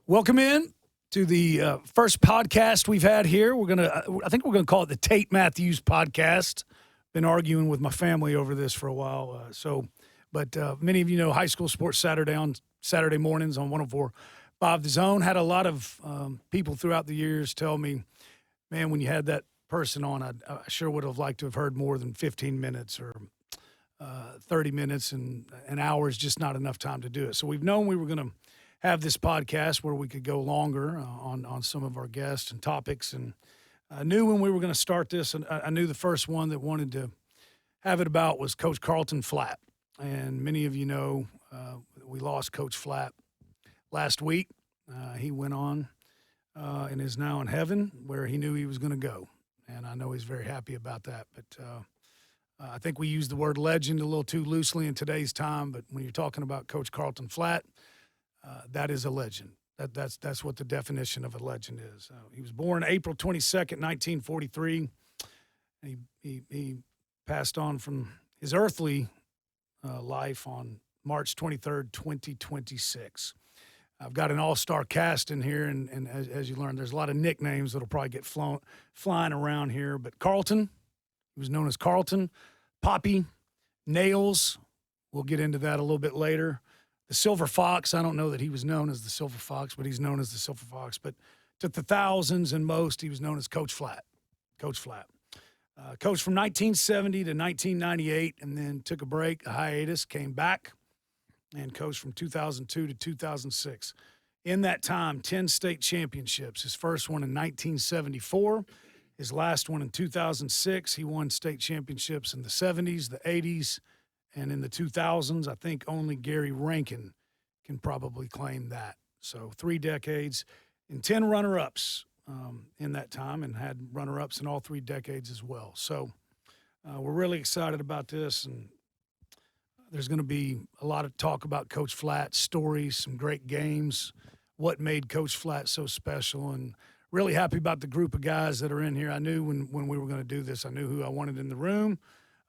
Welcome in to the first podcast we've had here. I think we're gonna call it the Tate Mathews podcast. Been arguing with my family over this for a while. But many of you know High School Sports Saturday on Saturday mornings on 104.5 The Zone. Had a lot of people throughout the years tell me, man, when you had that person on, I sure would have liked to have heard more than 15 minutes or 30 minutes, and an hour is just not enough time to do it. So we've known we were going to have this podcast where we could go longer on some of our guests and topics. And I knew when we were going to start this, and I knew the first one that wanted to have it about was Coach Carlton Flatt. And many of you know we lost Coach Flatt last week. He went on and is now in heaven where he knew he was going to go. And I know he's very happy about that. But I think we use the word legend a little too loosely in today's time. But when you're talking about Coach Carlton Flatt, that is a legend. That's what the definition of a legend is. He was born April 22nd, 1943. He passed on from his earthly life on March 23rd, 2026. I've got an all-star cast in here, and as you learned, there's a lot of nicknames that'll probably get flying around here. But Carlton, he was known as Carlton, Poppy, Nails. We'll get into that a little bit later. The Silver Fox, I don't know that he was known as the Silver Fox, but he's known as the Silver Fox. But to the thousands and most, he was known as Coach Flatt. Coach Flatt. Coached from 1970 to 1998, and then took a break, a hiatus, came back, and coached from 2002 to 2006. In that time, 10 state championships. His first one in 1974, his last one in 2006. He won state championships in the 70s, the 80s, and in the 2000s. I think only Gary Rankin can probably claim that. So 3 decades and 10 runner-ups in that time, and had runner-ups in all 3 decades as well. So we're really excited about this, and there's going to be a lot of talk about Coach Flatt, stories, some great games, what made Coach Flatt so special, and really happy about the group of guys that are in here. I knew when we were going to do this, I knew who I wanted in the room.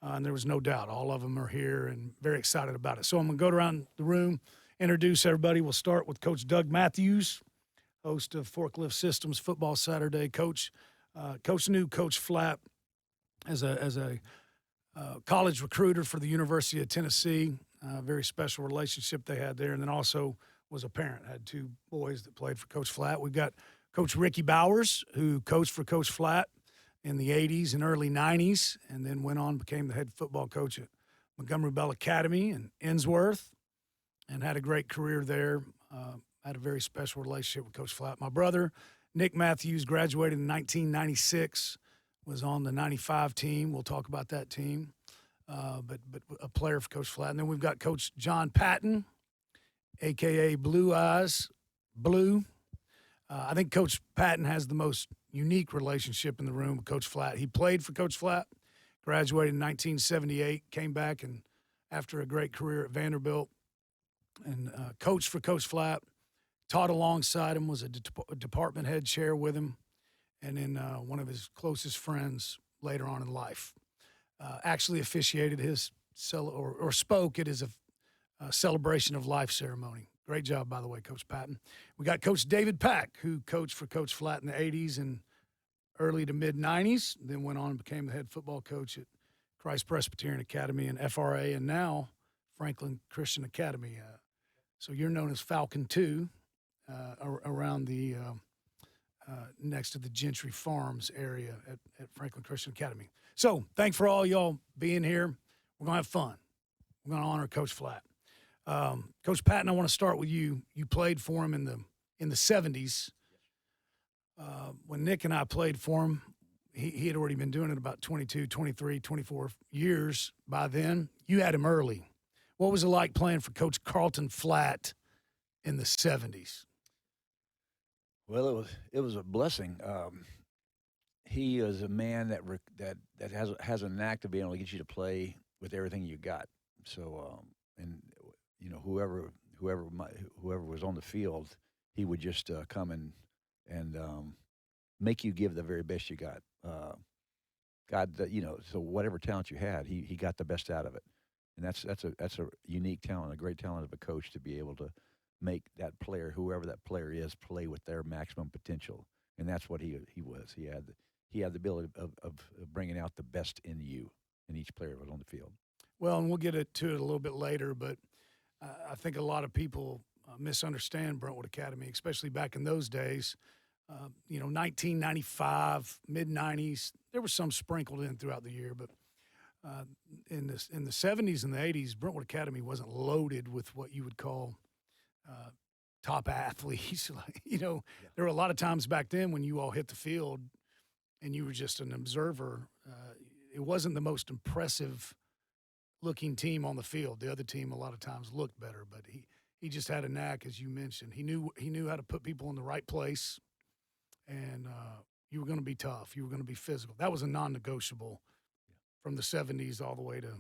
And there was no doubt. All of them are here and very excited about it. So I'm going to go around the room, introduce everybody. We'll start with Coach Doug Mathews, host of Forklift Systems Football Saturday. Coach knew Coach Flatt as a college recruiter for the University of Tennessee. Very special relationship they had there. And then also was a parent. Had 2 boys that played for Coach Flatt. We've got Coach Ricky Bowers, who coached for Coach Flatt in the 80s and early 90s, and then went on, became the head football coach at Montgomery Bell Academy in Innsworth, and had a great career there. Had a very special relationship with Coach Flatt. My brother, Nick Mathews, graduated in 1996, was on the 95 team. We'll talk about that team, but a player for Coach Flatt. And then we've got Coach John Patton, a.k.a. Blue Eyes, Blue. I think Coach Patton has the most unique relationship in the room with Coach Flatt. He played for Coach Flatt, graduated in 1978, came back and after a great career at Vanderbilt, and coached for Coach Flatt, taught alongside him, was a department head chair with him, and then one of his closest friends later on in life. Actually officiated his or spoke at his celebration of life ceremony. Great job, by the way, Coach Patton. We got Coach David Pack, who coached for Coach Flatt in the 80s and early to mid-90s, then went on and became the head football coach at Christ Presbyterian Academy and FRA, and now Franklin Christian Academy. So you're known as Falcon 2 around the next to the Gentry Farms area at Franklin Christian Academy. So thanks for all y'all being here. We're going to have fun. We're going to honor Coach Flatt. Coach Patton, I want to start with you. You played for him in the 70s. When Nick and I played for him, he had already been doing it about 22, 23, 24 years by then. You had him early. What was it like playing for Coach Carlton Flatt in the 70s? Well, it was a blessing. He is a man that has a knack to being able to get you to play with everything you got. So, and you know, whoever was on the field, he would just come and make you give the very best you got. So whatever talent you had, he got the best out of it, and that's a unique talent, a great talent of a coach to be able to make that player, whoever that player is, play with their maximum potential, and that's what he was. He had the ability of bringing out the best in you, in each player that was on the field. Well, and we'll get to it a little bit later, but I think a lot of people misunderstand Brentwood Academy, especially back in those days. 1995, mid-'90s, there was some sprinkled in throughout the year, but in the 70s and the 80s, Brentwood Academy wasn't loaded with what you would call top athletes. There were a lot of times back then when you all hit the field and you were just an observer. It wasn't the most impressive looking team on the field. The other team a lot of times looked better, but he just had a knack, as you mentioned. He knew how to put people in the right place, and you were going to be tough. You were going to be physical. That was a non-negotiable from the 70s all the way to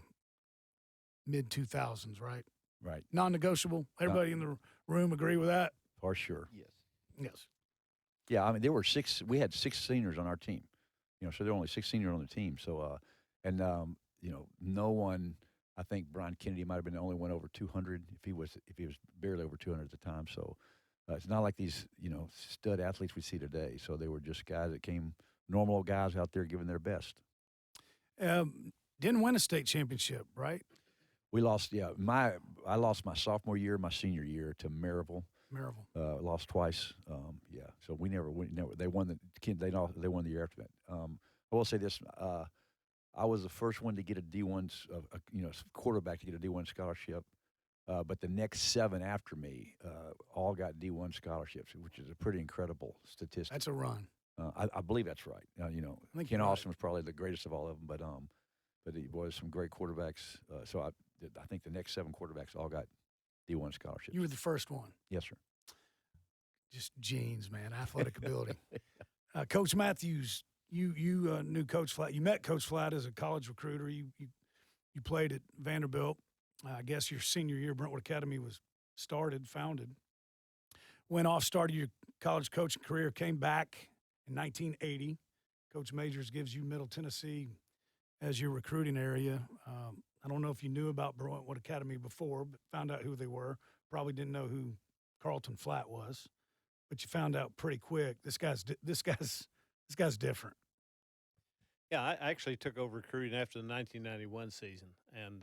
mid-2000s, right? Right. Non-negotiable. Everybody in the room agree with that? For sure. Yes. Yeah, I mean, we had 6 seniors on our team, so there were only 6 seniors on the team. So, no one, I think Brian Kennedy might have been the only one over 200 if he was barely over 200 at the time. So it's not like these, stud athletes we see today. So they were just guys that came, normal guys out there giving their best. Didn't win a state championship, right? We lost, I lost my sophomore year, my senior year to Maryville. Lost twice. So we never. They won they won the year after that. I will say this: I was the first one to get a D1, quarterback to get a D1 scholarship. But the next 7 after me all got D1 scholarships, which is a pretty incredible statistic. That's a run. I believe that's right. Ken Austin was probably the greatest of all of them, but he was some great quarterbacks. So I think the next 7 quarterbacks all got D1 scholarships. You were the first one. Yes, sir. Just genes, man, athletic ability. Coach Mathews, you knew Coach Flatt. You met Coach Flatt as a college recruiter. You played at Vanderbilt. I guess your senior year, Brentwood Academy was founded. Went off, started your college coaching career, came back in 1980. Coach Majors gives you Middle Tennessee as your recruiting area. I don't know if you knew about Brentwood Academy before, but found out who they were. Probably didn't know who Carlton Flatt was, but you found out pretty quick. This guy's different. Yeah, I actually took over recruiting after the 1991 season, and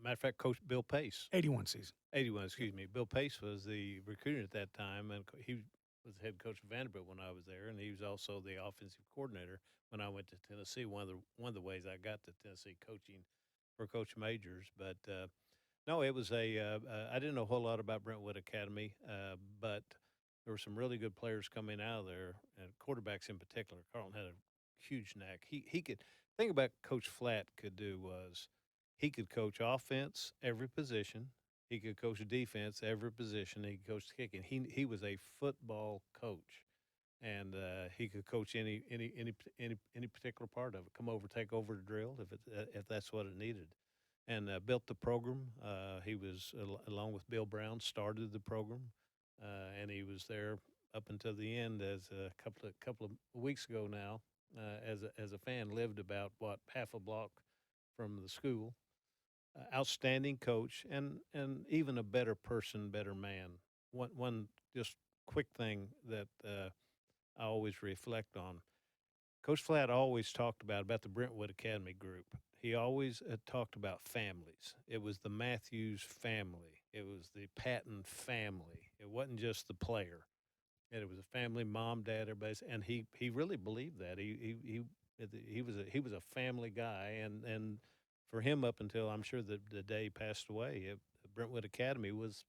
matter of fact, Coach Bill Pace. 81 season. 81, excuse me. Bill Pace was the recruiter at that time, and he was head coach of Vanderbilt when I was there, and he was also the offensive coordinator when I went to Tennessee. One of the ways I got to Tennessee coaching for Coach Majors, but no, it was I didn't know a whole lot about Brentwood Academy, but there were some really good players coming out of there, and quarterbacks in particular. Carlton had a huge knack. He could think about Coach Flatt could do was he could coach offense every position. He could coach defense every position. He could coach kicking. He was a football coach, and he could coach any particular part of it. Come over, take over the drill if that's what it needed, and built the program. He was along with Bill Brown started the program, and he was there up until the end. As a couple of weeks ago now, as a fan, lived about half a block from the school. Outstanding coach and even a better person, better man. One just quick thing that I always reflect on. Coach Flatt always talked about the Brentwood Academy group. He always talked about families. It was the Mathews family. It was the Patton family. It wasn't just the player. And it was a family, mom, dad, everybody. And he really believed that. He was a family guy, and for him up until I'm sure the day he passed away, Brentwood Academy was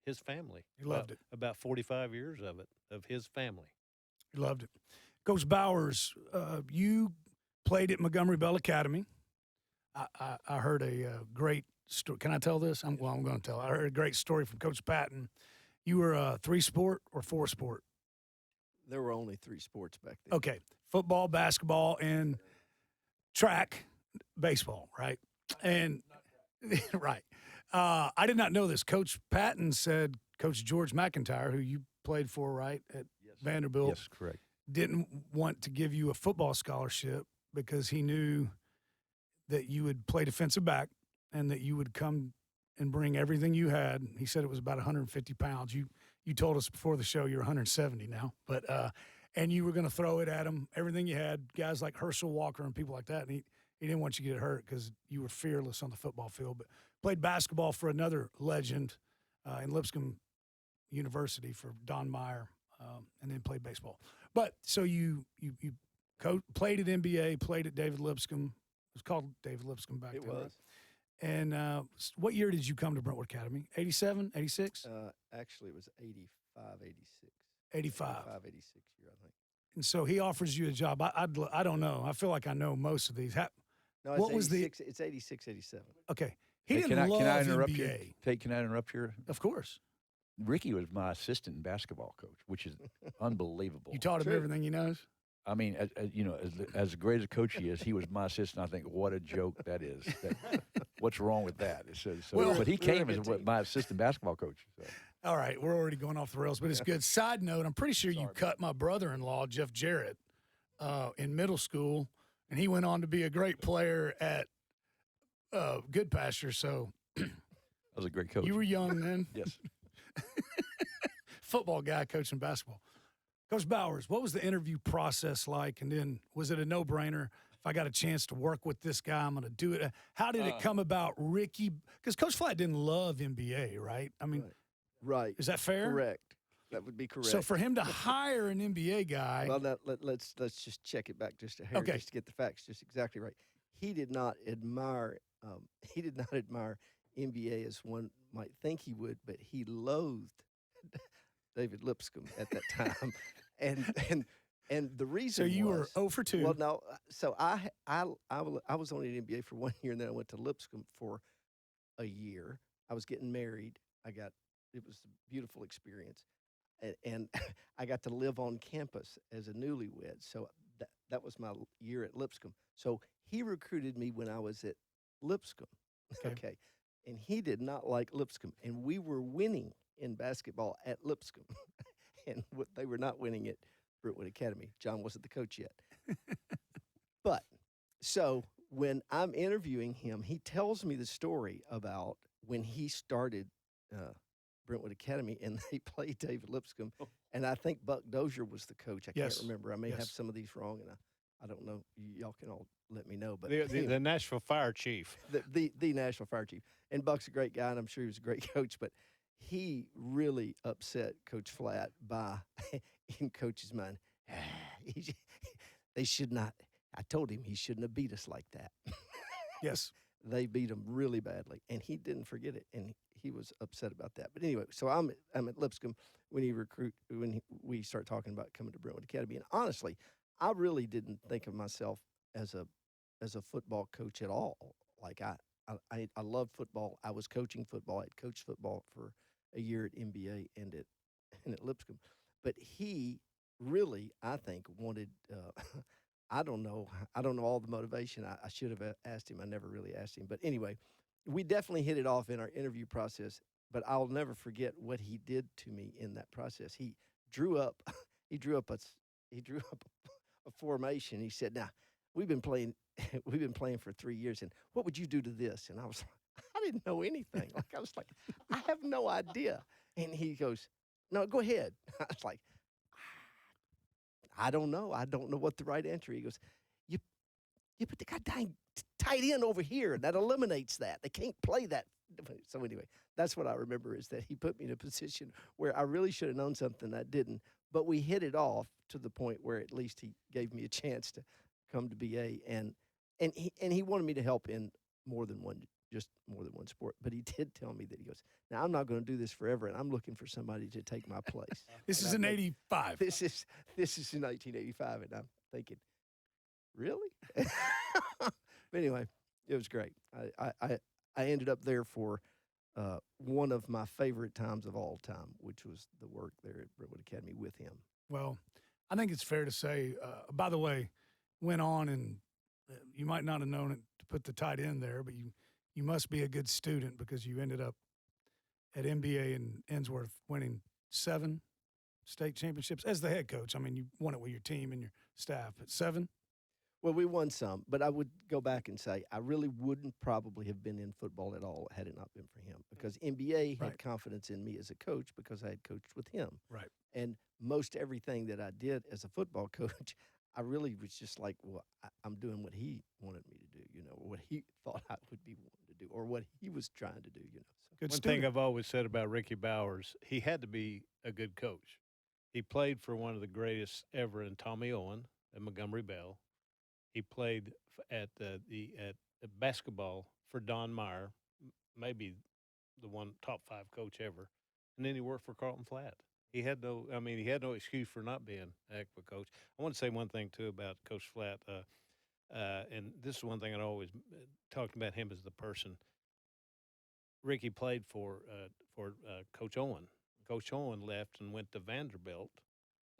his family. He loved it. About 45 years of his family. He loved it. Coach Bowers, you played at Montgomery Bell Academy. I heard a great story. Can I tell this? I'm going to tell. I heard a great story from Coach Patton. You were a 3-sport or 4-sport? There were only 3 sports back then. Okay. Football, basketball, and track, baseball, right? And right. I did not know this. Coach Patton said Coach George McIntyre, who you played for, right, at Vanderbilt. Yes, correct. Didn't want to give you a football scholarship because he knew that you would play defensive back and that you would come and bring everything you had. He said it was about 150 pounds. You told us before the show you're 170 now, but and you were going to throw it at him, everything you had, guys like Herschel Walker and people like that. And he didn't want you to get hurt because you were fearless on the football field. But played basketball for another legend in Lipscomb University for Don Meyer, and then played baseball. But so you played at NBA, played at David Lipscomb. It was called David Lipscomb back then. It was. Right? And what year did you come to Brentwood Academy? 87, 86? Actually, it was 85, 86. 85. 86 year, I think. And so he offers you a job. I don't know. I feel like I know most of these. No, it's what was 86, it's 86, 87. Okay. He Hey, didn't love can I interrupt NBA. you? Tate, can I interrupt you? Of course. Ricky was my assistant basketball coach, which is unbelievable. You taught him True. everything he knows? I mean, as great a coach he is, he was my assistant. I think, what a joke that is. What's wrong with that? But he came as my assistant basketball coach. So. All right, we're already going off the rails, but it's good. Side note, I'm pretty sure you cut my brother-in-law, Jeff Jarrett, in middle school, and he went on to be a great player at Good Pasture. So That was a great coach. you were young then. Yes. Football guy coaching basketball. Coach Bowers, what was the interview process like? And then was it a no-brainer? If I got a chance to work with this guy, I'm going to do it. How did it come about, Ricky? Because Coach Flatt didn't love NBA, right? I mean, Right. is that fair? Correct. That would be correct. So for him to hire an NBA guy, well, now, let's just check it back just a hair, Okay. just to get the facts just exactly right. He did not admire. He did not admire NBA as one might think he would, but he loathed David Lipscomb at that time, and the reason. so you was, were 0 for 2. Well, no. So I was only in NBA for 1 year, and then I went to Lipscomb for a year. I was getting married. It was a beautiful experience, and I got to live on campus as a newlywed. So that was my year at Lipscomb. So he recruited me when I was at Lipscomb. Okay. And he did not like Lipscomb, and we were winning in basketball at Lipscomb, and they were not winning at Brentwood Academy. John wasn't the coach yet. But so when I'm interviewing him, he tells me the story about when he started Brentwood Academy and they played David Lipscomb, and I think Buck Dozier was the coach. I Yes. can't remember. I may have Yes. some of these wrong, and I don't know. Y'all can all let me know. But The Nashville Fire Chief. the National Fire Chief. And Buck's a great guy, and I'm sure he was a great coach, but he really upset Coach Flatt by, in Coach's mind, they should not. I told him he shouldn't have beat us like that. Yes. They beat him really badly, and he didn't forget it, and he was upset about that. But anyway, so I'm at Lipscomb when we start talking about coming to Brentwood Academy, and honestly, I really didn't think of myself as a football coach at all. Like I love football. I was coaching football. I'd coached football for a year at NBA and at Lipscomb. But he really, I think, wanted. I don't know all the motivation. I should have asked him. I never really asked him. But anyway, we definitely hit it off in our interview process. But I'll never forget what he did to me in that process. He drew up. He drew up a formation. He said, "Now, we've been playing for 3 years, and what would you do to this?" And I was like, I didn't know anything. I was like, I have no idea. And he goes, "No, go ahead." I was like, I don't know. I don't know what the right answer. He goes, you put the goddamn tight end over here. That eliminates that. They can't play that. So anyway, that's what I remember is that he put me in a position where I really should have known something I didn't. But we hit it off to the point where at least he gave me a chance to come to BA, and he wanted me to help in more than one sport. But he did tell me that he goes, "Now I'm not going to do this forever, and I'm looking for somebody to take my place." This is in 85. This is in 1985, and I'm thinking, really? But anyway, it was great. I ended up there for one of my favorite times of all time, which was the work there at Brentwood Academy with him. Well, I think it's fair to say, by the way, went on and you might not have known it to put the tight end there, but you must be a good student because you ended up at NBA in Ensworth winning 7 state championships as the head coach. I mean, you won it with your team and your staff, but 7? Well, we won some, but I would go back and say I really wouldn't probably have been in football at all had it not been for him, because NBA Right. had confidence in me as a coach because I had coached with him. Right. And most everything that I did as a football coach, I really was just like, well, I'm doing what he wanted me to do, or what he thought I would be wanting to do, or what he was trying to do, So. Good One student. thing I've always said about Ricky Bowers, he had to be a good coach. He played for one of the greatest ever in Tommy Owen at Montgomery Bell. He played at basketball for Don Meyer, maybe the one top 5 coach ever, and then he worked for Carlton Flatt. He had no excuse for not being a heck of a coach. I want to say one thing too about Coach Flatt, and this is one thing I always talked about him as the person. Ricky played for Coach Owen. Coach Owen left and went to Vanderbilt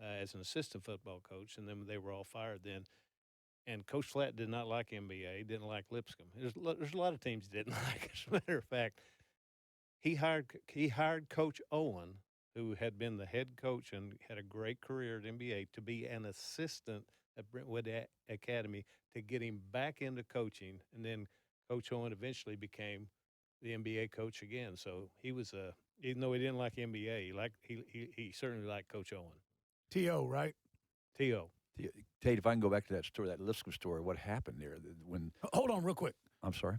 as an assistant football coach, and then they were all fired then. And Coach Flatt did not like NBA, didn't like Lipscomb. There's a lot of teams he didn't like. As a matter of fact, he hired Coach Owen, who had been the head coach and had a great career at NBA, to be an assistant at Brentwood Academy to get him back into coaching. And then Coach Owen eventually became the NBA coach again. So he was even though he didn't like NBA, he certainly liked Coach Owen. T.O., right? T.O. Tate, if I can go back to that story, that Lipscomb story, what happened there? When Hold on real quick. I'm sorry.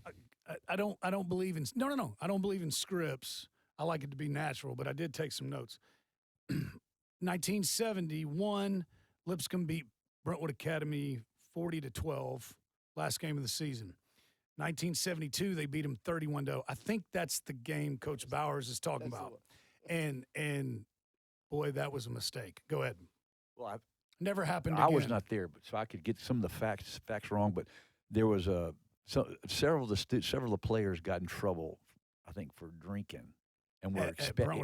I don't believe in no. I don't believe in scripts. I like it to be natural, but I did take some notes. 1971, Lipscomb beat Brentwood Academy 40-12, last game of the season. 1972, they beat him 31-0. I think that's the game Coach Bowers is talking about. And boy, that was a mistake. Go ahead. Well, Never happened I again. was not there, but so I could get some of the facts wrong. But there was several of the players got in trouble, I think, for drinking, and were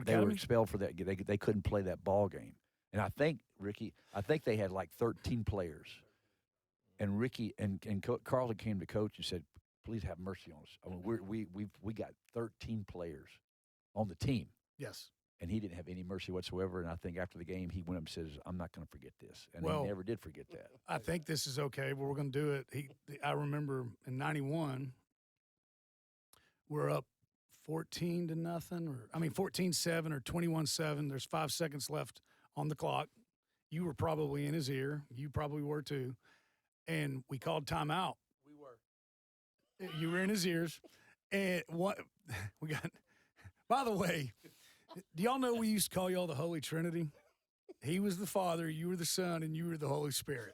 they were expelled for that. They couldn't play that ball game. And I think Ricky, they had like 13 players, and Ricky and Carlton came to coach and said, "Please have mercy on us. I mean, we got 13 players on the team." Yes. And he didn't have any mercy whatsoever. And I think after the game, he went up and says, "I'm not going to forget this." And he never did forget that. I think this is okay, but we're going to do it. I remember in 91, we're up 14-0, 14-7 or 21-7. There's 5 seconds left on the clock. You were probably in his ear. You probably were too. And we called timeout. We were. You were in his ears. And what we got, by the way, do y'all know we used to call y'all the Holy Trinity? He was the Father, you were the Son, and you were the Holy Spirit.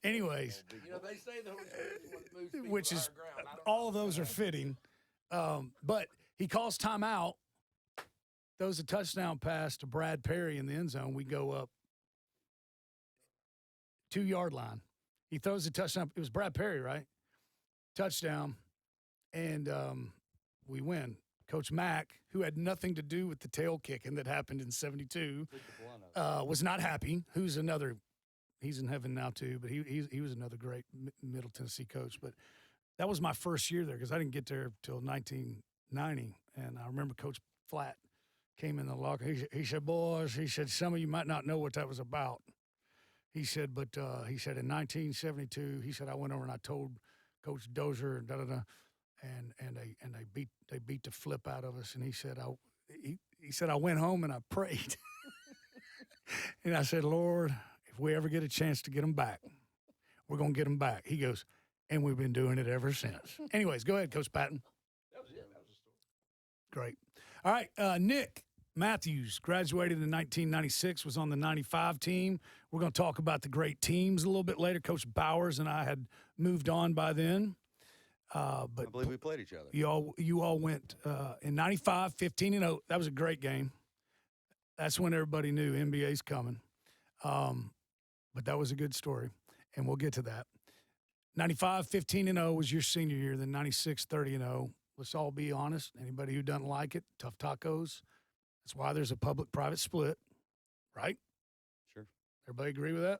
Anyways. They say the Holy Spirit is what moves people Which to is, higher ground. all of those are fitting. But he calls timeout, throws a touchdown pass to Brad Perry in the end zone. We go up 2-yard line. He throws a touchdown. It was Brad Perry, right? Touchdown. And we win. Coach Mack, who had nothing to do with the tail kicking that happened in 72, was not happy. He's in heaven now too, but he was another great Middle Tennessee coach. But that was my first year there because I didn't get there till 1990. And I remember Coach Flatt came in the locker. He said, "Boys," he said, "some of you might not know what that was about." He said, "But he said in 1972, he said I went over and I told Coach Dozier and and they beat the flip out of us." And he said, he said I went home and I prayed, and I said, "Lord, if we ever get a chance to get them back, we're gonna get them back." He goes, "And we've been doing it ever since." Anyways, go ahead, Coach Patton. That was it. That was the story. Great. All right, Nick Mathews graduated in 1996, was on the 95 team. We're going to talk about the great teams a little bit later. Coach Bowers and I had moved on by then. But I believe we played each other. You all went in 95, 15-0. That was a great game. That's when everybody knew NBA's coming. But that was a good story, and we'll get to that. 95, 15-0 was your senior year, then 96, 30-0. Let's all be honest. Anybody who doesn't like it, tough tacos. That's why there's a public-private split, right? Sure. Everybody agree with that?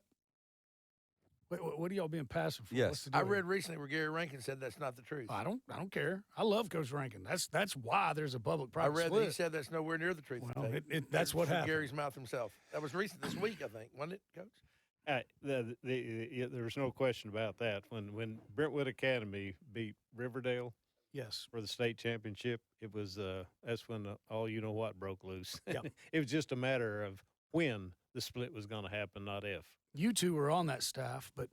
Wait, what are y'all being passive for? Yes. What's the I deal read here? recently where Gary Rankin said that's not the truth. I don't care. I love Coach Rankin. That's why there's a I public-private read split. that he said that's nowhere near the truth. Well, Tate. that's what From happened. Gary's mouth himself. That was recent this week, I think, wasn't it, Coach? There's no question about that. When Brentwood Academy beat Riverdale Yes. for the state championship, it was that's when all you know what broke loose. Yep. It was just a matter of when the split was going to happen, not if. You two were on that staff, but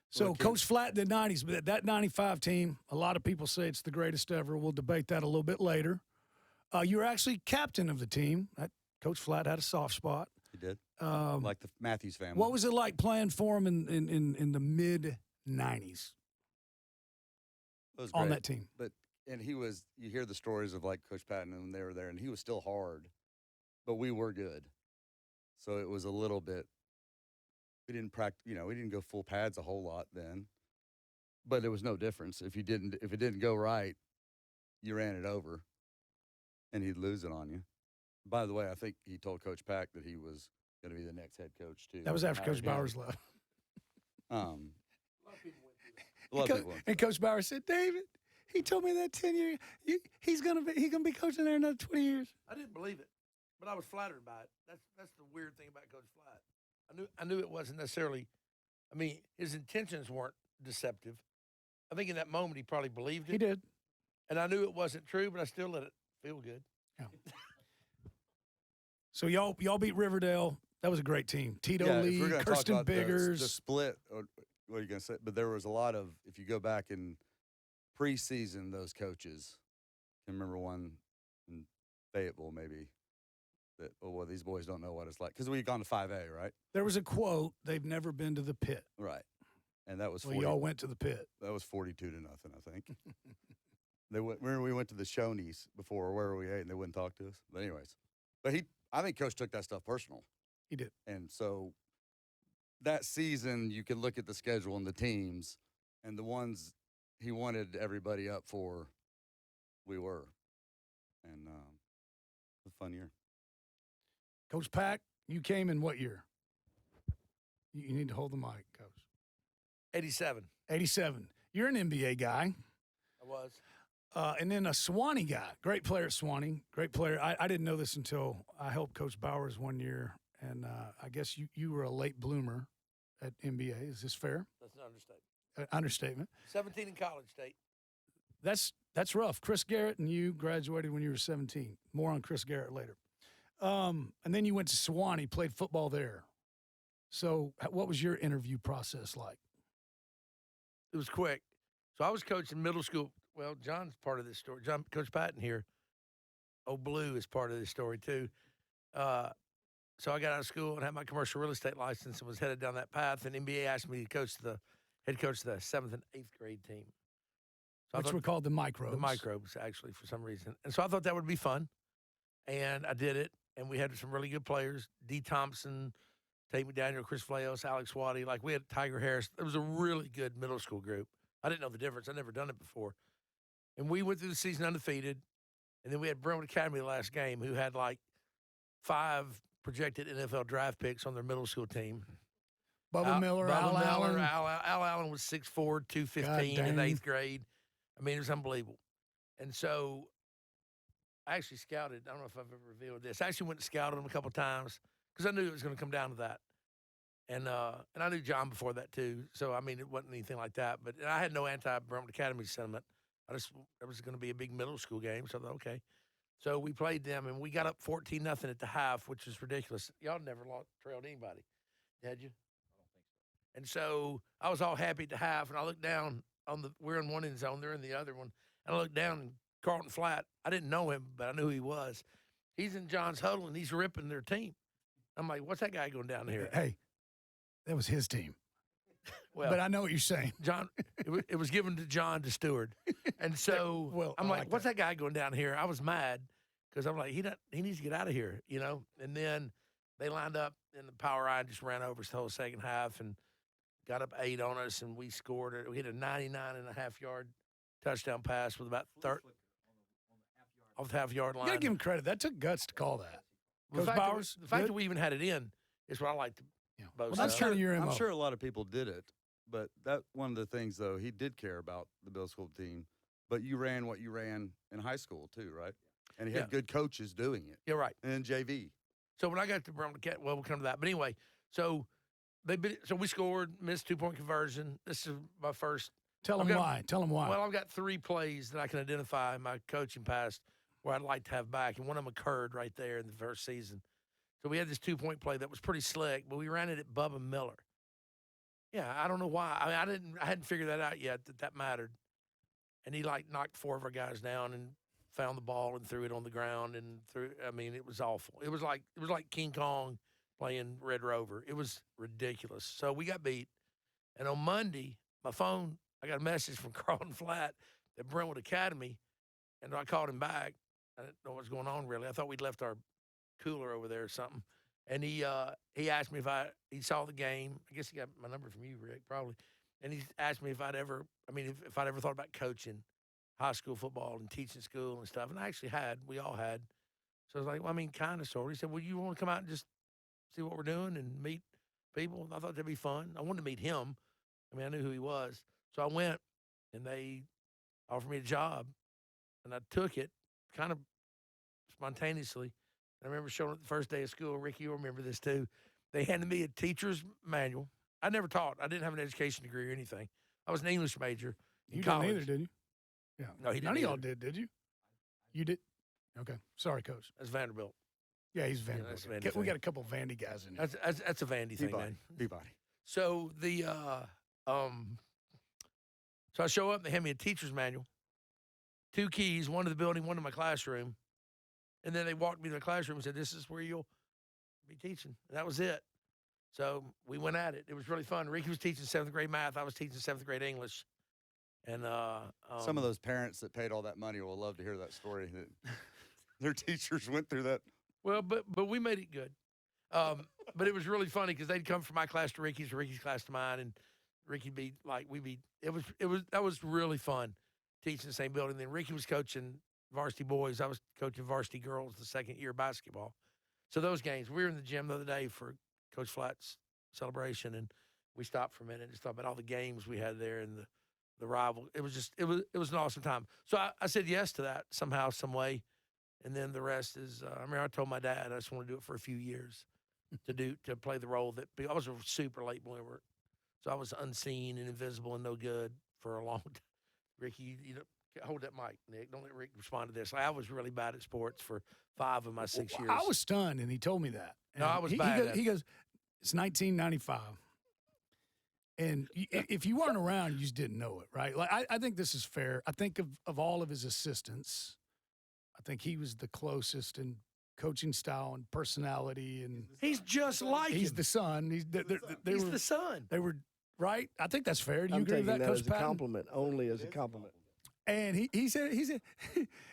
so Well, Coach Flatt in the 90s, but that 95 team, a lot of people say it's the greatest ever. We'll debate that a little bit later. You were actually captain of the team. Coach Flatt had a soft spot. He did. Um, Like the Mathews family. what was it like playing for him in the mid-90s It was on great. that team? And he was, you hear the stories of like Coach Patton when they were there, and he was still hard, but we were good. So it was a little bit, we didn't practice, we didn't go full pads a whole lot then, but there was no difference. If it didn't go right, you ran it over and he'd lose it on you. By the way, I think he told Coach Pack that he was going to be the next head coach too. That was after Hired Coach him. Bowers left. A lot of people went And Coach Bowers said, David, he told me that 10 years, he's gonna be coaching there another 20 years. I didn't believe it, but I was flattered by it. That's the weird thing about Coach Flatt. I knew it wasn't necessarily. I mean, his intentions weren't deceptive. I think in that moment he probably believed it. He did. And I knew it wasn't true, but I still let it feel good. Yeah. So y'all beat Riverdale. That was a great team. Tito if Lee, we're gonna Kirsten talk about Biggers. the split, or what are you going to say? But there was a lot of, if you go back in preseason, those coaches, I can remember one in Fayetteville maybe, that, these boys don't know what it's like. Because we'd gone to 5A, right? There was a quote, they've never been to the pit. Right. And that was Well, y'all went to the pit. that was 42 to nothing, I think. Remember we went to the Shoney's before, where we ate, and they wouldn't talk to us. But anyways, I think Coach took that stuff personal. He did. And so that season, you can look at the schedule and the teams, and the ones he wanted everybody up for, we were. And it was a fun year. Coach Pack, you came in what year? You need to hold the mic, Coach. 87. 87. You're an NBA guy. I was. And then a Swanee guy. Great player at Swanee. Great player. I didn't know this until I helped Coach Bowers one year. And I guess you were a late bloomer at NBA. Is this fair? That's an understatement. Understatement. 17 in college, State. That's rough. Chris Garrett and you graduated when you were 17. More on Chris Garrett later. And then you went to Swanee, played football there. So what was your interview process like? It was quick. So I was coaching middle school. Well, John's part of this story. Coach Patton here. Old Blue is part of this story too. So I got out of school and had my commercial real estate license and was headed down that path. And NBA asked me to coach the head coach of the 7th and 8th grade team. So Which were called the Microbes. The Microbes, actually, for some reason. And so I thought that would be fun. And I did it. And we had some really good players. D. Thompson, Tate McDaniel, Chris Fleos, Alex Waddy. Like, we had Tiger Harris. It was a really good middle school group. I didn't know the difference. I'd never done it before. And we went through the season undefeated. And then we had Brentwood Academy the last game, who had like 5 projected NFL draft picks on their middle school team. Bubba Miller, Al Allen. Al Allen was 6'4", 215 in 8th grade. I mean, it was unbelievable. And so I actually scouted. I don't know if I've ever revealed this. I actually went and scouted him a couple times because I knew it was going to come down to that. And I knew John before that too. So, I mean, it wasn't anything like that. But I had no anti-Brentwood Academy sentiment. It was going to be a big middle school game. So I thought, okay. So we played them, and we got up 14-0 at the half, which was ridiculous. Y'all never trailed anybody, had you? I don't think so. And so I was all happy at the half, and I looked down we're in one end zone, they're in the other one, and I looked down, and Carlton Flatt, I didn't know him, but I knew who he was. He's in John's huddle, and he's ripping their team. I'm like, what's that guy going down here? Hey, that was his team. Well, but I know what you're saying. John, it was given to John to steward. And so Well, I'm I like, like what's that guy going down here? I was mad because I'm like, he needs to get out of here, you know? And then they lined up, and the power eye just ran over us the whole second half and got up 8 on us, and we scored it. We hit a 99.5-yard touchdown pass with about 30 off the half-yard line. You got to give him credit. That took guts to call that. The Coach fact Bowers, the fact good? that we even had it in is what I like to Yeah. boast Well, that's of. kind of your MO. I'm sure a lot of people did it, but that one of the things, though, he did care about the middle school team. But you ran what you ran in high school, too, right? And he had Yeah. good coaches doing it. You're right. And then JV. So when I got to Brentwood, well, we'll come to that. But anyway, so So we scored, missed 2-point conversion. This is my first. Tell them why. Tell them why. Well, I've got 3 plays that I can identify in my coaching past where I'd like to have back, and one of them occurred right there in the first season. So we had this 2-point play that was pretty slick, but we ran it at Bubba Miller. Yeah, I don't know why. I mean, I hadn't figured that out yet that mattered. And he knocked 4 of our guys down and found the ball and threw it on the ground and threw. I mean, it was awful. It was like King Kong playing Red Rover. It was ridiculous. So we got beat. And on Monday, my phone, I got a message from Carlton Flatt at Brentwood Academy, and I called him back. I didn't know what was going on really. I thought we'd left our cooler over there or something. And he asked me if he saw the game. I guess he got my number from you, Rick, probably. And he asked me if I'd ever thought about coaching high school football and teaching school and stuff. And I actually had. We all had. So I was like, well, I mean, kind of, sort of. He said, well, you want to come out and just see what we're doing and meet people? And I thought that'd be fun. I wanted to meet him. I mean, I knew who he was. So I went, and they offered me a job. And I took it kind of spontaneously. I remember showing up the first day of school. Ricky, you'll remember this too. They handed me a teacher's manual. I never taught. I didn't have an education degree or anything. I was an English major in You college. didn't either, did you? Yeah. No, he didn't. None of either. y'all did you? You did? Okay. Sorry, Coach. That's Vanderbilt. Yeah, he's Yeah, Vanderbilt. that's a Vandy We thing. got a couple Vandy guys in here. That's a Vandy thing, man. Peabody. So so I show up and they hand me a teacher's manual, 2 keys, one to the building, one to my classroom. And then they walked me to the classroom and said, this is where you'll be teaching. And that was it. So we went at it. It was really fun. Ricky was teaching 7th grade math. I was teaching 7th grade English. And Some of those parents that paid all that money will love to hear that story. That their teachers went through that. Well, but we made it good. But it was really funny because they'd come from my class to Ricky's class to mine, and Ricky'd be like, that was really fun teaching the same building. Then Ricky was coaching varsity boys. I was coaching varsity girls the second year basketball. So those games, we were in the gym the other day for Coach Flatt's celebration, and we stopped for a minute and just thought about all the games we had there and the rival. It was an awesome time. So I said yes to that somehow, some way. And then the rest is, I remember I told my dad I just want to do it for a few years to play the role that I was a super late bloomer. So I was unseen and invisible and no good for a long time. Ricky, hold that mic, Nick. Don't let Rick respond to this. I was really bad at sports for 5 of my 6 years. I was stunned, and he told me that. And No, I was bad. He goes, it's 1995. And if you weren't around, you just didn't know it, right? Like I think this is fair. I think of all of his assistants, I think he was the closest in coaching style and personality, and He's just like he's him. the son. He's the son. They were right. I think that's fair. Do you I'm agree with taking that, that Coach as a Patton? compliment, only as a compliment. And he said,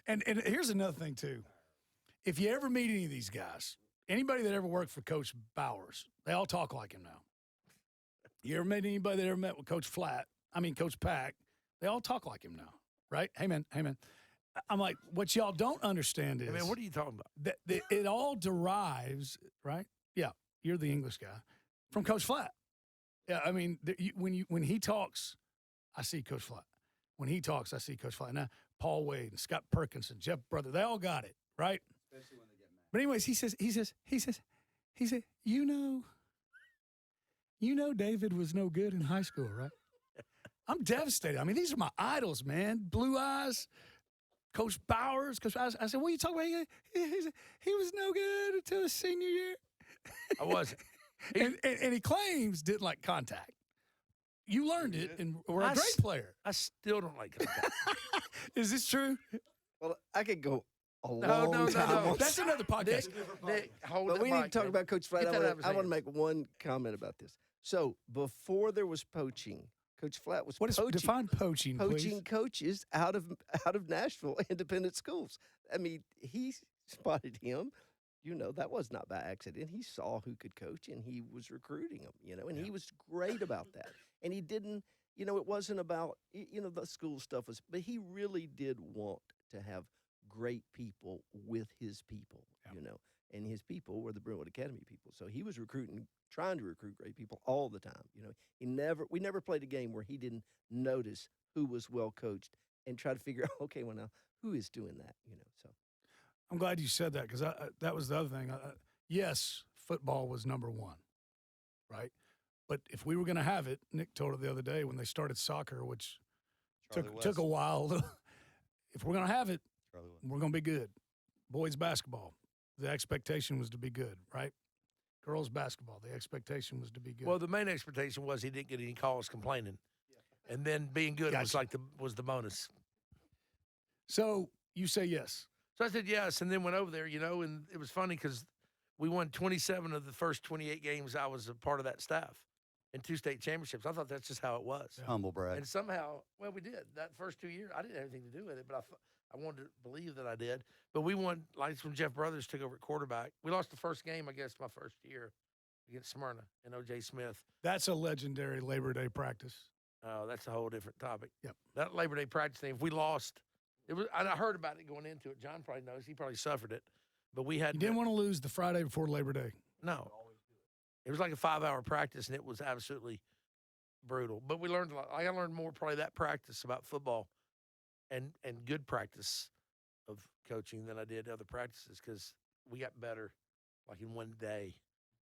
and here's another thing too. If you ever meet any of these guys, anybody that ever worked for Coach Bowers, they all talk like him now. You ever met anybody that ever met with Coach Coach Pack? They all talk like him now, right? Hey man. I'm like, what y'all don't understand is, What are you talking about? that it all derives, right? Yeah, you're the English guy, from Coach Flatt. Yeah, I mean, when he talks, I see Coach Flatt. When he talks, I see Coach Flatt. Now, Paul Wade and Scott Perkins and Jeff Brother, they all got it, right? Especially when they get mad. But anyways, he said, you know David was no good in high school, right? I'm devastated. I mean, these are my idols, man. Blue Eyes, Coach Bowers. I said, what are you talking about? He said, he was no good until his senior year. I wasn't. And he claims didn't like contact. You learned it and were a great player. I still don't like contact. Is this true? Well, I could go a No, long time. no. on That's another podcast. Nick, hold But that we need to mic, talk man. about Coach Flatt. Get that out of his I want to hands. make one comment about this. So before there was poaching, Coach Flatt was What is define poaching, poaching please? coaches out of Nashville independent schools. I mean, he spotted him. That was not by accident. He saw who could coach, and he was recruiting them. And he was great about that. And he didn't. It wasn't about the school stuff was, but he really did want to have great people with his people. Yeah. And his people were the Brentwood Academy people. So he was trying to recruit great people all the time. We never played a game where he didn't notice who was well coached and try to figure out, okay, well now who is doing that? So I'm glad you said that because that was the other thing. Yes, football was number one, right? But if we were going to have it, Nick told it the other day when they started soccer, which Charlie took a West. while. If we're going to have it, Charlie West. we're going to be good. Boys basketball, the expectation was to be good, right? Girls basketball, the expectation was to be good. Well, the main expectation was he didn't get any calls complaining, and then being good was Gotcha. like the bonus. So you say yes. So I said yes, and then went over there, and it was funny because we won 27 of the first 28 games. I was a part of that staff and 2 state championships. I thought that's just how it was. Humble brag. And somehow, well, we did. That first 2 years, I didn't have anything to do with it, but I wanted to believe that I did. But we won, like when Jeff Brothers took over at quarterback. We lost the first game, I guess, my first year against Smyrna and O.J. Smith. That's a legendary Labor Day practice. Oh, that's a whole different topic. Yep. That Labor Day practice thing, if we lost, I heard about it going into it. John probably knows. He probably suffered it. But we had You didn't want to lose the Friday before Labor Day. No. It was like a 5-hour practice, and it was absolutely brutal. But we learned a lot. I learned more probably that practice about football and good practice of coaching than I did other practices because we got better like in one day.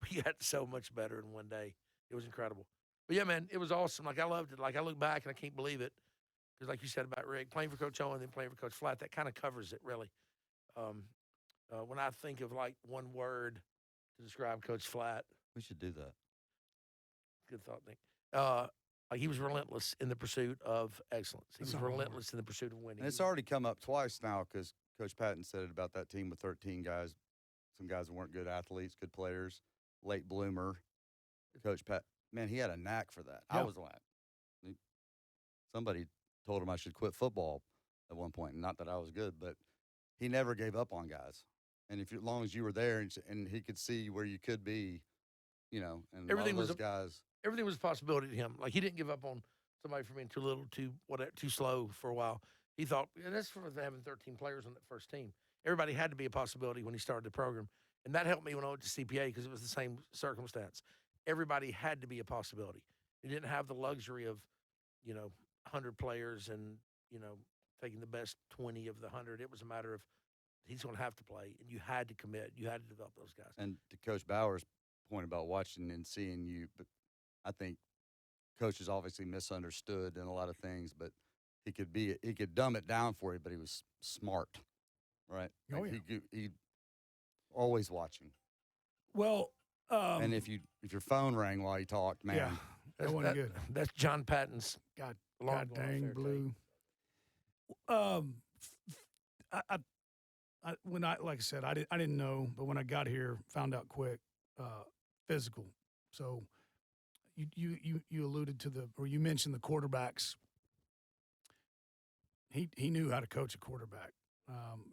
We got so much better in one day. It was incredible. But, yeah, man, it was awesome. Like, I loved it. Like, I look back, and I can't believe it because, like you said about Rick, playing for Coach Owen and then playing for Coach Flatt, that kind of covers it, really. When I think of, like, one word to describe Coach Flatt, We should do that. good thought, Nick. Like he was relentless in the pursuit of excellence. He That's was not a hard relentless in the pursuit of winning. And it's already come up twice now because Coach Patton said it about that team with 13 guys. Some guys that weren't good athletes, good players, late bloomer. Coach Pat, man, he had a knack for that. Yeah. I was like, somebody told him I should quit football at one point. Not that I was good, but he never gave up on guys. And as long as you were there and he could see where you could be, and Everything a lot was of those guys. Everything was a possibility to him. Like he didn't give up on somebody for being too little, too slow for a while. He thought, and that's for having 13 players on that first team. Everybody had to be a possibility when he started the program. And that helped me when I went to CPA because it was the same circumstance. Everybody had to be a possibility. You didn't have the luxury of, 100 players and, taking the best 20 of the 100. It was a matter of he's going to have to play, and you had to commit. You had to develop those guys. And to Coach Bauer's point about watching and seeing you, but I think Coach is obviously misunderstood in a lot of things, but he could dumb it down for you, but he was smart, right? Oh, Like, yeah. He always watching. Well, And if your phone rang while you talked, man, yeah, that wasn't good. That's John Patton's God long dang affair, blue. When like I said, I didn't know, but when I got here, found out quick. Physical. So you alluded to you mentioned the quarterbacks. He knew how to coach a quarterback,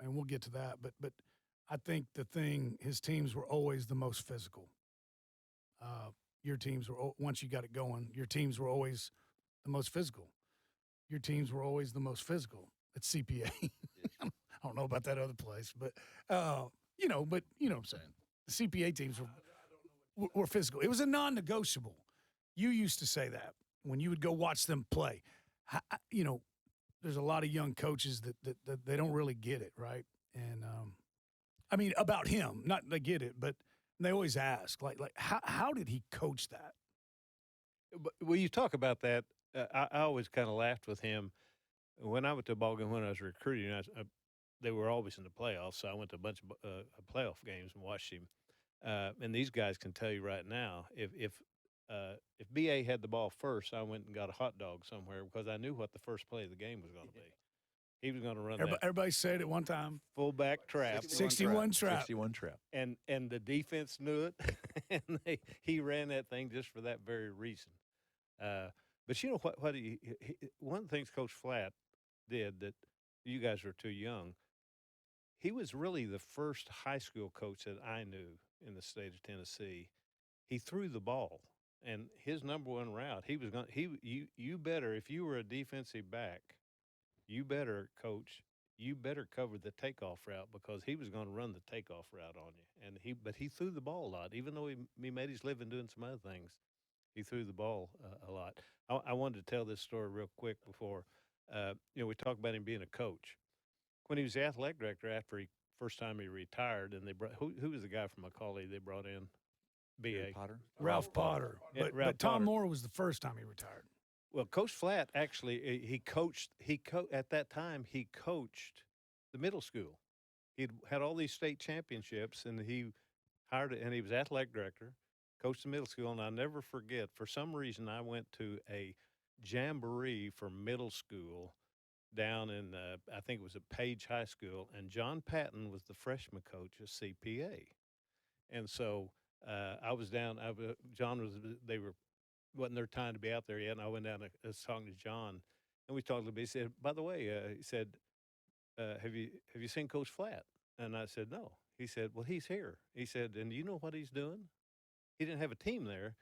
and we'll get to that. But I think his teams were always the most physical. Your teams were, once you got it going, your teams were always the most physical. Your teams were always the most physical at CPA. I don't know about that other place, but you know what I'm saying. The CPA teams were physical. It was a non-negotiable. You used to say that when you would go watch them play. There's a lot of young coaches that they don't really get it, right? And I mean, about him, not they get it, but they always ask, like how did he coach that? Well, you talk about that. I always kind of laughed with him when I went to a ball game when I was recruiting. They were always in the playoffs, so I went to a bunch of playoff games and watched him. And these guys can tell you right now, if BA had the ball first, I went and got a hot dog somewhere because I knew what the first play of the game was going to be. He was going to run Everybody said it one time. fullback trap. 61 trap. 61 trap. And the defense knew it, and he ran that thing just for that very reason. But you know what one of the things Coach Flatt did that you guys were too young, he was really the first high school coach that I knew in the state of Tennessee. He threw the ball, and his number one route, you better, if you were a defensive back, you better, coach, you better cover the takeoff route because he was going to run the takeoff route on you. But he threw the ball a lot, even though he made his living doing some other things. He threw the ball a lot. I wanted to tell this story real quick before, we talk about him being a coach. When he was the athletic director after first time he retired, and they brought who was the guy from Macaulay they brought in? BA. Potter. Ralph Potter. Yeah, But, Ralph but Tom Potter. Moore was the first time he retired. Well, Coach Flatt actually he coached. At that time he coached the middle school. He'd had all these state championships, and he he was athletic director, coached the middle school. And I never forget. For some reason, I went to a jamboree for middle school down in I think it was at Page High School, and John Patton was the freshman coach at CPA, and so I was down. John was they were wasn't their time to be out there yet, and I went down and was talking to John, and we talked a little bit. He said, "By the way," he said, "Have you seen Coach Flatt?" And I said, "No." He said, "Well, he's here." He said, "And you know what he's doing? He didn't have a team there.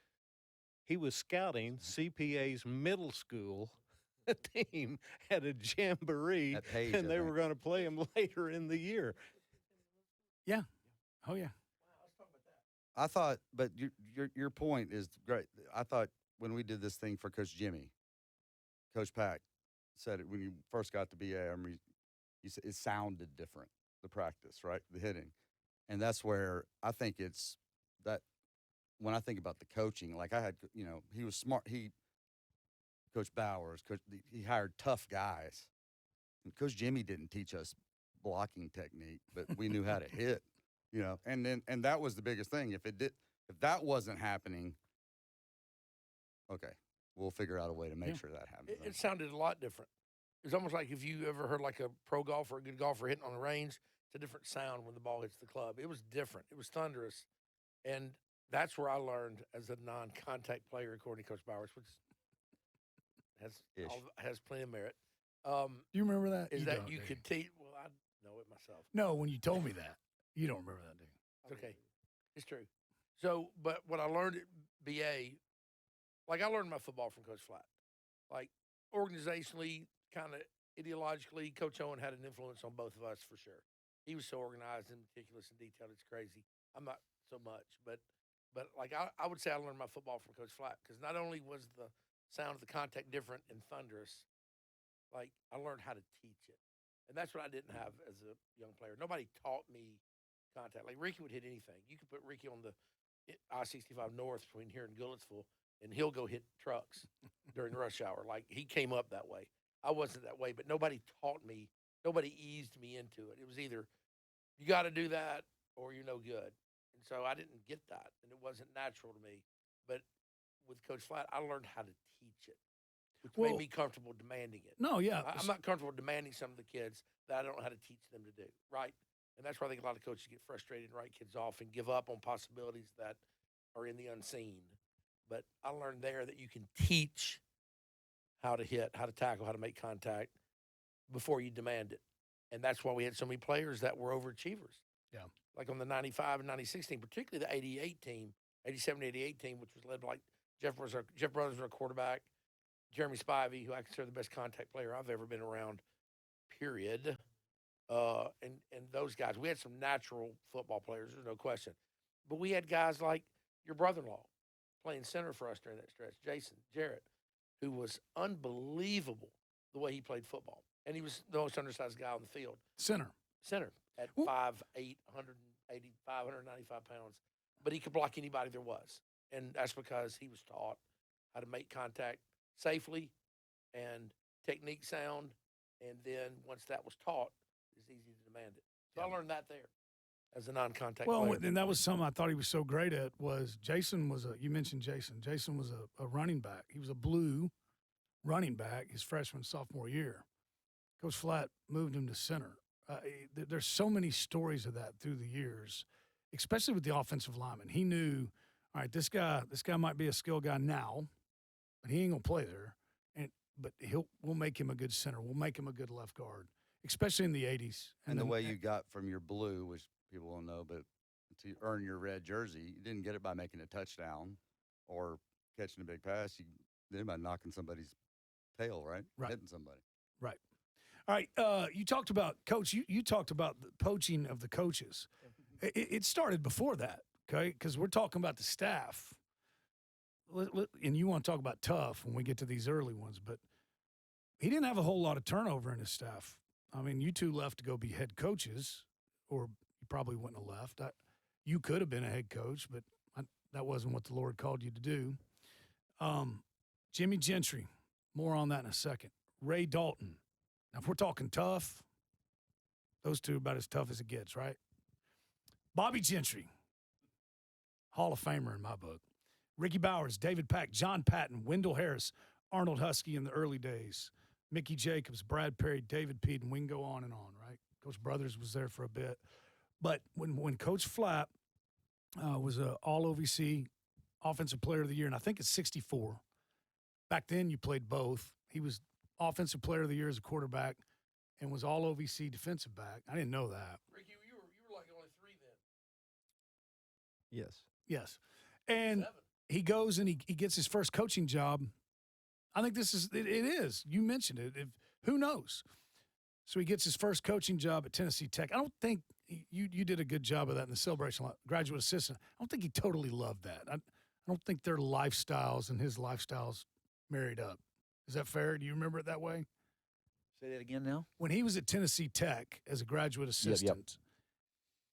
He was scouting CPA's middle school team at a jamboree, At Page, and I they think. were going to play him later in the year." Yeah. Oh, yeah. I thought, but your point is great. I thought when we did this thing for Coach Jimmy, Coach Pack said it when you first got to BA. I remember you said it sounded different, the practice, right, the hitting, and that's where I think it's that. When I think about the coaching, like I had, he was smart. Coach Bowers, he hired tough guys. And Coach Jimmy didn't teach us blocking technique, but we knew how to hit. And that was the biggest thing. If that wasn't happening, okay, we'll figure out a way to make sure that happens. It sounded a lot different. It's almost like if you ever heard like a pro golfer, a good golfer hitting on the range, it's a different sound when the ball hits the club. It was different. It was thunderous. And that's where I learned as a non-contact player, according to Coach Bowers, which has plenty of merit. Do you remember that? Is You that don't, you do could teach? Well, I know it myself. No, when you told me that. You don't remember that, do you? It's okay. It's true. So, but what I learned at BA, like I learned my football from Coach Flatt. Like organizationally, kind of ideologically, Coach Owen had an influence on both of us for sure. He was so organized and meticulous and detailed. It's crazy. I'm not so much, but like I would say I learned my football from Coach Flatt because not only was the sound of the contact different and thunderous, like I learned how to teach it. And that's what I didn't have as a young player. Nobody taught me contact. Like Ricky would hit anything. You could put Ricky on the I-65 North between here and Goodlettsville, and he'll go hit trucks during rush hour. Like he came up that way. I wasn't that way, but nobody taught me. Nobody eased me into it. It was either you got to do that or you're no good. And so I didn't get that, and it wasn't natural to me. But with Coach Flatt, I learned how to teach it, which made me comfortable demanding it. No, yeah. I'm not comfortable demanding some of the kids that I don't know how to teach them to do, right? And that's where I think a lot of coaches get frustrated and write kids off and give up on possibilities that are in the unseen. But I learned there that you can teach how to hit, how to tackle, how to make contact before you demand it. And that's why we had so many players that were overachievers. Yeah. Like on the 95 and 96 team, particularly the 88 team, 87, 88 team, which was led by like Jeff Brothers was our quarterback, Jeremy Spivey, who I consider the best contact player I've ever been around, period. And those guys, we had some natural football players, there's no question. But we had guys like your brother-in-law playing center for us during that stretch, Jason Jarrett, who was unbelievable the way he played football. And he was the most undersized guy on the field. Center At 5'8", 180, 595 pounds. But he could block anybody there was. And that's because he was taught how to make contact safely and technique sound. And then once that was taught, it's easy to demand it. So I learned that there as a non-contact player. Well, and that was something I thought he was so great at was Jason was you mentioned Jason. Jason was a running back. He was a blue running back his freshman, sophomore year. Coach Flatt moved him to center. There's so many stories of that through the years, especially with the offensive lineman. He knew, all right, this guy might be a skill guy now, but he ain't gonna play there. But we'll make him a good center. We'll make him a good left guard, especially in the 80s. And the way you got from your blue, which people won't know, but to earn your red jersey, you didn't get it by making a touchdown or catching a big pass. You did it by knocking somebody's tail, right? Right. Hitting somebody. Right. All right. You talked about, Coach, you talked about the poaching of the coaches. It started before that, okay? Because we're talking about the staff. And you want to talk about tough when we get to these early ones, but he didn't have a whole lot of turnover in his staff. I mean, you two left to go be head coaches, or you probably wouldn't have left. You could have been a head coach, but that wasn't what the Lord called you to do. Jimmy Gentry, more on that in a second. Ray Dalton. Now, if we're talking tough, those two are about as tough as it gets, right? Bobby Gentry, Hall of Famer in my book. Ricky Bowers, David Pack, John Patton, Wendell Harris, Arnold Husky in the early days, Mickey Jacobs, Brad Perry, David Peden. We can go on and on, right? Coach Brothers was there for a bit. But when Coach Flatt was an all-OVC Offensive Player of the Year, and I think it's 64. Back then you played both. He was Offensive Player of the Year as a quarterback and was all-OVC defensive back. I didn't know that. Ricky, you were like only 3 then. Yes. Yes. And 7. he goes and he gets his first coaching job. I think this is it is. You mentioned it. Who knows? So he gets his first coaching job at Tennessee Tech. I don't think you did a good job of that in the celebration. Graduate assistant. I don't think he totally loved that. I don't think their lifestyles and his lifestyles married up. Is that fair? Do you remember it that way? Say that again now. When he was at Tennessee Tech as a graduate assistant,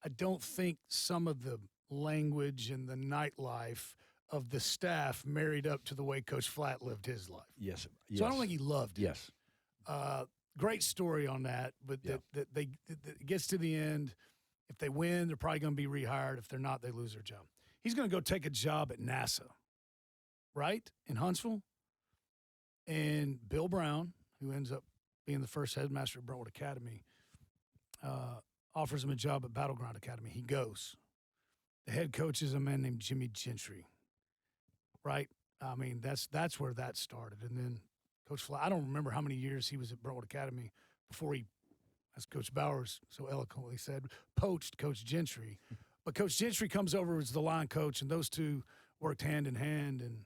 I don't think some of the language and the nightlife of the staff married up to the way Coach Flatt lived his life. Yes. So I don't think he loved it. Yes. Great story on that, but that it gets to the end. If they win, they're probably going to be rehired. If they're not, they lose their job. He's going to go take a job at NASA, right, in Huntsville. And Bill Brown, who ends up being the first headmaster at Brentwood Academy, offers him a job at Battleground Academy. He goes. The head coach is a man named Jimmy Gentry, right? I mean, that's where that started. And then Coach Flatt, I don't remember how many years he was at Brentwood Academy before he, as Coach Bowers so eloquently said, poached Coach Gentry. But Coach Gentry comes over as the line coach, and those two worked hand in hand. And,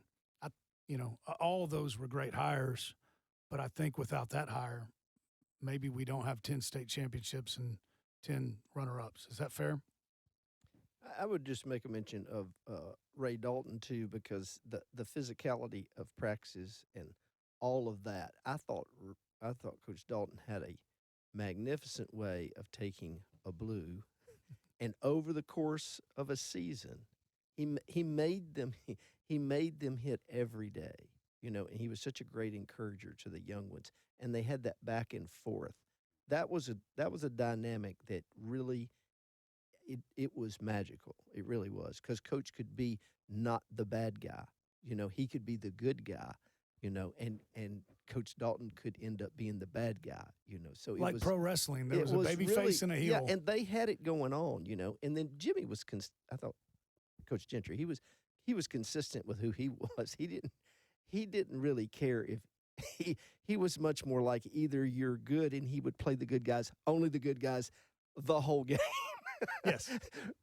all of those were great hires. But I think without that hire, maybe we don't have 10 state championships and 10 runner-ups. Is that fair? I would just make a mention of Ray Dalton, too, because the physicality of practices and all of that, I thought Coach Dalton had a magnificent way of taking a blue, and over the course of a season, he made them hit every day, and he was such a great encourager to the young ones, and they had that back and forth. That was a dynamic that really it was magical. It really was, because Coach could be not the bad guy, he could be the good guy. And Coach Dalton could end up being the bad guy, So it like was, pro wrestling, there was a baby really, face and a heel. Yeah, and they had it going on, And then Jimmy was, I thought, Coach Gentry, he was consistent with who he was. He didn't really care if he was much more like either you're good and he would play the good guys, only the good guys, the whole game. Yes.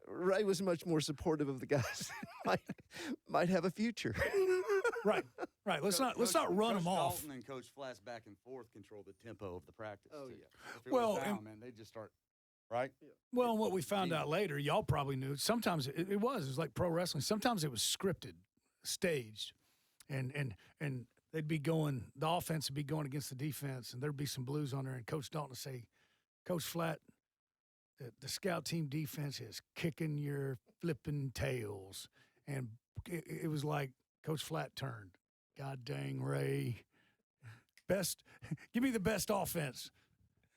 Ray was much more supportive of the guys that might have a future. Right. Let's not run them off. Dalton and Coach Flatt's back and forth control the tempo of the practice. Oh, too. yeah. If it was down, man, they just start right. Well, what we found out later, y'all probably knew. Sometimes it was like pro wrestling. Sometimes it was scripted, staged, and they'd be going. The offense would be going against the defense, and there'd be some blues on there. And Coach Dalton would say, "Coach Flatt, the scout team defense is kicking your flipping tails," and it was like Coach Flatt turned. God dang, Ray, give me the best offense.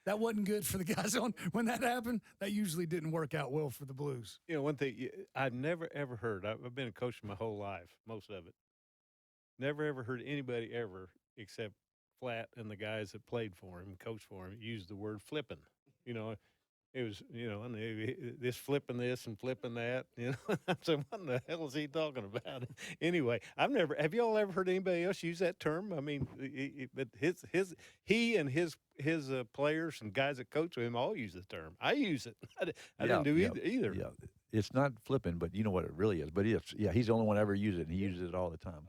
That wasn't good for the guys on when that happened. That usually didn't work out well for the Blues. One thing I've never, ever heard, I've been a coach my whole life, most of it. Never, ever heard anybody ever, except Flatt and the guys that played for him, coached for him, use the word flipping. It was, this flipping this and flipping that. I'm saying, what in the hell is he talking about? Anyway, have y'all ever heard anybody else use that term? I mean, but he and his players and guys that coach with him all use the term. I use it. I didn't do either. Yeah, it's not flipping, but you know what it really is. But he's the only one ever used it, and he uses it all the time.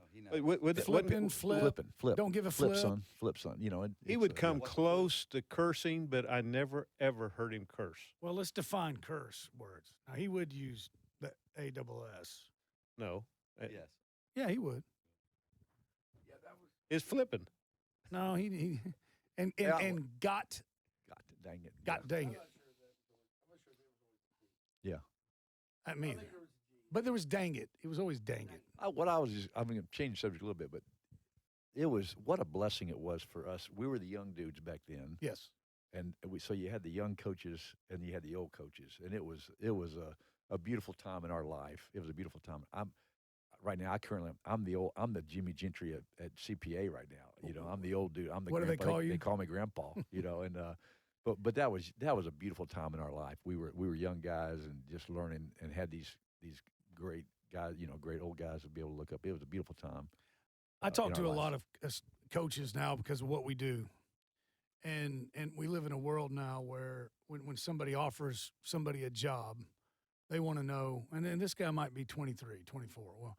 Flipping, flip. Don't give a flip. Flip, son. He would come close to cursing, but I never, ever heard him curse. Well, let's define curse words. Now, he would use the ASS. No. Yes. Yeah, he would. Yeah, that was. It's flipping. No, he and got Dang it. dang it. I'm not sure I mean, But there was dang it. It was always dang it. I'm going to change the subject a little bit, but it was what a blessing it was for us. We were the young dudes back then, Yes. and so you had the young coaches and you had the old coaches, and it was a beautiful time in our life. It was a beautiful time. Right now, I'm the Jimmy Gentry at CPA right now. You know, I'm the old dude. I'm the What do they grandpa. call you? They call me grandpa. You know, and but that was a beautiful time in our life. We were young guys and just learning, and had these great guys, you know, great old guys to be able to look up. It was a beautiful time. I talk in to our a lives. lot of coaches now because of what we do. And we live in a world now where when somebody offers somebody a job, they want to know, and then this guy might be 23, 24. Well,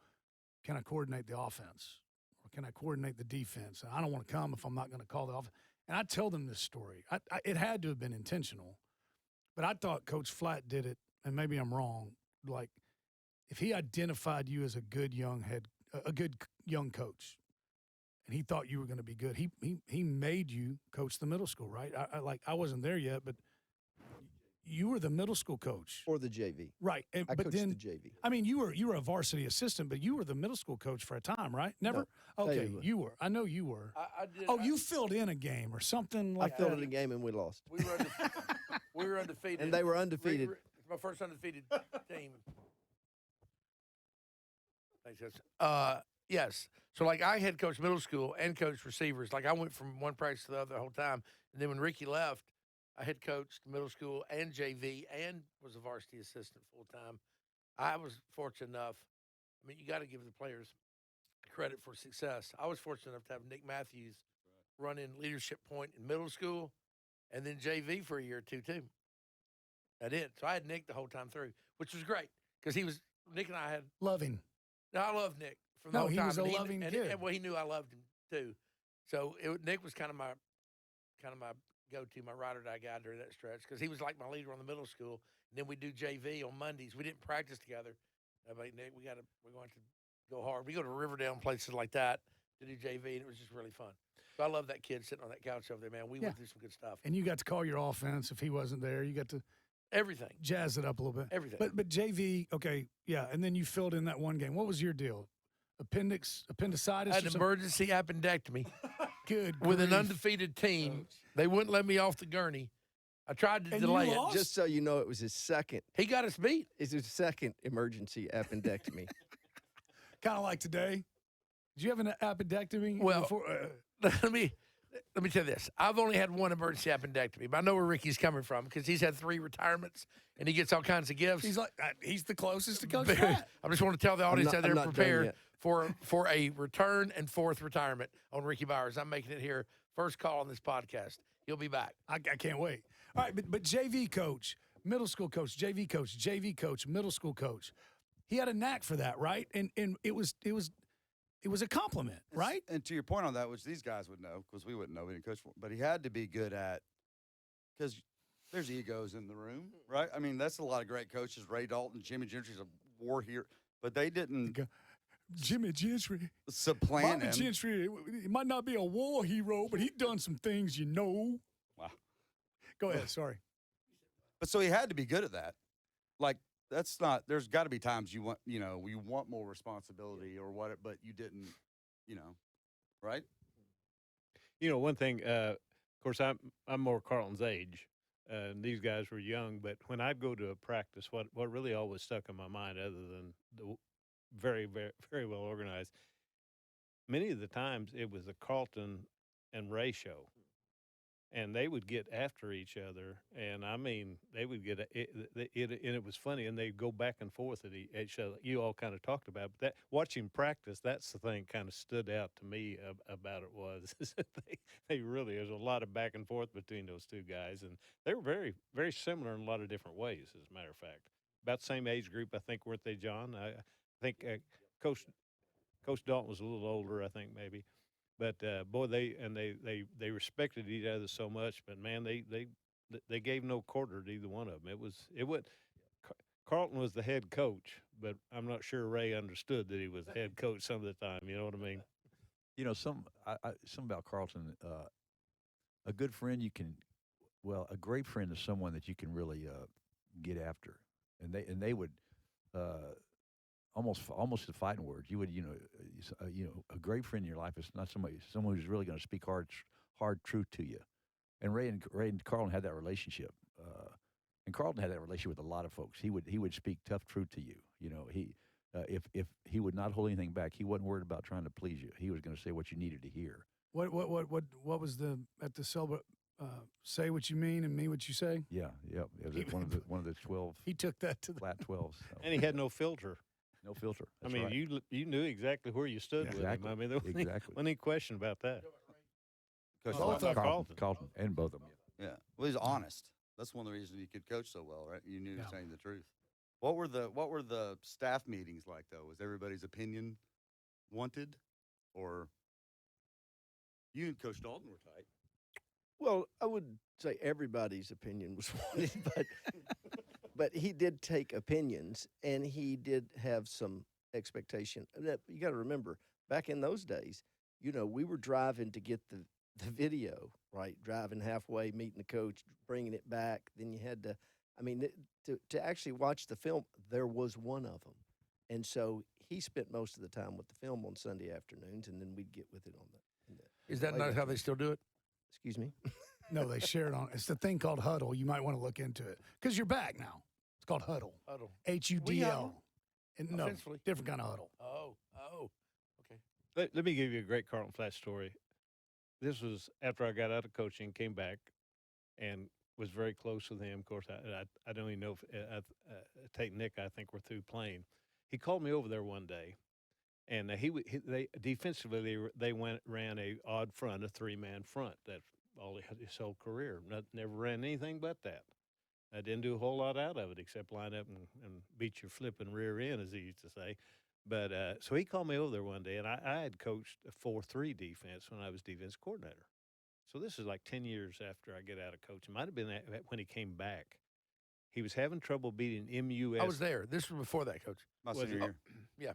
can I coordinate the offense? Or can I coordinate the defense? And I don't want to come if I'm not going to call the offense. And I tell them this story. It had to have been intentional, but I thought Coach Flatt did it, and maybe I'm wrong. Like, if he identified you as a good young coach, and he thought you were going to be good, he made you coach the middle school, right? I wasn't there yet, but you were the middle school coach, Or the JV. right? I But coached then, the JV. I mean, you were a varsity assistant, but you were the middle school coach for a time, right? Never. No, Okay, Taylor. you were. I know you were. I did. Oh, you filled in a game or something I like filled that. in a game and we lost. We were undefeated. And they were undefeated. It's my first undefeated team. Thanks, guys. Yes. So, like, I had coached middle school and coached receivers. Like, I went from one practice to the other the whole time. And then when Ricky left, I had coached middle school and JV and was a varsity assistant full time. I was fortunate enough. I mean, you got to give the players credit for success. I was fortunate enough to have Nick Mathews run in leadership point in middle school and then JV for a year or two, too. I did. So I had Nick the whole time through, which was great because Nick and I had. Loving. No, I love Nick from the No, whole he time. was a and loving kid. and well, he knew I loved him too. So Nick was kind of my go-to, my ride or die guy during that stretch because he was like my leader on the middle school. And then we do JV on Mondays. We didn't practice together. I'm like, Nick, we're going to go hard. We go to Riverdale and places like that to do JV, and it was just really fun. So I love that kid sitting on that couch over there, man. We went through some good stuff. And you got to call your offense if he wasn't there. You got to Everything. jazz it up a little bit. Everything. But JV, okay, yeah. And then you filled in that one game. What was your deal? Appendicitis? I had or an something? emergency appendectomy Good. with an grief. undefeated team. They wouldn't let me off the gurney. I tried to And delay you it. lost? Just so you know, it was his second. He got us beat. It's his second emergency appendectomy. Kind of like today. Did you have an appendectomy? Well, before, let me tell you this. I've only had one emergency appendectomy, but I know where Ricky's coming from because he's had 3 retirements and he gets all kinds of gifts. he's like, he's the closest to Coach Flatt. I just want to tell the audience out there, I'm not done prepare yet. for a return and 4th retirement on Ricky Bowers. I'm making it here. First call on this podcast. He'll be back. I can't wait. All right, but JV coach, middle school coach, JV coach, middle school coach. He had a knack for that, right? And it was a compliment, right? And to your point on that, which these guys would know because we wouldn't know, we didn't coach for, but he had to be good at because there's egos in the room, right? I mean, that's a lot of great coaches. Ray Dalton, Jimmy Gentry's a war hero, but they didn't Jimmy Gentry. supplant Bobby him. Gentry, he might not be a war hero, but he done some things, you know. Wow. Go ahead, sorry. But so he had to be good at that. Like that's not. There's got to be times you want more responsibility or what, but you didn't, right? You know, one thing. Of course, I'm more Carlton's age. These guys were young, but when I'd go to a practice, what really always stuck in my mind, other than the very, very, very well organized, many of the times it was a Carlton and Ray show. And they would get after each other, and I mean, they would get and it was funny, and they'd go back and forth at each other. You all kind of talked about, but that watching practice, that's the thing kind of stood out to me about it was that they really there's a lot of back and forth between those two guys, and they were very, very similar in a lot of different ways. As a matter of fact, about the same age group, I think, weren't they, John? I think Coach Dalton was a little older, I think maybe. But boy, they respected each other so much. But man, they gave no quarter to either one of them. It would. Carlton was the head coach, but I'm not sure Ray understood that he was head coach some of the time. You know what I mean? You know, some about Carlton. A good friend a great friend is someone that you can really get after, and they would almost the fighting words. You would, a great friend in your life is not someone who's really going to speak hard truth to you. And Ray and Carlton had that relationship. And Carlton had that relationship with a lot of folks. He would speak tough truth to you. If he would not hold anything back, he wasn't worried about trying to please you. He was going to say what you needed to hear. What was at the celebrate? Say what you mean and mean what you say. Yeah. It was one of the 12. He took that to the flat 12s. So. And he had no filter. No filter. I That's mean, right. you knew exactly where you stood with Exactly. him. I mean, there wasn't any question about that. Coach Both Flatt. of Carlton, and both of them. Yeah. Well, he's honest. That's one of the reasons you could coach so well, right? You knew he was saying the truth. What were the staff meetings like though? Was everybody's opinion wanted, or you and Coach Dalton were tight? Well, I would say everybody's opinion was wanted, but he did take opinions, and he did have some expectation. You got to remember, back in those days, we were driving to get the video, right? Driving halfway, meeting the coach, bringing it back. Then you had to actually watch the film, there was one of them. And so he spent most of the time with the film on Sunday afternoons, and then we'd get with it on the Is that not how they still do it? Excuse me? No, they share it on. It's the thing called Huddle. You might want to look into it because you're back now. It's called Huddle. Huddle. HUDL. And no, Offensively? different kind of huddle. Oh, okay. Let me give you a great Carlton Flatt story. This was after I got out of coaching, came back, and was very close with him. Of course, I don't even know if Tate and Nick, I think, were through playing. He called me over there one day, and they defensively they ran a odd front, a 3-man front. That's all he had his whole career. Never ran anything but that. I didn't do a whole lot out of it except line up and beat your flipping rear end, as he used to say. But so he called me over there one day, and I had coached a 4-3 defense when I was defense coordinator. So this is like 10 years after I get out of coaching. Might have been when he came back. He was having trouble beating MUS. I was there. This was before that, Coach. My senior year. Yeah.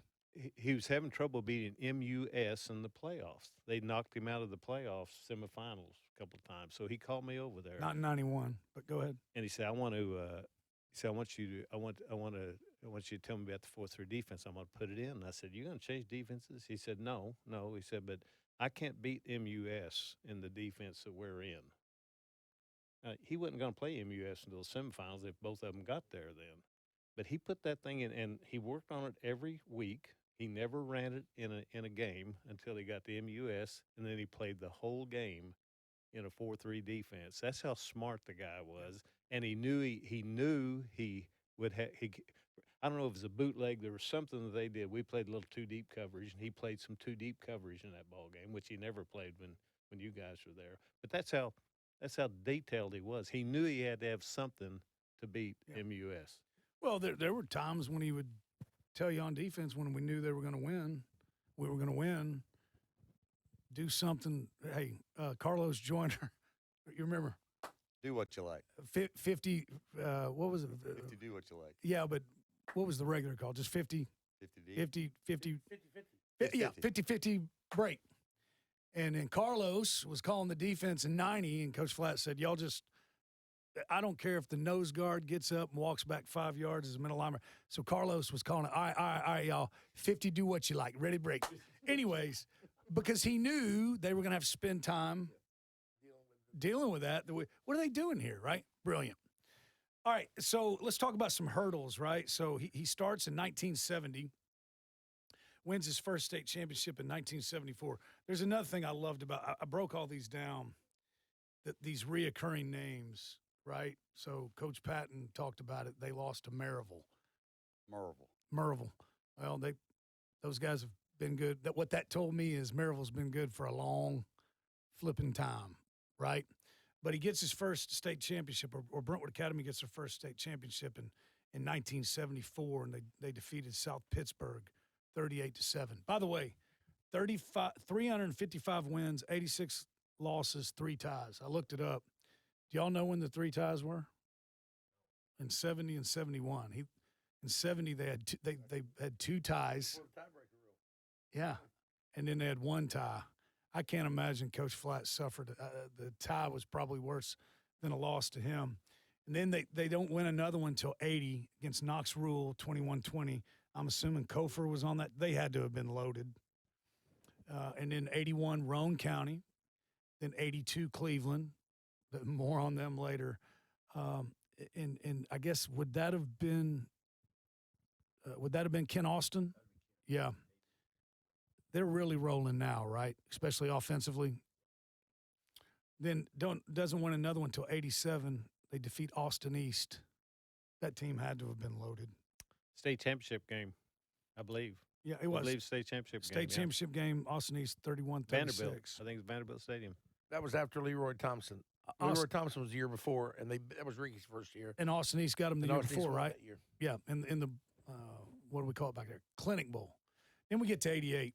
He was having trouble beating MUS in the playoffs. They knocked him out of the playoffs semifinals a couple of times. So he called me over there. Not in 91, but go ahead. And he said, I want you to tell me about the 4-3 defense. I'm going to put it in. And I said, you're going to change defenses? He said, no. He said, but I can't beat MUS in the defense that we're in. He wasn't going to play MUS until the semifinals if both of them got there then. But he put that thing in, and he worked on it every week. He never ran it in a game until he got to MUS, and then he played the whole game in a 4-3 defense. That's how smart the guy was, and he knew he would have. I don't know if it was a bootleg. There was something that they did. We played a little too deep coverage, and he played some too deep coverage in that ball game, which he never played when you guys were there. But that's how detailed he was. He knew he had to have something to beat MUS. Well, there were times when he would tell you on defense when we knew they were going to win, we were going to win, do something. Hey, Carlos Joyner, you remember? Do what you like. 50, what was it? 50, do what you like. Yeah, but what was the regular call? Just 50? 50 50. Yeah, 50-50 break. And then Carlos was calling the defense in 90, and Coach Flatt said, y'all just – I don't care if the nose guard gets up and walks back 5 yards as a middle lineman. So Carlos was calling it, all right, y'all, 50, do what you like, ready, break. Anyways, because he knew they were going to have to spend time dealing with that. What are they doing here, right? Brilliant. All right, so let's talk about some hurdles, right? So he starts in 1970, wins his first state championship in 1974. There's another thing I loved about – I broke all these down, these reoccurring names. Right, so Coach Patton talked about it. They lost to Maryville. Well, those guys have been good. What that told me is Maryville's been good for a long flipping time, right? But he gets his first state championship, or Brentwood Academy gets their first state championship in 1974, and they defeated South Pittsburgh 38-7. By the way, 355 wins, 86 losses, 3 ties. I looked it up. Do y'all know when the 3 ties were? In 70 and 71. In 70 they had 2 ties. Yeah, and then they had 1 tie. I can't imagine Coach Flatt suffered. The tie was probably worse than a loss to him. And then they don't win another one until 80 against Knox Rule, 21-20. I'm assuming Kofor was on that. They had to have been loaded. And then 81 Roane County, then 82 Cleveland. But more on them later. And I guess would that have been Ken Austin? Yeah. They're really rolling now, right? Especially offensively. Then doesn't win another one until 87. They defeat Austin East. That team had to have been loaded. State championship game, I believe. Yeah, it was. I believe state championship game. State championship game, Austin East 31-36. Vanderbilt. I think it's Vanderbilt Stadium. That was after Leroy Thompson. Leroy Thompson was the year before, and that was Ricky's first year. And Austin East got them the year Austin East before, won right? that year. Yeah, in the what do we call it back there? Clinic Bowl. Then we get to 88.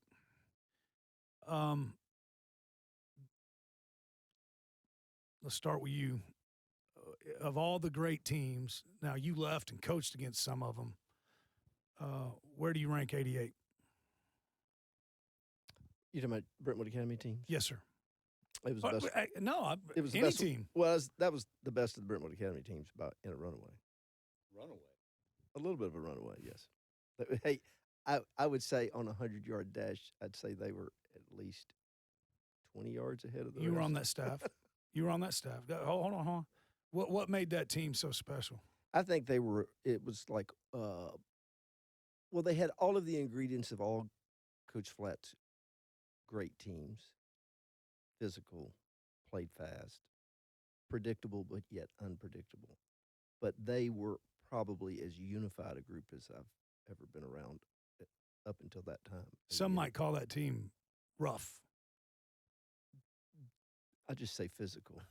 Let's start with you. Of all the great teams, now you left and coached against some of them. Where do you rank 88? You talking about Brentwood Academy teams? Yes, sir. It was the best. It was the any best team. Well, that was the best of the Brentwood Academy teams in a runaway. Runaway. A little bit of a runaway, yes. But, hey, I would say on a 100-yard dash, I'd say they were at least 20 yards ahead of the You were rest. on that staff. You were on that staff. Hold on. What made that team so special? I think they were. It was like, well, they had all of the ingredients of all Coach Flatt's great teams: physical, played fast, predictable, but yet unpredictable. But they were probably as unified a group as I've ever been around up until that time. Some might call that team rough. I just say physical.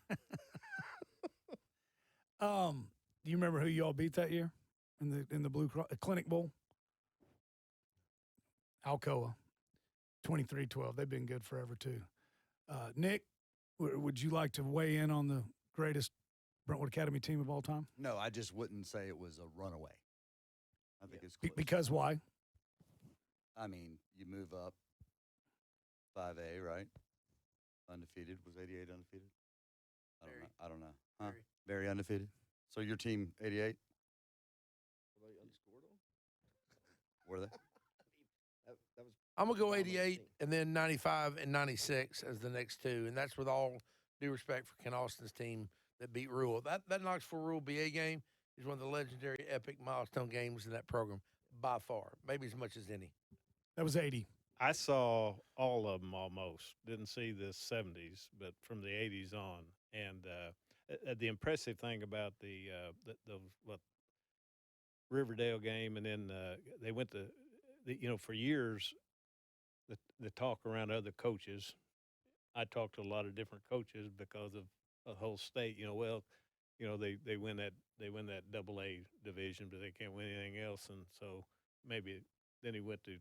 Do you remember who you all beat that year in the Blue Cross Clinic Bowl? Alcoa, 23-12. They've been good forever too. Nick, would you like to weigh in on the greatest Brentwood Academy team of all time? No, I just wouldn't say it was a runaway. I think it's close. Because why? I mean, you move up 5A, right? Undefeated. Was 88 undefeated? I don't know. Huh? Very undefeated. So your team 88? Were they? That was I'm going to go dominant 88 team. and then 95 and 96 as the next two. And that's with all due respect for Ken Austin's team that beat Rural. That Knoxville Rural BA game is one of the legendary epic milestone games in that program by far, maybe as much as any. That was 80. I saw all of them almost. Didn't see the 70s, but from the 80s on. And the impressive thing about those Riverdale game, and then they went to, for years, the talk around other coaches. I talked to a lot of different coaches because of the whole state. They win that AA division, but they can't win anything else, and so maybe then he went to.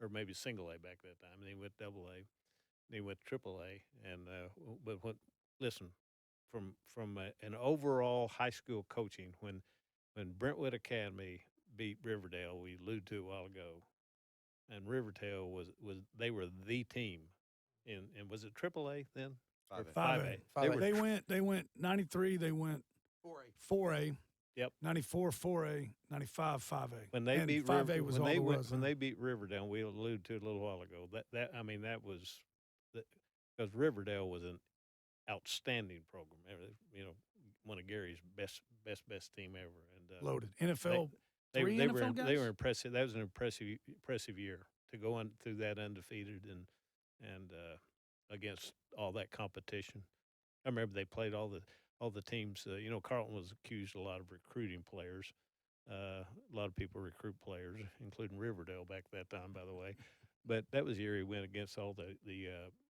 Or maybe single A back that time, and then he went double A, then he went triple A, and listen, from an overall high school coaching, when Brentwood Academy beat Riverdale, we alluded to a while ago, and Riverdale was they were the team, and was it triple A then? 5A. 5A. They went 93. They went 4A. Yep. 94 4A, 95 5A. When they beat 5A was all there was. When they beat Riverdale, we alluded to it a little while ago. That was because Riverdale was an outstanding program. One of Gary's best team ever. And Loaded NFL. They Three were NFL guys? they were impressive. That was an impressive year to go through that undefeated and against all that competition. I remember they played all the teams. Carlton was accused a lot of recruiting players. A lot of people recruit players, including Riverdale back that time, by the way. But that was the year he went against all the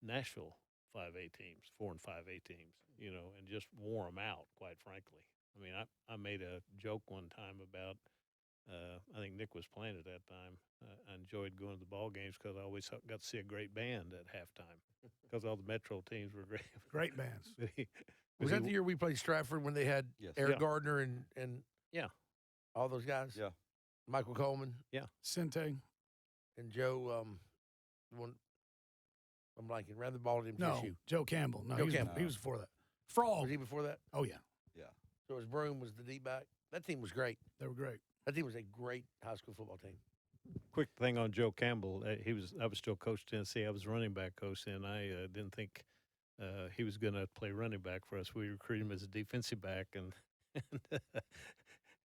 Nashville 5A teams, 4 and 5A teams, and just wore them out, quite frankly. I mean, I made a joke one time about I think Nick was playing at that time. I enjoyed going to the ball games because I always got to see a great band at halftime because all the Metro teams were great. Great bands. Was that the year we played Stratford when they had Yes. Eric Yeah. Gardner and Yeah. all those guys? Yeah. Michael Coleman Sente. and Joe, the one I'm blanking, ran the ball in No, tissue. Joe Campbell. No, Joe he was, Campbell. he was before that. Frog. Was he before that? Oh, yeah. So his Broom was the D-back. That team was great. They were great. That team was a great high school football team. Quick thing on Joe Campbell. I was still coach Tennessee. I was running back coach, and I didn't think he was going to play running back for us. We recruited him as a defensive back, and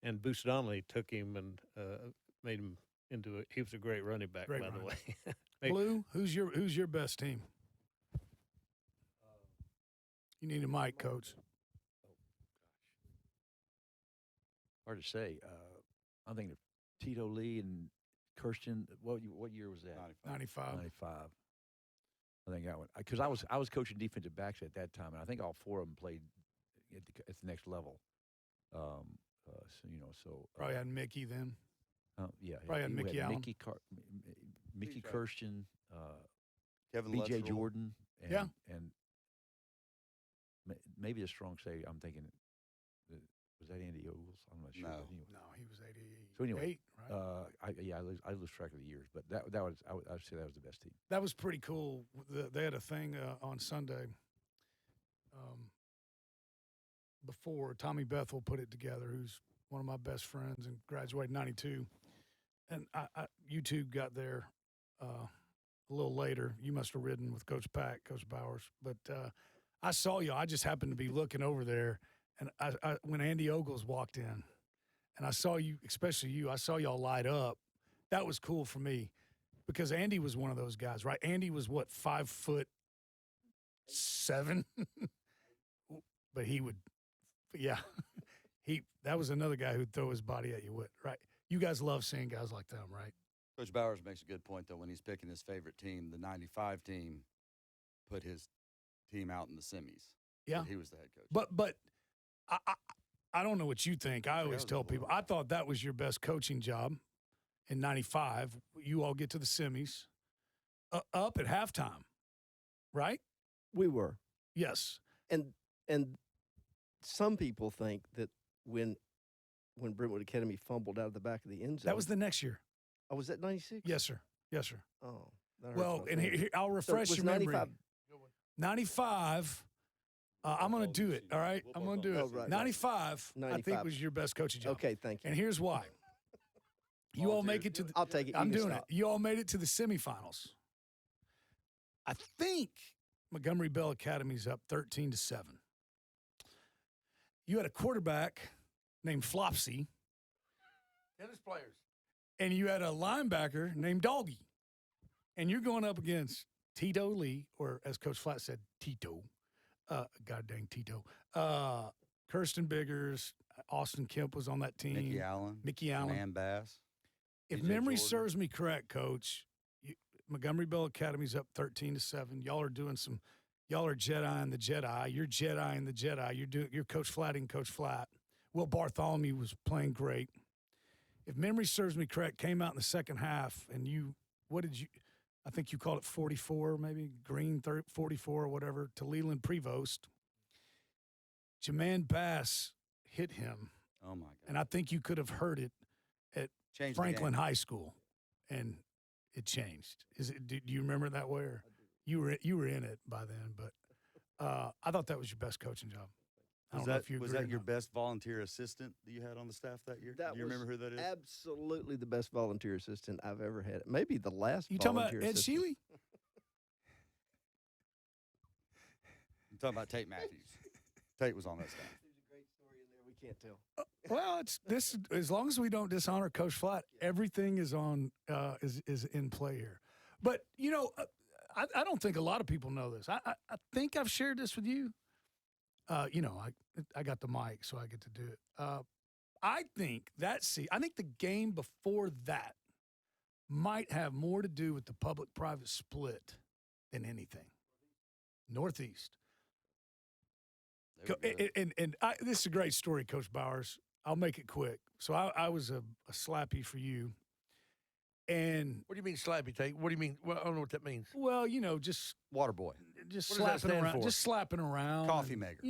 and Boots Donnelly took him and made him into he was a great running back, by the way. Blue, who's your best team? You need a mic, Coach. Hard to say. I'm thinking of Tito Lee and Kirsten. What year was that? 95. 95. I think that one, because I was coaching defensive backs at that time, and I think all four of them played at the next level. Probably had Mickey then. Yeah, Probably had Mickey Allen. Mickey Kirsten, Kevin B.J. Luttrell. Jordan, and, Yeah. and maybe a strong say. I'm thinking, was that Andy Ogles? I'm not sure. No. But anyway. No, he was 88. So anyway, right? I lose track of the years, but that was I would say that was the best team. That was pretty cool. They had a thing on Sunday before Tommy Bethel put it together, who's one of my best friends and graduated in 92. And you two got there a little later. You must have ridden with Coach Pack, Coach Bowers. But I saw you. I just happened to be looking over there. And when Andy Ogles walked in, and I saw you, especially you, I saw y'all light up. That was cool for me because Andy was one of those guys, right? Andy was, 5'7"? But he would, yeah. That was another guy who'd throw his body at you, right? You guys love seeing guys like them, right? Coach Bowers makes a good point, though, when he's picking his favorite team. The 95 team put his team out in the semis. Yeah. He was the head coach. But I don't know what you think. I always tell people, I thought that was your best coaching job in 95. You all get to the semis up at halftime, right? We were. Yes. And some people think that when Brentwood Academy fumbled out of the back of the end zone. That was the next year. Oh, was that 96? Yes, sir. Yes, sir. Oh. that hurts Well, my and feelings. here, I'll So refresh was your memory. 95 95. I'm going to do it, all right? I'm going to do it. Oh, right, right. 95, I think, 95. was your best coaching job. Okay, thank you. And here's why. You all make it to the I'll take it. I'm You can doing it. stop. You all made it to the semifinals. I think Montgomery Bell Academy's up 13-7. You had a quarterback named Flopsy, Tennis players. and you had a linebacker named Doggy. And you're going up against Tito Lee, or as Coach Flatt said, Tito. God dang Tito. Kirsten Biggers, Austin Kemp was on that team. Mickey Allen. Man Bass. If B.J. memory Jordan. serves me correct, Coach, Montgomery Bell Academy's up 13-7. Y'all are doing y'all are Jedi-ing the Jedi. You're Jedi-ing the Jedi. You're Coach Flatting Coach Flatt. Will Bartholomew was playing great. If memory serves me correct, came out in the second half, and I think you called it 44, maybe, Green 44 or whatever, to Leland Prevost. Jermaine Bass hit him, Oh, my God. and I think you could have heard it at Changed the Franklin game. High School, and it changed. Do you remember that way? Or you were in it by then, but I thought that was your best coaching job. I don't know if you Was agree that or your not. best volunteer assistant that you had on the staff that year? That Do you was remember who that is? absolutely the best volunteer assistant I've ever had. Maybe the last You talking about volunteer Ed assistant. Sheely? I'm talking about Tate Mathews. Tate was on that staff. There's a great story in there we can't tell. Well, as long as we don't dishonor Coach Flatt, everything is on is in play here. But I don't think a lot of people know this. I think I've shared this with you. I got the mic, so I get to do it. I think the game before that might have more to do with the public-private split than anything. Northeast. They were good. This is a great story, Coach Bowers. I'll make it quick. So I was a slappy for you. And, What do you mean slappy, Tate? What do you mean? Well, I don't know what that means. well, just Water boy. What does that slapping stand around. for? Just slapping around. Coffee and, maker.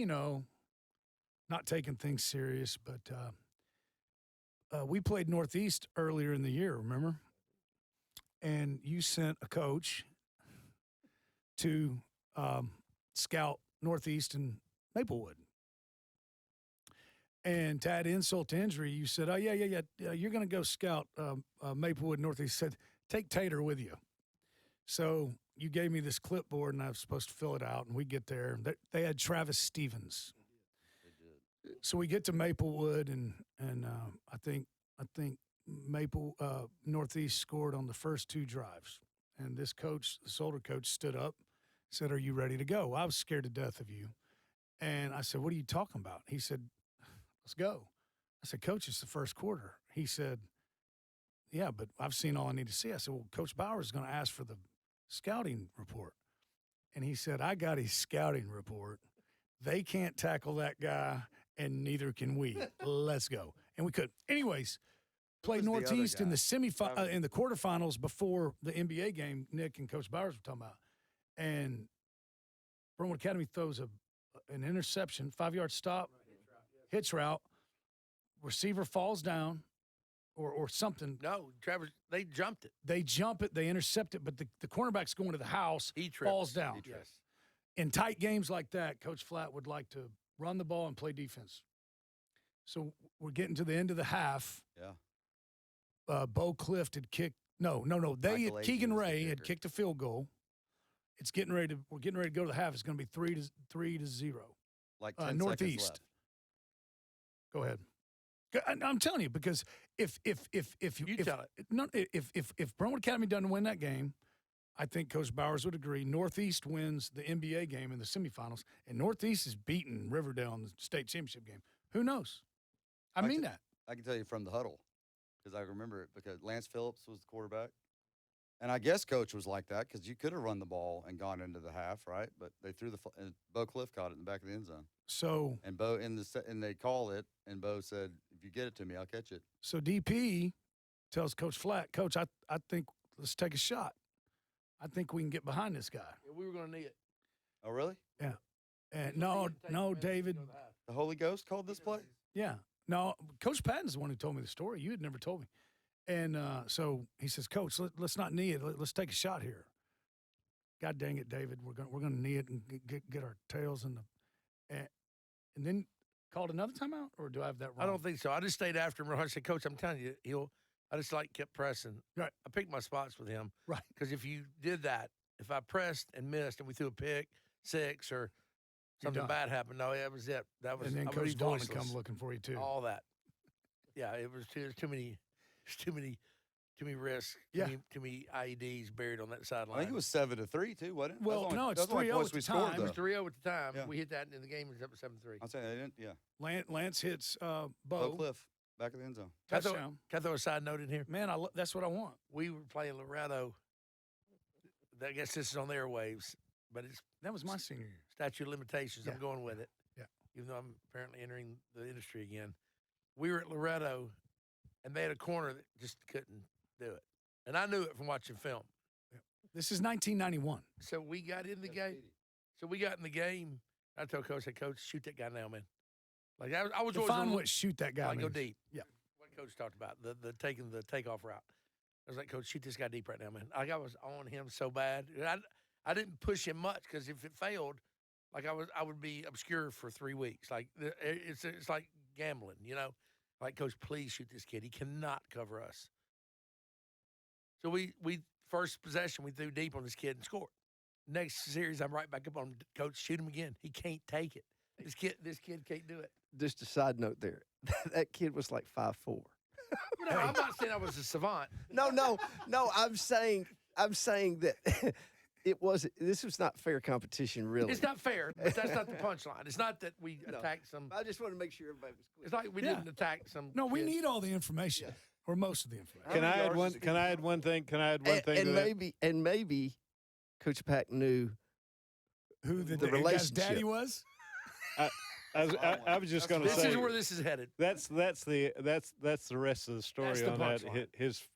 Not taking things serious. But we played Northeast earlier in the year, remember? And you sent a coach to scout Northeast and Maplewood. And to add insult to injury, you said, "Oh yeah, you're going to go scout Maplewood Northeast." Said, "Take Tater with you." So you gave me this clipboard, and I was supposed to fill it out. And we get there, and they had Travis Stevens. So we get to Maplewood, and I think Northeast scored on the first 2 drives. And this older coach, stood up, said, "Are you ready to go?" Well, I was scared to death of you. And I said, "What are you talking about?" He said, "Let's go." I said, "Coach, it's the first quarter." He said, "Yeah, but I've seen all I need to see." I said, "Well, Coach Bauer is going to ask for the scouting report." And he said, "I got his scouting report. They can't tackle that guy, and neither can we. Let's go." And we could. Anyways, played was the other Northeast in guy? the in the quarterfinals before the NBA game Nick and Coach Bowers were talking about. And Brentwood Academy throws an interception, 5-yard stop, hitch route, receiver falls down or something. No, Travis, they jumped it. They jump it, they intercept it, but the cornerback's going to the house, He trips. falls down. Yes. In tight games like that, Coach Flatt would like to run the ball and play defense. So we're getting to the end of the half. Yeah. Bo Clift had kicked. No. Michael Agee Keegan was the Ray had kicker. kicked a field goal. We're getting ready to go to the half. It's going to be 3-0. Like 10 Northeast. seconds left. Go ahead. I'm telling you, because if Brentwood Academy doesn't win that game, I think Coach Bowers would agree. Northeast wins the NBA game in the semifinals, and Northeast is beating Riverdale in the state championship game. Who knows? I mean that. I can tell you from the huddle because I remember it because Lance Phillips was the quarterback. And I guess Coach was like that because you could have run the ball and gone into the half, right? But they threw and Bo Cliff caught it in the back of the end zone. So And Bo and they call it, and Bo said, "If you get it to me, I'll catch it." So DP tells Coach Flatt, "Coach, I think let's take a shot. I think we can get behind this guy." Yeah, we were going to need it. Oh, really? And no, David. The Holy Ghost called this play? Yeah. No, Coach Patton's the one who told me the story. You had never told me. And so he says, "Coach, let's not knee it. Let's take a shot here." God dang it, David. We're gonna knee it and get our tails in the and then called another timeout, or do I have that wrong? I don't think so. I just stayed after him. I said, "Coach, I'm telling you, I just kept pressing. Right. I picked my spots with him. Right. Because if you did that, if I pressed and missed and we threw a pick, 6 or something done. bad happened, no, that was it. That was And then I would be Coach Vaughn would voiceless. come looking for you too. All that. Yeah, it was too many risks. Yeah. Too many IEDs buried on that sideline. I think it was 7-3 too, wasn't it? Well, That's no, only- it's that's the only 3-0 points at we the scored, time. It was though. 3-0 at the time. Yeah. We hit that, and the game was up 7-3. I'm saying they didn't. Yeah. Lance hits Bo Bo Cliff, back of the end zone. touchdown. Can I throw a side note in here? Man, that's what I want. We were playing Loretto. I guess this is on the airwaves, but it's That was my senior year. statute of limitations. Yeah. I'm going with it. Yeah. Even though I'm apparently entering the industry again. We were at Loretto, and they had a corner that just couldn't do it. And I knew it from watching film. This is 1991. So we got in the game. I told Coach, I said, "Coach, shoot that guy now, man." Like I was always Define on what shoot that guy like go means. deep. Yeah. What Coach talked about, the taking the takeoff route. I was like, "Coach, shoot this guy deep right now, man." Like I was on him so bad. And I didn't push him much because if it failed, like I would be obscure for 3 weeks. Like it's like gambling, you know. Like, "Coach, please shoot this kid. He cannot cover us." So we first possession we threw deep on this kid and scored. Next series, I'm right back up on him. "Coach, shoot him again. He can't take it. This kid can't do it." Just a side note there. That kid was like 5'4". You know, I'm not saying I was a savant. No. I'm saying that this was not fair competition, really. It's not fair, but that's not the punchline. It's not that we No. attacked some. I just want to make sure everybody was clear. It's like we Yeah. didn't attack some. No, we kid. need all the information, or most of the information. Can I many add yards one? does Can I add one thing? Can I add one thing to that? And maybe Coach Patton knew Who the The guy's relationship. daddy was? I was just going to This say is where this is headed. that's the rest of the story That's the on that. punchline. His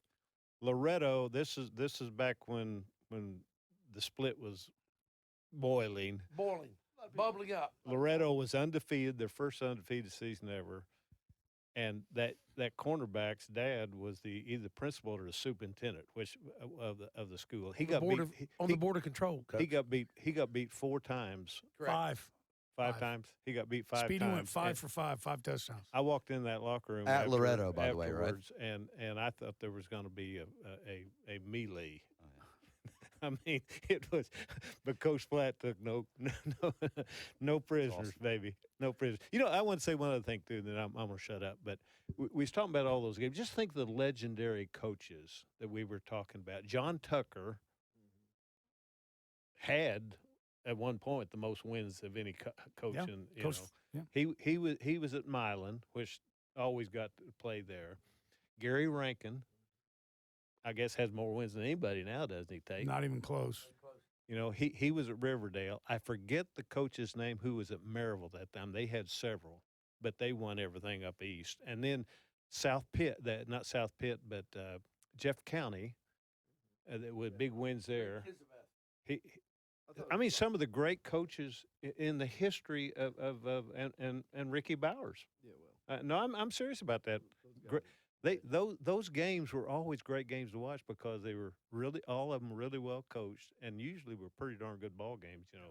Loretto. This is back when the split was boiling. Boiling, bubbling up. Loretto was undefeated, their first undefeated season ever, and that cornerback's dad was either the principal or the superintendent, which of the school. He got beat. On the border control. Coach. He got beat 4 times. Correct. 5. 5 times. He got beat 5 Speedy times. went 5 and for 5, 5 touchdowns. I walked in that locker room At Loretto, by the way, right? afterwards, and I thought there was going to be a melee. I mean, it was, but Coach Flatt took no prisoners, awesome. baby, no prisoners. You know, I want to say one other thing too, then I'm going to shut up. But we was talking about all those games. Just think of the legendary coaches that we were talking about. John Tucker had at one point the most wins of any coach, Yeah, and you Coach, know, yeah. he was at Milan, which always got to play there. Gary Rankin, I guess, has more wins than anybody now, doesn't he, Tate? Not even close. You know, he was at Riverdale. I forget the coach's name who was at Maryville that time. They had several, but they won everything up east. And then South Pitt, not South Pitt, but Jeff County, with big wins there. I mean, some of the great coaches in the history of and Ricky Bowers. Yeah, well, No, I'm serious about that. Those games were always great games to watch because they were really, all of them really well coached, and usually were pretty darn good ball games. You know,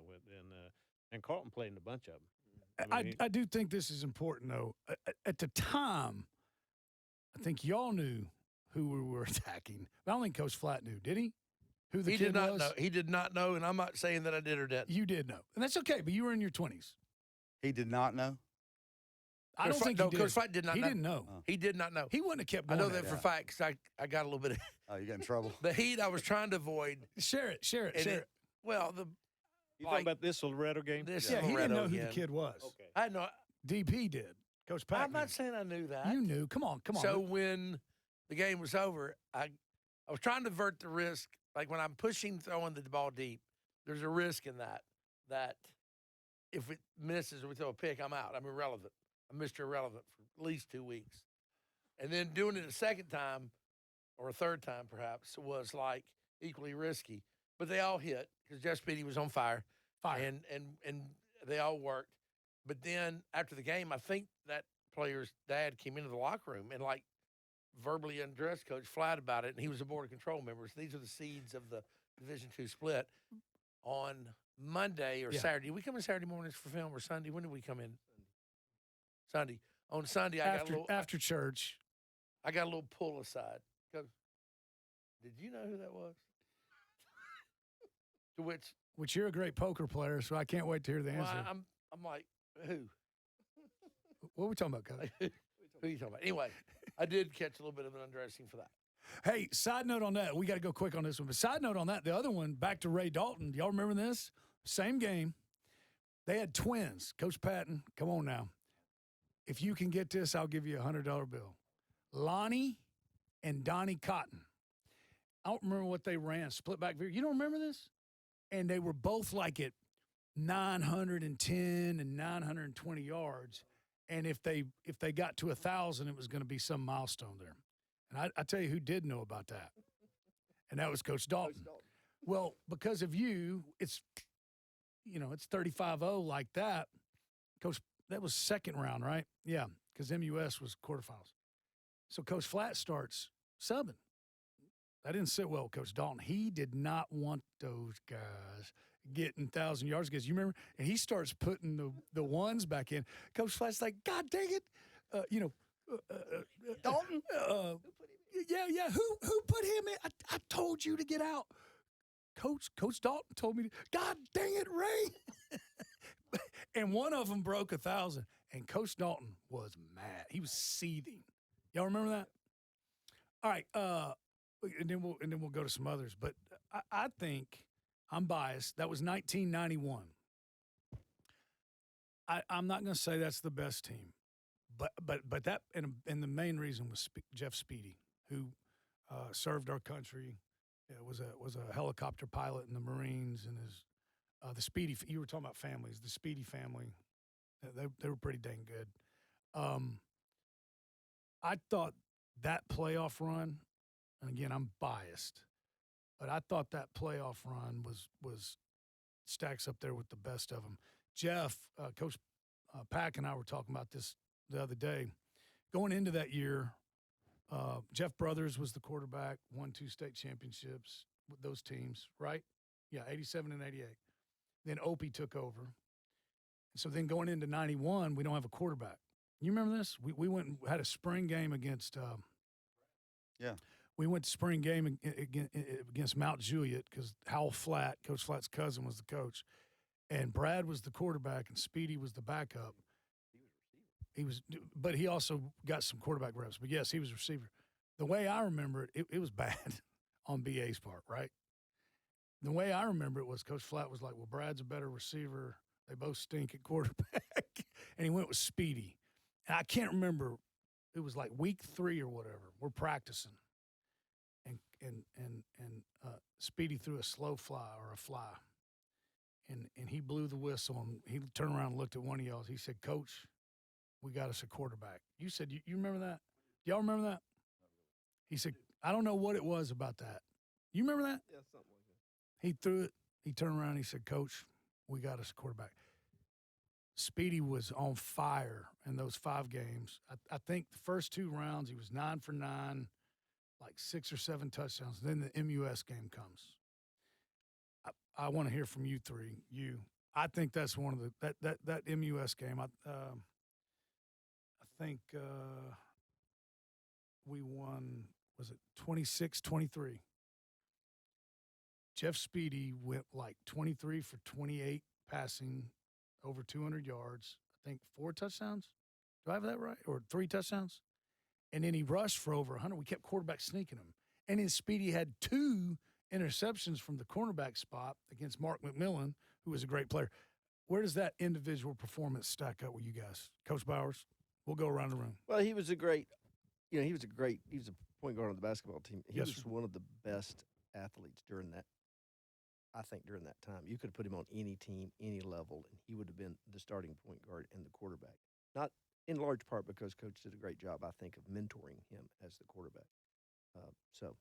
and Carlton played in a bunch of them. I do think this is important, though. At the time, I think y'all knew who we were attacking. I don't think Coach Flatt knew, did he? Who the He kid did not was? know. He did not know, and I'm not saying that I did or didn't. You did know. And that's okay, but you were in your 20s. He did not know. I don't think no, he did. Coach Flatt did not He know. didn't know. Oh. He did not know. He wouldn't have kept I going. know that for a fact because I got a little bit of Oh, you got in trouble. the heat I was trying to avoid. Share it. And well, You talking about this Loretto game? this Yeah, he didn't Loretto know who the again. kid was. Okay. I know. DP did. Coach Patton. I'm not saying I knew that. You knew. Come on. So when the game was over, I was trying to avert the risk. Like when I'm throwing the ball deep, there's a risk in that if it misses or we throw a pick, I'm out. I'm irrelevant. I'm Mr. Irrelevant for at least 2 weeks. And then doing it a second time or a third time perhaps was like equally risky. But they all hit because Jeff Speedy was on fire. And they all worked. But then after the game, I think that player's dad came into the locker room and like verbally undressed Coach Flatt about it, and he was a board of control member. So these are the seeds of the Division II split. On Monday or Saturday, we come in Saturday mornings for film or Sunday? When did we come in? Sunday. On Sunday, after church. I got a little pull aside. Goes, did you know who that was? To which you're a great poker player, so I can't wait to hear the answer. I'm like, who? What are we talking about, Coach? Who are you talking about? Anyway, I did catch a little bit of an undressing for that. Hey, side note on that. We got to go quick on this one. But side note on that, the other one, back to Ray Dalton. Y'all remember this? Same game. They had twins. Coach Patton, come on now. If you can get this, I'll give you a $100 bill. Lonnie and Donnie Cotton. I don't remember what they ran. Split back. You don't remember this? And they were both like at 910 and 920 yards. And if they got to 1,000, it was going to be some milestone there. And I tell you who did know about that. And that was Coach Dalton. Well, because of you, it's 35-0 like that. Coach, that was second round, right? Yeah, because MUS was quarterfinals. So Coach Flatt starts subbing. That didn't sit well with Coach Dalton. He did not want those guys getting 1,000 yards because you remember, and he starts putting the ones back in. Coach Flatt's like, God dang it, Dalton. Yeah. Who put him in? I told you to get out. Coach Dalton told me to. God dang it, Ray. And one of them broke 1,000, and Coach Dalton was mad. He was seething. Y'all remember that? All right. And then we'll go to some others. But I think I'm biased. That was 1991. I'm not going to say that's the best team, but that and the main reason was Jeff Speedy, who served our country. Was a helicopter pilot in the Marines, and his the Speedy. You were talking about families. The Speedy family, they were pretty dang good. I thought that playoff run, and again I'm biased, but I thought that playoff run was stacks up there with the best of them. Jeff, Coach Pack and I were talking about this the other day. Going into that year, Jeff Brothers was the quarterback, won 2 state championships with those teams, right? Yeah, 87 and 88. Then Opie took over. So then going into 91, we don't have a quarterback. You remember this? We went and had a spring game against Yeah. We went to spring game against Mount Juliet because Howell Flatt, Coach Flatt's cousin, was the coach. And Brad was the quarterback and Speedy was the backup. He was, but he also got some quarterback reps. But yes, he was receiver. The way I remember it, it was bad on BA's part, right? The way I remember it was Coach Flatt was like, well, Brad's a better receiver. They both stink at quarterback. And he went with Speedy. And I can't remember. It was like week 3 or whatever. We're practicing. And Speedy threw a slow fly or a fly. And he blew the whistle. And he turned around and looked at one of y'all. He said, Coach, we got us a quarterback. You said, you remember that? Y'all remember that? He said, I don't know what it was about that. You remember that? Yeah, something like that. He threw it. He turned around and he said, Coach, we got us a quarterback. Speedy was on fire in those 5 games. I think the first 2 rounds, he was 9 for 9, like 6 or 7 touchdowns. Then the MUS game comes. I want to hear from you 3. I think that's one of the that MUS game. I think we won. Was it 26-23? Jeff Speedy went like 23 for 28 passing, over 200 yards. I think 4 touchdowns. Do I have that right? Or 3 touchdowns? And then he rushed for over 100. We kept quarterback sneaking him. And then Speedy had 2 interceptions from the cornerback spot against Mark McMillan, who was a great player. Where does that individual performance stack up with you guys? Coach Bowers, we'll go around the room. Well, he was a point guard on the basketball team. He was one of the best athletes during that time. You could have put him on any team, any level, and he would have been the starting point guard and the quarterback. Not in large part because Coach did a great job, I think, of mentoring him as the quarterback. So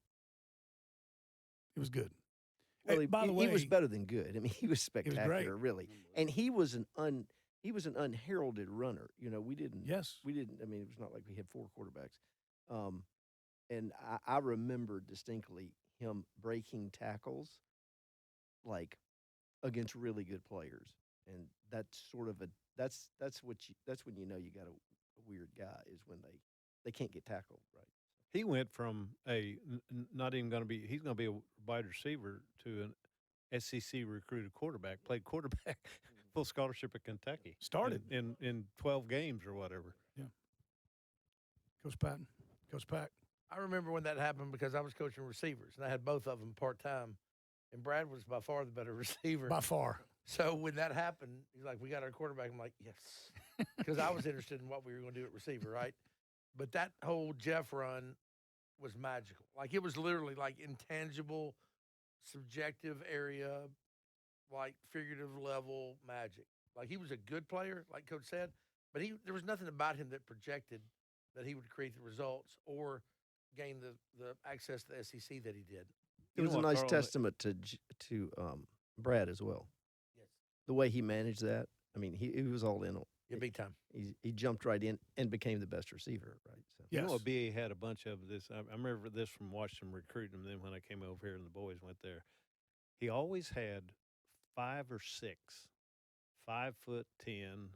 it was good. Well, Hey, by the way, he was better than good. I mean, he was spectacular, great. really. And he was an unheralded runner. You know, we didn't. Yes. We didn't. I mean, it was not like we had 4 quarterbacks. And I remember distinctly him breaking tackles, like against really good players, and that's sort of that's when you know you got a weird guy is when they can't get tackled right. He went from not even going to be – he's going to be a wide receiver to an SEC recruited quarterback, played quarterback, full scholarship at Kentucky. Started. In 12 games or whatever. Yeah. Coach Patton. Coach Pack. I remember when that happened because I was coaching receivers, and I had both of them part-time, and Brad was by far the better receiver. By far. So when that happened, he's like, we got our quarterback. I'm like, yes, because I was interested in what we were going to do at receiver, right? But that whole Jeff run was magical. Like, it was literally like intangible, subjective area, like figurative level magic. Like, he was a good player, like Coach said, but there was nothing about him that projected that he would create the results or gain the access to the SEC that he did. It was a nice testament to Brad as well. Yes. The way he managed that. I mean, he was all in. Yeah, big time. He jumped right in and became the best receiver, right? So. You know, BA had a bunch of this. I remember this from watching him recruiting him. Then when I came over here and the boys went there, he always had 5 or 6, 5'10",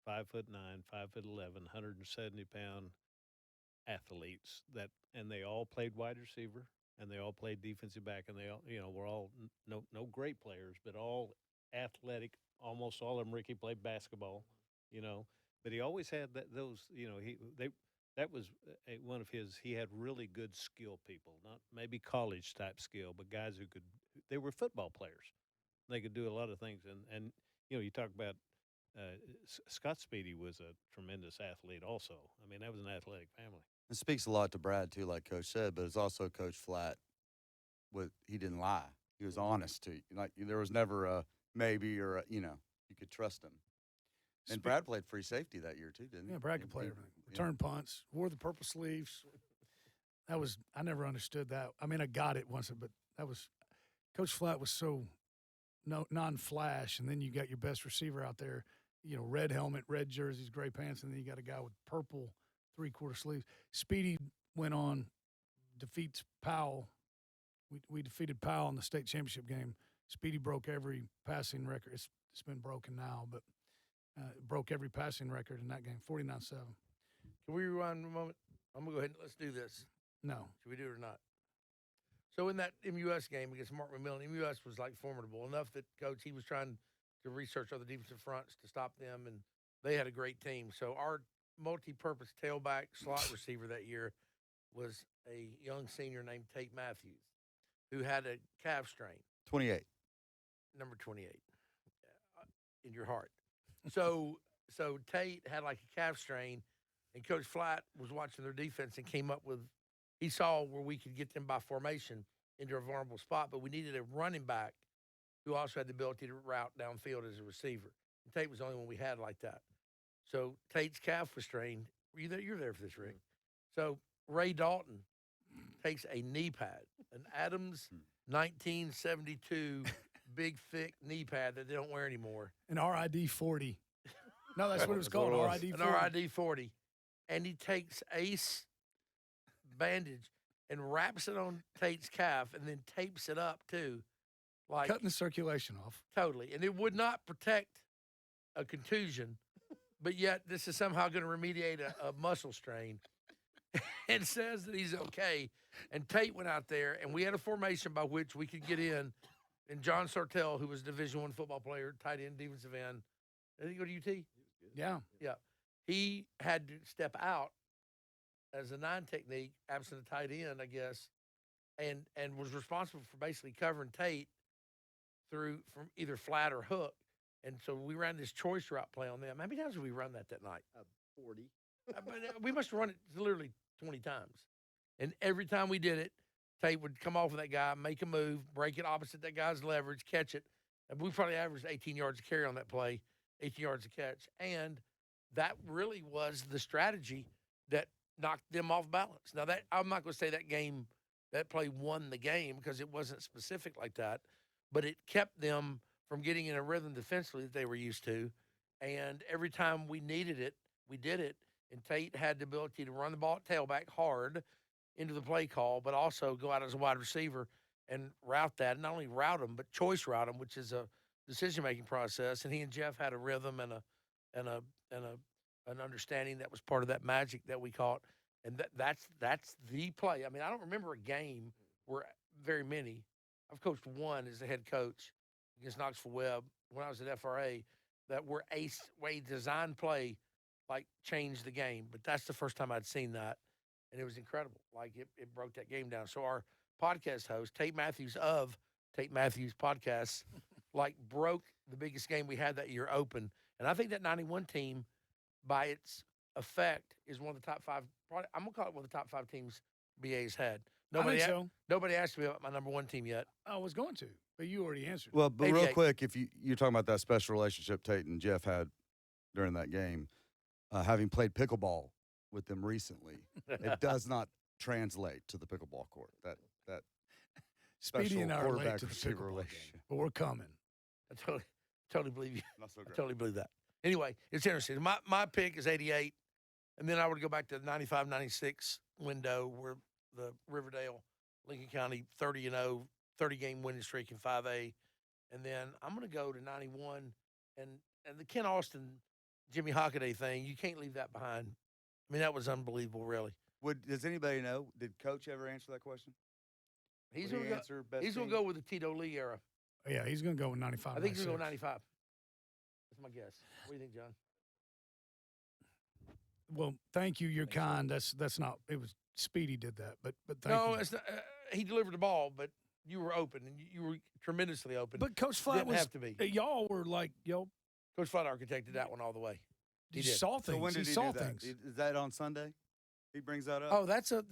5'9", 5'11", 170-pound athletes and they all played wide receiver and they all played defensive back and they all, were all no great players, but all athletic. Almost all of them. Ricky played basketball, but he always had those. That was one of his. He had really good skill people, not maybe college type skill, but guys who they were football players. They could do a lot of things, and you talk about Scott Speedy was a tremendous athlete also. I mean, that was an athletic family. It speaks a lot to Brad too, like Coach said, but it's also Coach Flatt. He didn't lie. He was honest to you. Like, there was never a maybe or you could trust him. And Brad played free safety that year too, didn't he? Yeah, Brad could play everything. Return punts, wore the purple sleeves. I never understood that. I mean, I got it once, but Coach Flatt was so non-flash, and then you got your best receiver out there, red helmet, red jerseys, gray pants, and then you got a guy with purple 3/4 sleeves. Speedy went on, defeats Powell. We defeated Powell in the state championship game. Speedy broke every passing record. It's been broken now, but Broke every passing record in that game, 49-7. Can we rewind a moment? I'm going to go ahead and let's do this. No. Should we do it or not? So in that MUS game against Mark McMillan, MUS was like formidable enough that Coach, he was trying to research other defensive fronts to stop them, and they had a great team. So our multi-purpose tailback slot receiver that year was a young senior named Tate Mathews, who had a calf strain. 28. Number 28 in your heart. So Tate had like a calf strain, and Coach Flatt was watching their defense and came up with, he saw where we could get them by formation into a vulnerable spot, but we needed a running back who also had the ability to route downfield as a receiver. And Tate was the only one we had like that. So Tate's calf was strained. Were you there? You were there for this, Rick. So Ray Dalton takes a knee pad, an Adams 1972 big, thick knee pad that they don't wear anymore. An RID 40. No, that's what it was called, RID 40. An RID 40. And he takes Ace bandage and wraps it on Tate's calf and then tapes it up too. Like cutting the circulation off. Totally. And it would not protect a contusion, but yet this is somehow going to remediate a muscle strain. And says that he's okay. And Tate went out there, and we had a formation by which we could get in. And John Sartell, who was a Division I football player, tight end, defensive end. Did he go to UT? Yeah. Yeah. He had to step out as a 9 technique, absent a tight end, I guess, and was responsible for basically covering Tate through from either flat or hook. And so we ran this choice route play on them. How many times did we run that night? 40. We must have run it literally 20 times. And every time we did it, Tate would come off of that guy, make a move, break it opposite that guy's leverage, catch it. And we probably averaged 18 yards of carry on that play, 18 yards of catch. And that really was the strategy that knocked them off balance. Now, that I'm not going to say that play won the game because it wasn't specific like that, but it kept them from getting in a rhythm defensively that they were used to. And every time we needed it, we did it. And Tate had the ability to run the ball at tailback hard into the play call, but also go out as a wide receiver and route that. And not only route them, but choice route them, which is a decision-making process. And he and Jeff had a rhythm and an understanding that was part of that magic that we caught. And that's the play. I mean, I don't remember a game where very many. I've coached one as the head coach against Knoxville Webb when I was at FRA that where a design play like changed the game. But that's the first time I'd seen that. And it was incredible. Like it broke that game down. So our podcast host, Tate Mathews of Tate Mathews Podcasts, like broke the biggest game we had that year open. And I think that 91 team, by its effect, is one of the top 5. Probably, I'm going to call it one of the top 5 teams BA's had. I think so. Nobody asked me about my number 1 team yet. I was going to, but you already answered. Well, but 88. real quick, if you're talking about that special relationship Tate and Jeff had during that game, having played pickleball with them recently, it does not translate to the pickleball court. That Speedy and I are late quarterback to the receiver pickleball relationship. game, but we're coming. I totally believe you. Not so I great. totally believe that. Anyway, it's interesting. My pick is 88, and then I would go back to the 95, 96 window where the Riverdale, Lincoln County 30-0, 30-game winning streak in 5A. And then I'm going to go to 91 and the Ken Austin, Jimmy Hockaday thing. You can't leave that behind. I mean, that was unbelievable, really. Does anybody know? Did Coach ever answer that question? He's Would going he to answer go. best He's going to team? go with the Tito Lee era. Yeah, he's going to go with 95. I think he's going to go 96. 95. That's my guess. What do you think, John? Well, thank you. You're kind. That's not. It was Speedy did that, but thank you. No, it's not, he delivered the ball, but you were open, and you were tremendously open. But Coach Flatt didn't was. have to be. Y'all were like, Coach Flatt architected that one all the way. He you did. saw things. So when did he saw do that? things. Is that on Sunday? He brings that up? Oh, that's a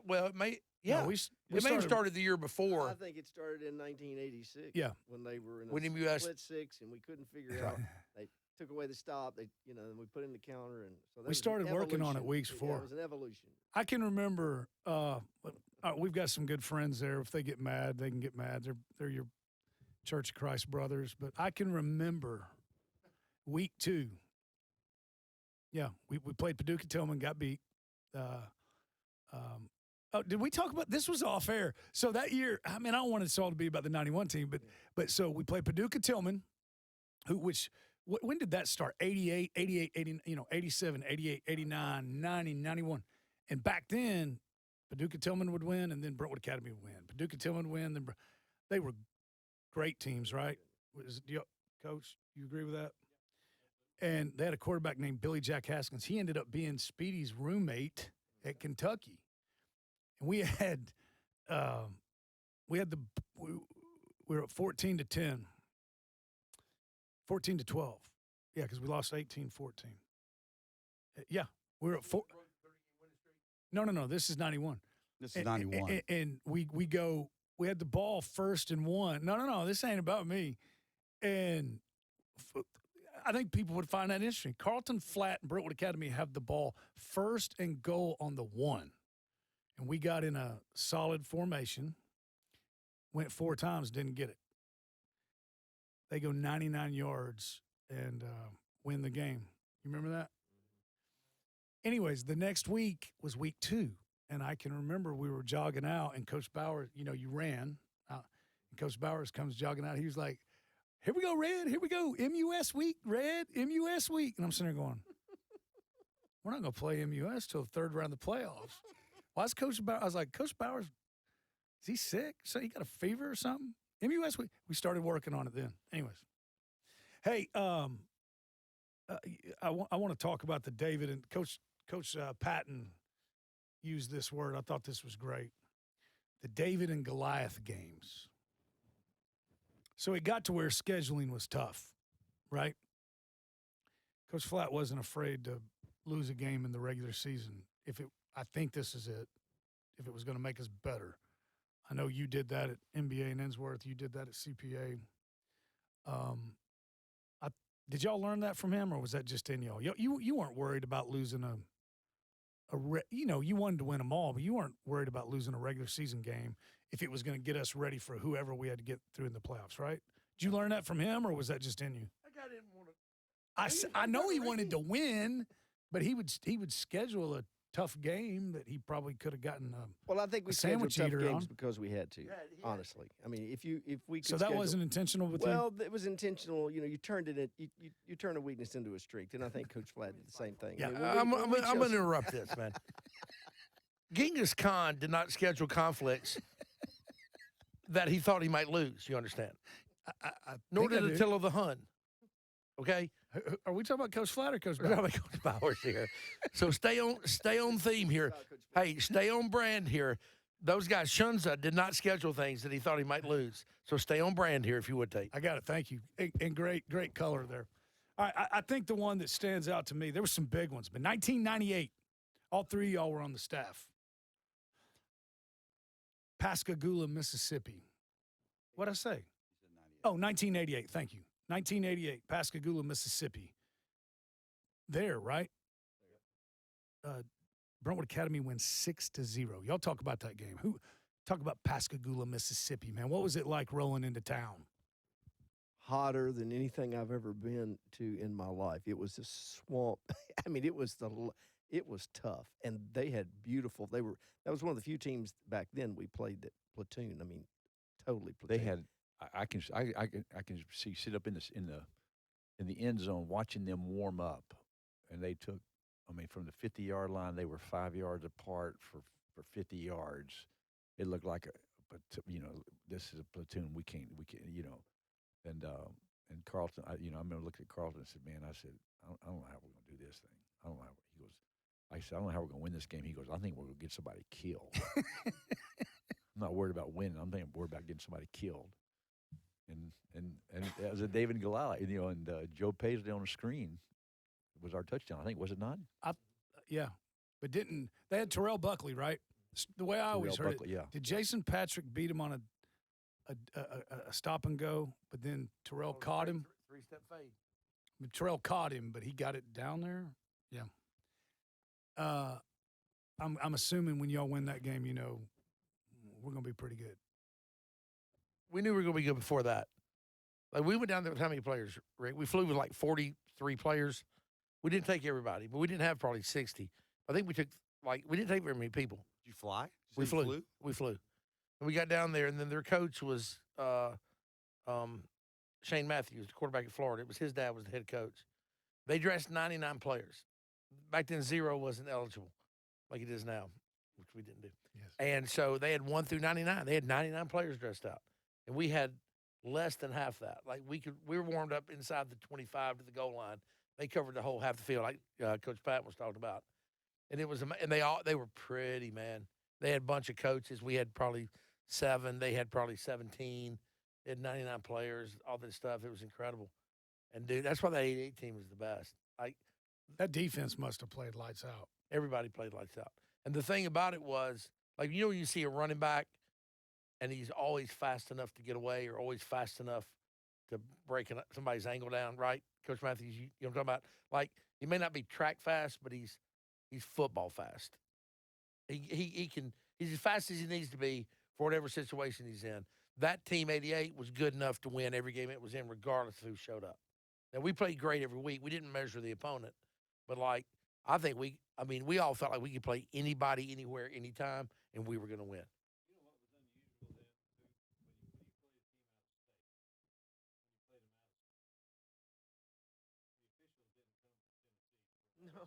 well, it may yeah. No, we it may have started the year before. I think it started in 1986. Yeah. When they were in When a MUS split 6 and we couldn't figure out. They took away the stop. Then we put in the counter, and so We started working on it weeks before. It was an evolution. I can remember. We've got some good friends there. If they get mad, they can get mad. They're your Church of Christ brothers. But I can remember week 2. Yeah, we played Paducah Tillman, got beat. Did we talk about this? Was off air. So that year, I mean, I don't want it all to be about the 91 team, but so we played Paducah Tillman, which when did that start? 88, 88, 80, 87, 88, 89, 90, 91. And back then, Paducah Tillman would win, and then Brentwood Academy would win. Paducah Tillman would win, then they were great teams, right? Coach, you agree with that? And they had a quarterback named Billy Jack Haskins. He ended up being Speedy's roommate at Kentucky. And we were at 14-10. 14-12. Yeah, because we lost 18-14. Yeah, we were at 4. No. This is 91. This is 91. And we had the ball 1st and 1. No. This ain't about me. And I think people would find that interesting. Carlton Flatt and Brentwood Academy have the ball 1st and goal on the 1. And we got in a solid formation, went 4 times, didn't get it. They go 99 yards and win the game. You remember that? Anyways, the next week was week 2. And I can remember we were jogging out, and Coach Bowers, you ran. And Coach Bowers comes jogging out. He was like, "Here we go, Red. Here we go. MUS week, Red. MUS week." And I'm sitting there going, "We're not going to play MUS till the 3rd round of the playoffs." Why is Coach Bowers? I was like, "Coach Bowers, is he sick? So he got a fever or something?" MUS week. We started working on it then. Anyways, hey, I want to talk about the David and Coach Patton used this word. I thought this was great. The David and Goliath games. So it got to where scheduling was tough, right? Coach Flatt wasn't afraid to lose a game in the regular season. I think this is it, if it was going to make us better. I know you did that at NBA and Ensworth. You did that at CPA. Did y'all learn that from him, or was that just in y'all? You weren't worried about losing you wanted to win them all, but you weren't worried about losing a regular season game if it was going to get us ready for whoever we had to get through in the playoffs, right? Did you learn that from him, or was that just in you? That guy didn't want to. I know he wanted to win, but he would schedule a tough game that he probably could have gotten. Well, I think we scheduled tough games because we had to. Honestly, I mean, if we could so that wasn't intentional with well, it was intentional. You turned it. You turn a weakness into a strength, and I think Coach Flatt did the same thing. Yeah, I mean, I'm going to interrupt this, man. Genghis Khan did not schedule conflicts that he thought he might lose. You understand? Nor did Attila the Hun. Okay. Are we talking about Coach Flatt or Coach Bowers? We're talking about Coach Bowers here. So stay on theme here. Hey, stay on brand here. Those guys, Shunza, did not schedule things that he thought he might lose. So stay on brand here if you would, Tate. I got it. Thank you. And great color there. All right, I think the one that stands out to me, there were some big ones, but 1998, all 3 of y'all were on the staff. Pascagoula, Mississippi. What'd I say? Oh, 1988. Thank you. 1988, Pascagoula, Mississippi. There, right? Brentwood Academy wins 6-0. Y'all talk about that game. Talk about Pascagoula, Mississippi, man. What was it like rolling into town? Hotter than anything I've ever been to in my life. It was a swamp. I mean, it was tough, and they had beautiful. That was one of the few teams back then we played that platoon. I mean, totally platoon. They had. I can see sit up in the end zone watching them warm up, and they took. I mean, from the 50-yard line, they were 5 yards apart for 50 yards. It looked like but this is a platoon. We can't. And Carlton, I remember looking at Carlton and said, "Man," I said, "I don't know how we're going to do this thing. I don't know how." He goes, "I said, I don't know how we're going to win this game." He goes, "I think we're going to get somebody killed." I'm not worried about winning. I'm worried about getting somebody killed. And it was a David and Goliath, and Joe Paisley on the screen was our touchdown. I think, was it not? Yeah, but they had Terrell Buckley, right? The way I always heard it. Yeah. Did Jason Patrick beat him on a stop and go, but then Terrell caught him? Three-step fade. Terrell caught him, but he got it down there. Yeah. I'm assuming when y'all win that game, we're going to be pretty good. We knew we were going to be good before that. Like, we went down there with how many players, Rick? We flew with like 43 players. We didn't take everybody, but we didn't have probably 60. I think we took, we didn't take very many people. Did you fly? We flew. We flew. And we got down there, and then their coach was Shane Mathews, the quarterback at Florida. It was his dad was the head coach. They dressed 99 players. Back then, 0 wasn't eligible like it is now, which we didn't do. Yes. And so they had 1 through 99. They had 99 players dressed out, and we had less than half that. Like we were warmed up inside the 25 to the goal line. They covered the whole half the field, like Coach Patton was talking about. And it was, and they were pretty, man. They had a bunch of coaches. We had probably 7. They had probably 17. They had 99 players, all this stuff. It was incredible. And, dude, that's why the 88 team was the best. Like, That defense must have played lights out. everybody played lights out. And the thing about it was, like, you know when you see a running back and he's always fast enough to get away or always fast enough to break somebody's ankle down, right? Coach Mathews, you know what I'm talking about? Like, he may not be track fast, but he's football fast. He's as fast as he needs to be for whatever situation he's in. That team 88 was good enough to win every game it was in, regardless of who showed up. Now we played great every week. We didn't measure the opponent, but I think we all felt like we could play anybody, anywhere, anytime, and we were going to win. No.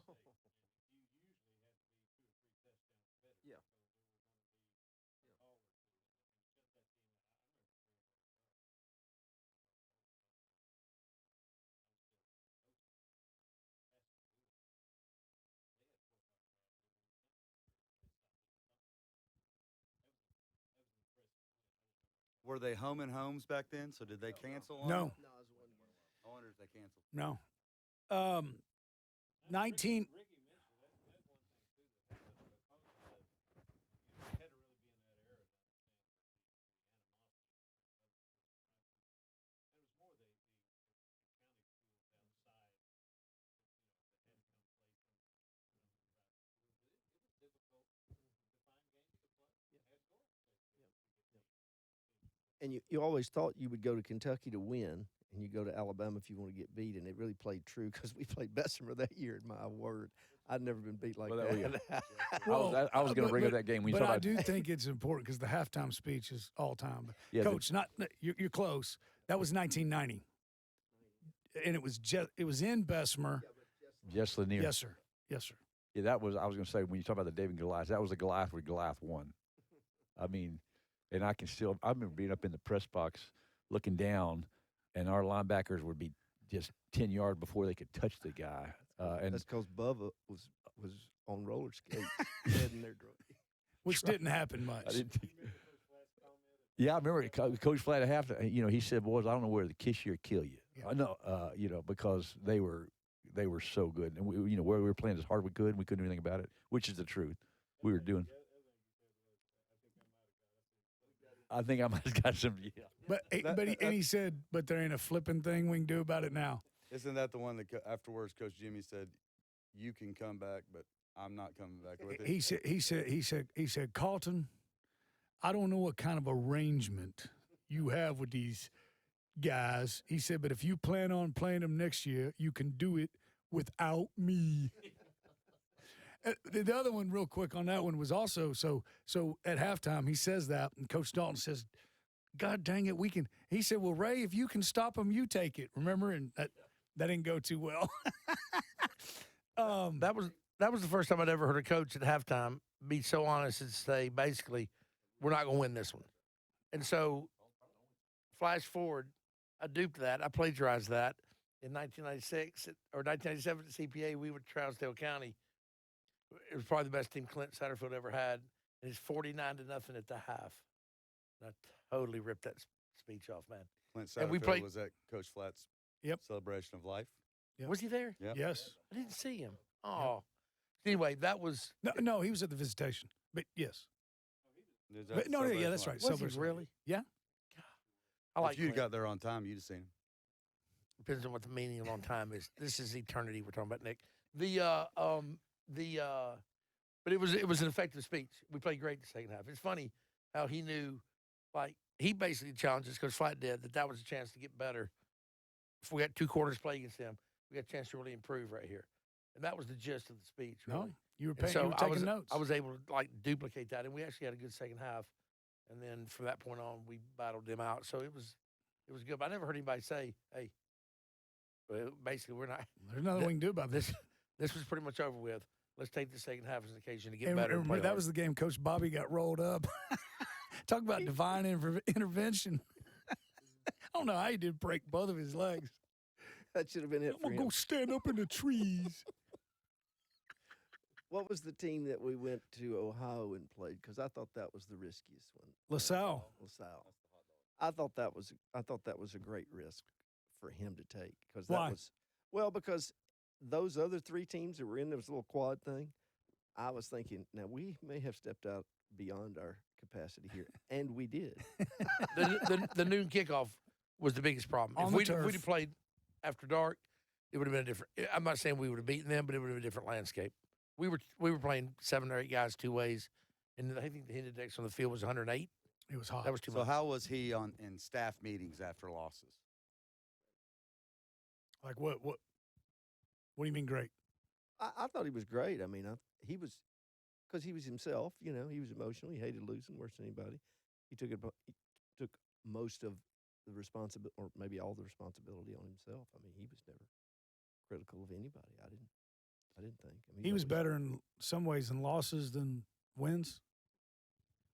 Yeah. Were they home and homes back then? So did they cancel on No. them? No, it was 1 game. I wonder if they canceled. No. 19. And you always thought you would go to Kentucky to win, and you go to Alabama if you want to get beat, and it really played true because we played Bessemer that year. And my word, I'd never been beat like Well, there we that. I was going to bring up that game when you But talk I about. do think it's important because the halftime speech is all time. Yeah, Coach, you're close. That was 1990, and it was in Bessemer. Jess Lanier. Yes, sir. Yes, sir. Yeah, that was. I was going to say when you talk about the David and Goliath, that was the Goliath where Goliath won. I mean, and I remember being up in the press box, looking down, and our linebackers would be just 10 yards before they could touch the guy. And That's because Bubba was on roller skates heading their drug. Which didn't happen much. I didn't think, yeah, I remember Coach Flatt at halftime. You know, he said, "Boys, I don't know whether to kiss you or kill you." Yeah. I know, because they were so good, and where we were playing as hard as we could, and we couldn't do anything about it, which is the truth. We were doing. I think I might have got some. Yeah. But he said, "But there ain't a flipping thing we can do about it now." Isn't that the one that afterwards Coach Jimmy said, "You can come back, but I'm not coming back with it." He said, Carlton, I don't know what kind of arrangement you have with these guys. He said, but if you plan on playing them next year, you can do it without me. The other one, real quick on that one, was also so at halftime he says that, and Coach Dalton says, "God dang it, we can." He said, "Well, Ray, if you can stop them, you take it." Remember, and that didn't go too well. That was the first time I'd ever heard a coach at halftime be so honest and say, basically, we're not going to win this one. And so, flash forward, I duped that. I plagiarized that in 1996 or 1997 at CPA. We were Trousdale County. It was probably the best team Clint Satterfield ever had. And it's 49-0 at the half. And I totally ripped that speech off, man. Clint And we Satterfield played- was at Coach Flatt's Yep. celebration of life. Yep. Was he there? Yeah. Yes. I didn't see him. Oh. Anyway, that was. No, he was at the visitation. But yes. Is But, that no, yeah, celebration that's of right. life? Was he Celebration. really? Yeah. I like If you Clint. got there on time, you'd have seen him. Depends on what the meaning of long time is. This is eternity we're talking about, Nick. But it was an effective speech. We played great the second half. It's funny how he knew, like, he basically challenged us, Coach Flatt did, that was a chance to get better. If we got 2 quarters play against them, we got a chance to really improve right here. And that was the gist of the speech, really. No, you were And paying. so You were taking notes. I was able to, like, duplicate that, and we actually had a good second half. And then from that point on, we battled them out. So it was It was good. But I never heard anybody say, "Hey, well, basically, we're not." There's nothing we can do about this. This was pretty much over with. Let's take the second half as an occasion to get And better. And remember, play that hard. was the game Coach Bobby got rolled up. Talk about divine intervention. I don't know how he did break both of his legs. That should have been it I'm for going him. to go stand up in the trees. What was the team that we went to Ohio and played? Because I thought that was the riskiest one. LaSalle. LaSalle. I thought that was a great risk for him to take because that Why? was because those other three teams that were in this little quad thing, I was thinking, now we may have stepped out beyond our capacity here, and we did. The noon kickoff was the biggest problem. On If the we'd turf. have played after dark, it would have been a different. I'm not saying we would have beaten them, but it would have been a different landscape. We were playing 7 or 8 guys 2 ways, and I think the index on the field was 108. It was hot. That was too So much. how was he in staff meetings after losses? Like what? What do you mean great? I thought he was great. I mean, he was because he was himself. You know, he was emotional. He hated losing worse than anybody. He took most of the responsibility, or maybe all the responsibility, on himself. I mean, he was never critical of anybody. I didn't think. I mean, He was always- better in some ways in losses than wins.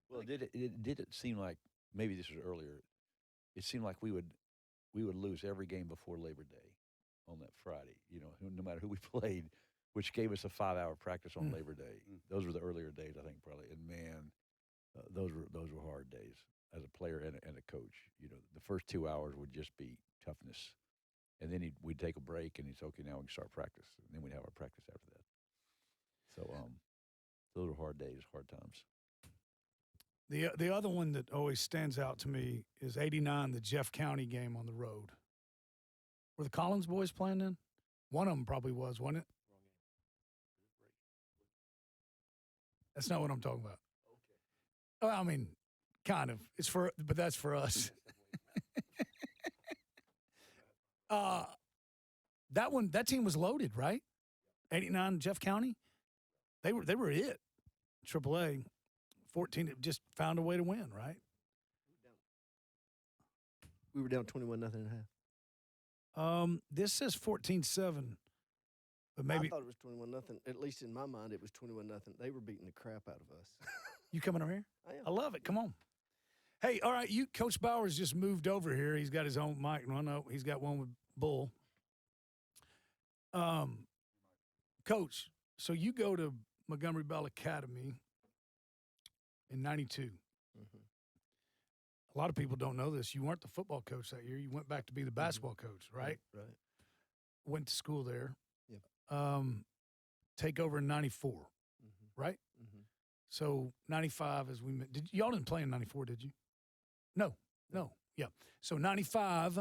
Well, did it seem like maybe this was earlier? It seemed like we would lose every game before Labor Day on that Friday. You know, no matter who we played, which gave us a 5-hour practice on Labor Day. Those were the earlier days, I think, probably. And man, those were hard days as a player and a coach. You know, the first 2 hours would just be toughness, and then we'd take a break, and he'd say, "Okay, now we can start practice," and then we'd have our practice after that. So, those were hard days, hard times. The other one that always stands out to me is '89, the Jeff County game on the road. Were the Collins boys playing then? One of them probably was, wasn't it? That's not what I'm talking about. Okay. Well, I mean, kind of. But that's for us. That team was loaded, right? '89, Jeff County. They were it. AAA. 14 just found a way to win, right? We were down 21-0 at half. This says 14-7, but maybe I thought it was 21-0. At least in my mind, it was 21-0. They were beating the crap out of us. you coming over here? I am. I love it. Come on. Hey, all right, Coach Bowers just moved over here. He's got his own mic. No, no, he's got one with Bull. Coach, so you go to Montgomery Bell Academy in '92. Mm-hmm. A lot of people don't know this. You weren't the football coach that year. You went back to be the basketball coach, right? Right. Went to school there. Yep. Take over in '94, right? Mm-hmm. So '95, as we met, y'all didn't play in '94, did you? No. Yeah. So '95.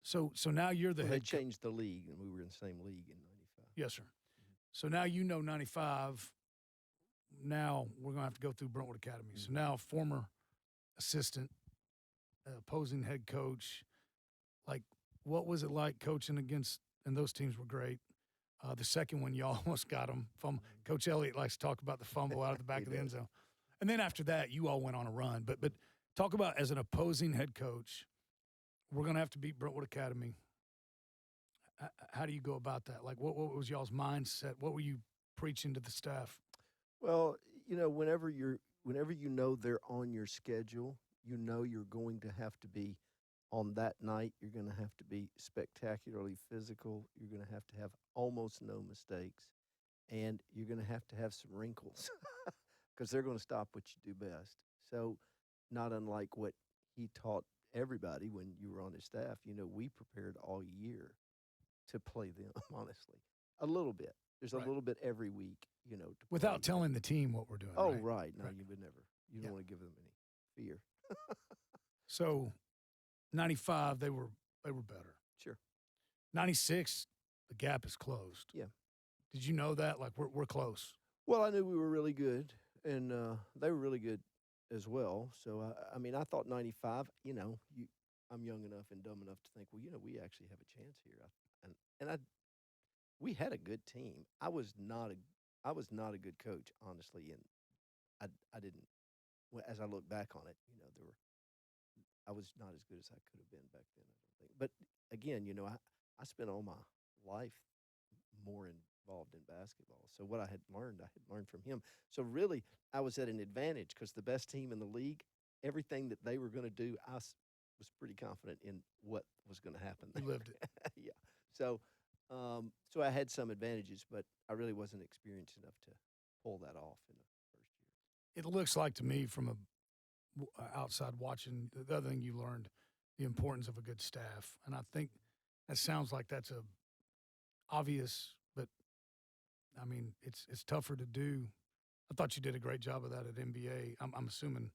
So now you're the Well, they head coach. changed the league, and we were in the same league in '95. Yes, sir. So now you know '95. Now we're going to have to go through Brentwood Academy. So now former assistant, opposing head coach. Like, what was it like coaching against, and those teams were great. The second one, y'all almost got them. Coach Elliott likes to talk about the fumble out of the back of the end zone. And then after that, you all went on a run. But talk about as an opposing head coach, we're going to have to beat Brentwood Academy. How do you go about that? Like, what was y'all's mindset? What were you preaching to the staff? Well, you know, whenever you know they're on your schedule, you know you're going to have to be on that night. You're going to have to be spectacularly physical. You're going to have almost no mistakes, and you're going to have some wrinkles because they're going to stop what you do best. So, not unlike what he taught everybody when you were on his staff, you know, we prepared all year to play them. Honestly, a little bit. There's Right. a little bit every week, you know, to Without play. telling the team what we're doing. Oh, right? right. No, Right. you would never. You Yeah. don't want to give them any fear. So, '95 they were better. Sure. '96 the gap is closed. Yeah. Did you know that? Like we're close. Well, I knew we were really good, and they were really good as well. So, I mean, I thought '95. You know, I'm young enough and dumb enough to think, well, you know, we actually have a chance here. We had a good team. I was not a good coach, honestly, and I didn't. Well, as I look back on it, you know, I was not as good as I could have been back then, I don't think. But again, I spent all my life more involved in basketball. So what I had learned from him. So really, I was at an advantage because the best team in the league, everything that they were going to do, was pretty confident in what was going to happen. You lived it. Yeah. So, so I had some advantages, but I really wasn't experienced enough to pull that off in the first year. It looks like to me from outside watching, the other thing you learned, the importance of a good staff. And I think that sounds like that's a obvious, but I mean, it's tougher to do. I thought you did a great job of that at NBA. I'm assuming,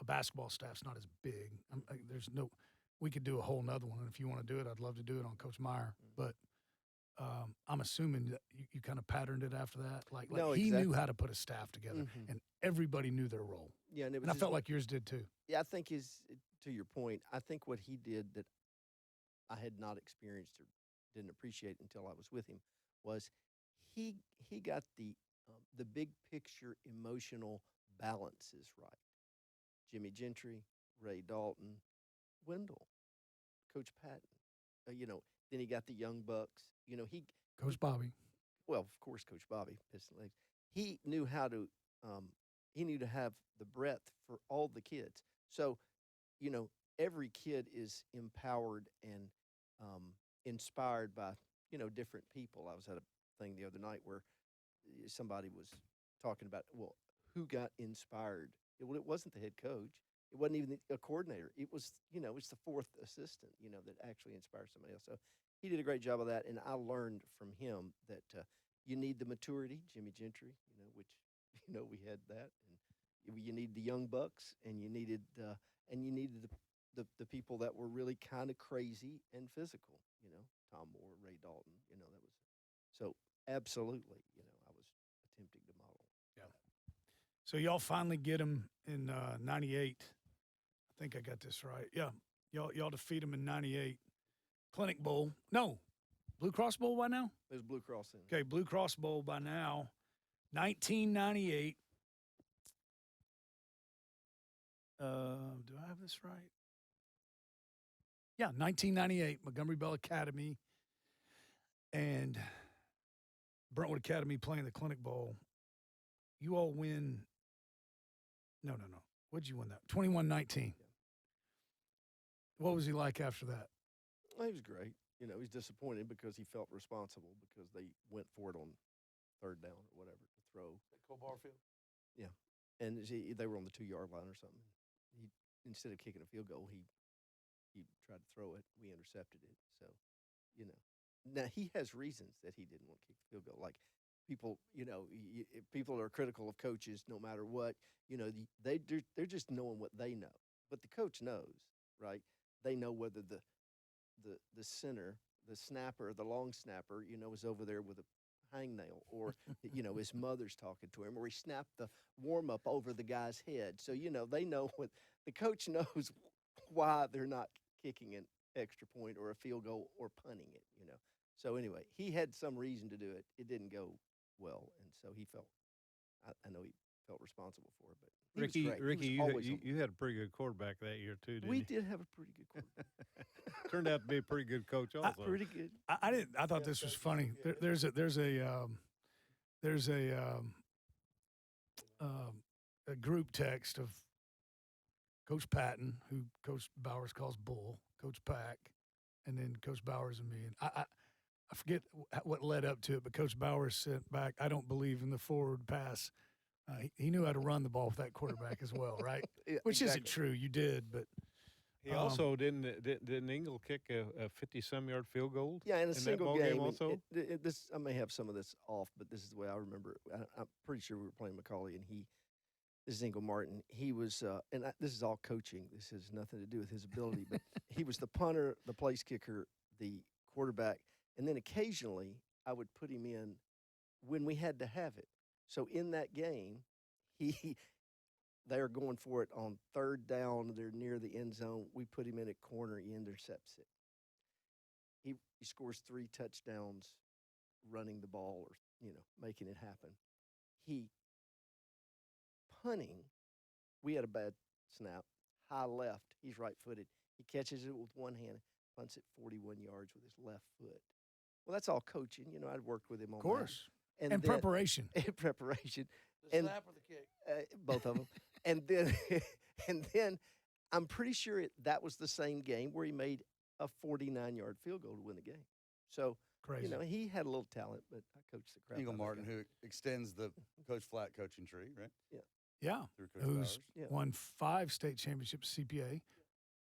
a basketball staff's not as big. We could do a whole nother one. And if you want to do it, I'd love to do it on Coach Meyer. But I'm assuming that you kind of patterned it after that. Like No, he exactly. knew how to put a staff together, and everybody knew their role. Yeah, and it was And I his felt way- like yours did too. Yeah, I think to your point, I think what he did that I had not experienced or didn't appreciate until I was with him was he got the big picture emotional balances right. Jimmy Gentry, Ray Dalton, Wendell, Coach Patton. Then he got the young bucks. Coach Bobby. Well, of course, Coach Bobby, Piston Legs. He knew how to have the breadth for all the kids. So, every kid is empowered and inspired by, different people. I was at a thing the other night where somebody was talking about, well, who got inspired? It wasn't the head coach. It wasn't even a coordinator. It was, it's the fourth assistant, that actually inspires somebody else. So he did a great job of that, and I learned from him that you need the maturity, Jimmy Gentry, which we had that, and you need the young bucks, and you needed the people that were really kind of crazy and physical, Tom Moore, Ray Dalton, that was so absolutely, I was attempting to model. So y'all finally get him in '98. I think I got this right. Yeah, y'all defeat him in '98. Clinic Bowl. No, Blue Cross Bowl by now? It was Blue Cross in. Okay, Blue Cross Bowl by now. 1998. Do I have this right? Yeah, 1998, Montgomery Bell Academy and Brentwood Academy playing the Clinic Bowl. You all win. No. What'd you win that? 21-19. Yeah. What was he like after that? Well, he was great. He's disappointed because he felt responsible because they went for it on third down or whatever to throw. Cole Barfield. Yeah, and they were on the 2-yard line or something. He instead of kicking a field goal, he tried to throw it. We intercepted it. So, now he has reasons that he didn't want to kick the field goal. Like people, people are critical of coaches no matter what. They're just knowing what they know, but the coach knows, right? They know whether the center, the snapper, the long snapper, is over there with a hangnail, or his mother's talking to him, or he snapped the warm up over the guy's head. So they know what the coach knows why they're not kicking an extra point or a field goal or punting it. So anyway, he had some reason to do it. It didn't go well, and so he felt. I know he felt responsible for it, but he was great. Ricky, He was always you had a pretty good quarterback that year too, didn't we you? did have a pretty good quarterback. Turned out to be a pretty good coach also. Pretty good. I didn't. I thought this was funny. There's a group text of Coach Patton, who Coach Bowers calls Bull, Coach Pack, and then Coach Bowers and me. And I forget what led up to it, but Coach Bowers sent back, "I don't believe in the forward pass." He knew how to run the ball with that quarterback as well, right? Yeah, Which isn't exactly. true. You did, but He also didn't Engel kick a 50-some-yard field goal? Yeah, in a that single ball game. and also? This I may have some of this off, but this is the way I remember it. I'm pretty sure we were playing Macaulay, and this is Engel Martin. He was, this is all coaching. This has nothing to do with his ability, but he was the punter, the place kicker, the quarterback, and then occasionally I would put him in when we had to have it. So in that game, they are going for it on third down. They're near the end zone. We put him in at corner. He intercepts it. He scores 3 touchdowns running the ball or, making it happen. He punting, we had a bad snap, high left. He's right-footed. He catches it with one hand, punts it 41 yards with his left foot. Well, that's all coaching. You know, I'd worked with him on Of course. that. And then- preparation. And preparation. The And- slap or the kick? Both of them. and then I'm pretty sure that was the same game where he made a 49-yard field goal to win the game. So, Crazy. you know, he had a little talent, but I coached the crap Eagle out of that Martin, guy. who extends the Coach Flatt coaching tree, right? yeah. Through Coach Who's Bowers. Yeah. won 5 state championships CPA.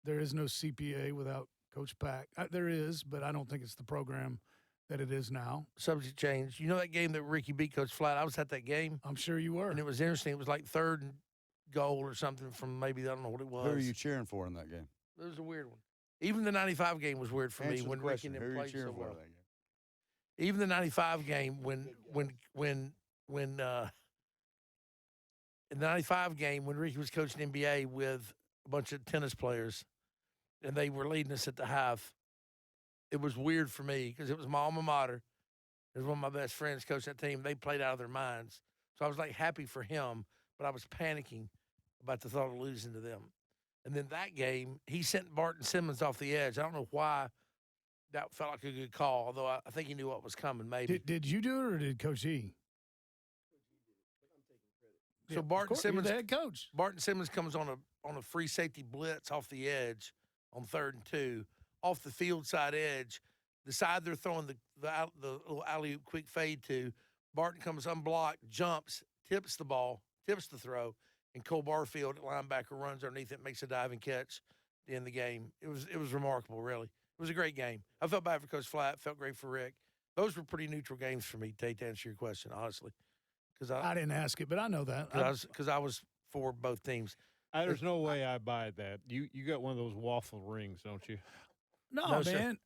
There is no CPA without Coach Pack. There is, but I don't think it's the program that it is now. Subject change. You know that game that Ricky beat Coach Flatt? I was at that game, I'm sure you were. and it was interesting. It was like 3rd and goal or something from maybe, I don't know what it was. Who are you cheering for in that game? It was a weird one. Even the 95 game was weird for me Answer the when Ricky question. and Who them are you played so cheering for well. in that game? Even the 95 game when in the 95 game when Ricky was coaching NBA with a bunch of tennis players and they were leading us at the half, it was weird for me because it was my alma mater. It was one of my best friends coaching that team. They played out of their minds. So I was like happy for him, but I was panicking about the thought of losing to them. And then that game, he sent Barton Simmons off the edge. I don't know why that felt like a good call, although I think he knew what was coming, maybe. Did you do it or did Coach E? So Yeah, of Barton course, you're Simmons, the head coach. Barton Simmons comes on a free safety blitz off the edge on 3rd and 2, off the field side edge, the side they're throwing the little alley-oop quick fade to. Barton comes unblocked, jumps, tips the ball, tips the throw, and Cole Barfield at linebacker runs underneath it, makes a diving catch to end the game. It was remarkable, really. It was a great game. I felt bad for Coach Flatt, felt great for Rick. Those were pretty neutral games for me, Tate, to answer your question, honestly. Because I didn't ask it, but I know that. I was for both teams. There's no way I buy that. You got one of those waffle rings, don't you? No, No, sir. man.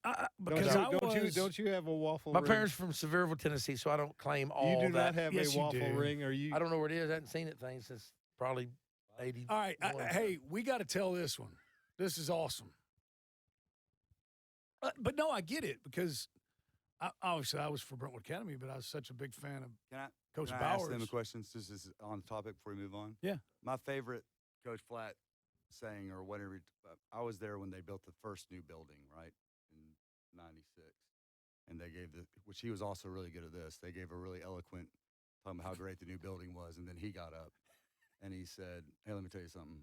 Don't you have a waffle My ring? parents are from Sevierville, Tennessee, so I don't claim all You do that. not have Yes, a you waffle do. ring, or you? I don't know where it is. I haven't seen it since probably 80. All right. Hey, we got to tell this one. This is awesome. But no, I get it because obviously I was for Brentwood Academy, but I was such a big fan of Can I, Coach can I ask Bowers. them a question? This is on topic before we move on. Yeah. My favorite Coach Flatt saying or whatever, I was there when they built the first new building, right, in 96. And they gave which he was also really good at this. They gave a really eloquent talking about how great the new building was. And then he got up and he said, hey, let me tell you something.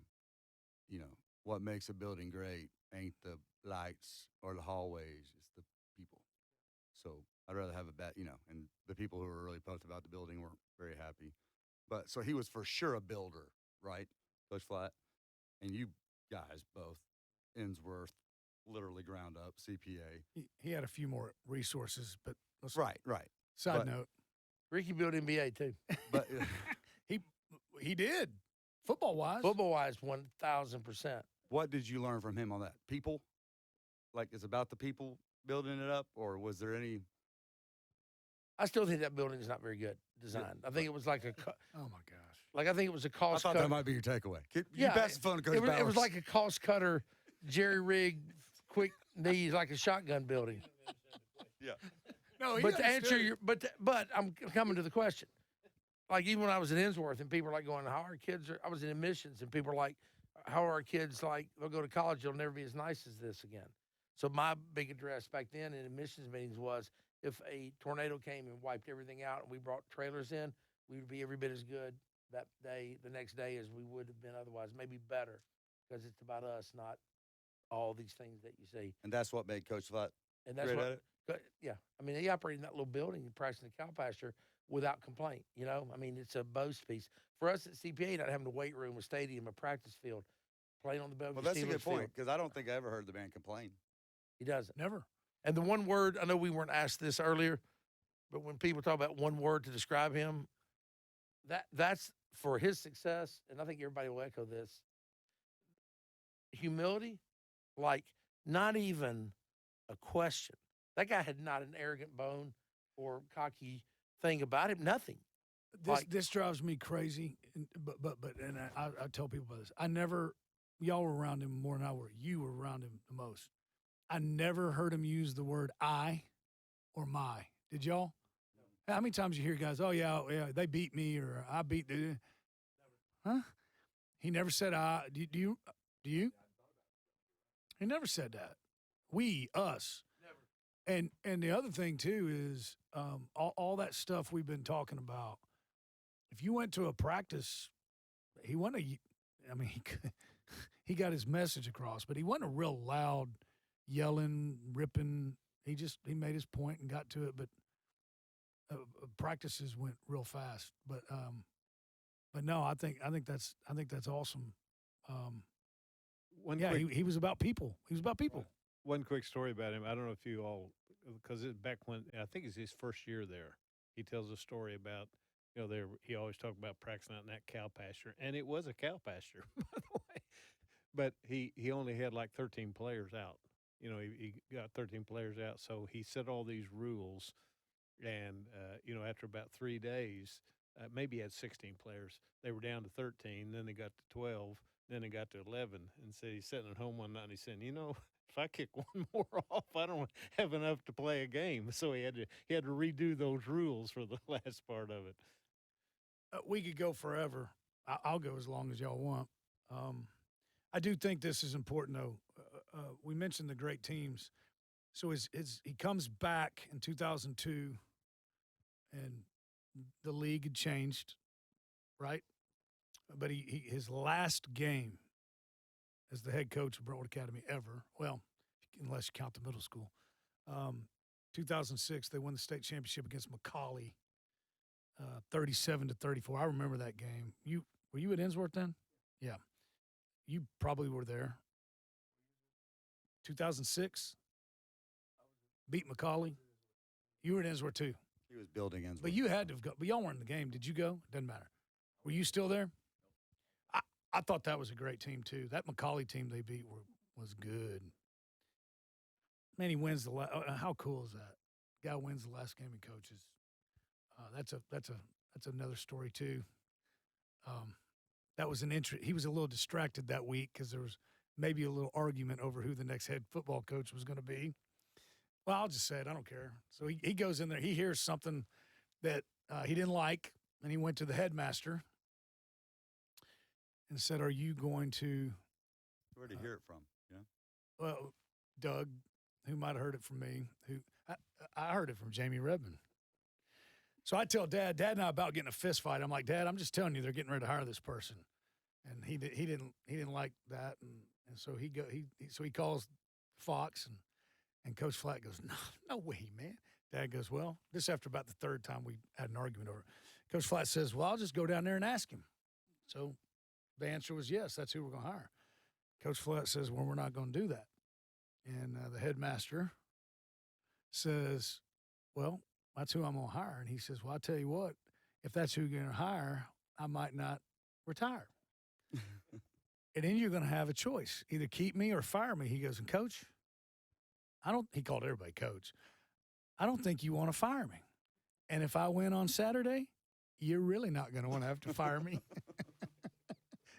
You know, what makes a building great ain't the lights or the hallways, it's the people. So I'd rather have and the people who were really pumped about the building weren't very happy. But so he was for sure a builder, right, Coach Flatt? And you guys both, Innsworth, literally ground up, CPA. He had a few more resources, but let's Right. side But- note. Ricky built NBA, too. But He did. Football wise. Football-wise, 1,000%. what did you learn from him on that? People? Like, it's about the people building it up, or was there any? I still think that building is not very good designed. I think it was like Oh my gosh. I think it was a I cost thought cut. that might be your takeaway. You Yeah, pass the phone to Coach It was Bowers. like a cost cutter, jerry rig, quick knees, like a shotgun building. No, he But to answer understood. your, but I'm coming to the question. Like even when I was in Innsworth and people were like going, how our kids are, I was in admissions and people were like, how are our kids like, they'll go to college, they'll never be as nice as this again. So my big address back then in admissions meetings was if a tornado came and wiped everything out and we brought trailers in, we would be every bit as good that day, the next day as we would have been otherwise, maybe better because it's about us, not all these things that you see. And that's what made Coach Flatt And that's great what, at it? yeah. I mean, he operated in that little building and practicing the cow pasture without complaint. You know, I mean, it's a boast piece for us at CPA. Not having a weight room, a stadium, a practice field, playing on the Bellevue Well, that's a Steelers good point, field. because I don't think I ever heard the man complain. He doesn't. Never. And the one word, I know we weren't asked this earlier, but when people talk about one word to describe him, that's for his success, and I think everybody will echo this. Humility, like not even a question. That guy had not an arrogant bone or cocky thing about him, nothing. This drives me crazy. And I tell people about this. Y'all were around him more than I were. You were around him the most. I never heard him use the word I or my. Did y'all? How many times you hear guys, oh, yeah, they beat me or I beat the. Huh? He never said I. Do you? Do you? He never said that. We, us. Never. And the other thing too is all that stuff we've been talking about. If you went to a practice, he wasn't I mean, he got his message across, but he wasn't a real loud, yelling, ripping. He made his point and got to it. But practices went real fast. But no, I think that's awesome. He was about people. He was about people. One quick story about him. I don't know if you all, because back when I think it's his first year there, he tells a story about, he always talked about practicing out in that cow pasture, and it was a cow pasture, by the way. But he only had like 13 players out. He got 13 players out, so he set all these rules, and after about 3 days, maybe he had 16 players. They were down to 13, then they got to 12, then they got to 11, and said he's sitting at home one night and he's saying, if I kick one more off, I don't have enough to play a game. So he had to redo those rules for the last part of it. We could go forever. I'll go as long as y'all want. I do think this is important, though. We mentioned the great teams. So he comes back in 2002, and the league had changed, right? But his last game as the head coach of Brentwood Academy ever, well, unless you count the middle school, 2006, they won the state championship against McCallie, 37-34. I remember that game. Were you at Innsworth then? Yeah. You probably were there. 2006, beat McCallie. You were at Innsworth too. He was building Innsworth. But you had to have gone. But y'all weren't in the game. Did you go? Doesn't matter. Were you still there? I thought that was a great team too. That McCallie team they beat was good. Man, he wins the how cool is that? Guy wins the last game he coaches. That's another story too. That was an interest. He was a little distracted that week because there was maybe a little argument over who the next head football coach was going to be. Well, I'll just say it. I don't care. So he goes in there. He hears something that he didn't like, and he went to the headmaster and said, "Are you going to?" Where did he hear it from? Yeah. Well, Doug, who might have heard it from me, I heard it from Jamie Redmond. So I tell Dad and I about getting a fist fight. I'm like, Dad, I'm just telling you, they're getting ready to hire this person, and he didn't like that, and so he calls Fox and Coach Flatt goes, no way, man. Dad goes, well, this after about the third time we had an argument over it. Coach Flatt says, well, I'll just go down there and ask him. So the answer was yes, that's who we're going to hire. Coach Flatt says, well, we're not going to do that. And the headmaster says, well, that's who I'm going to hire. And he says, well, I'll tell you what, if that's who you're going to hire, I might not retire. And then you're going to have a choice, either keep me or fire me. He goes, and Coach, he called everybody Coach. I don't think you want to fire me. And if I win on Saturday, you're really not going to want to have to fire me.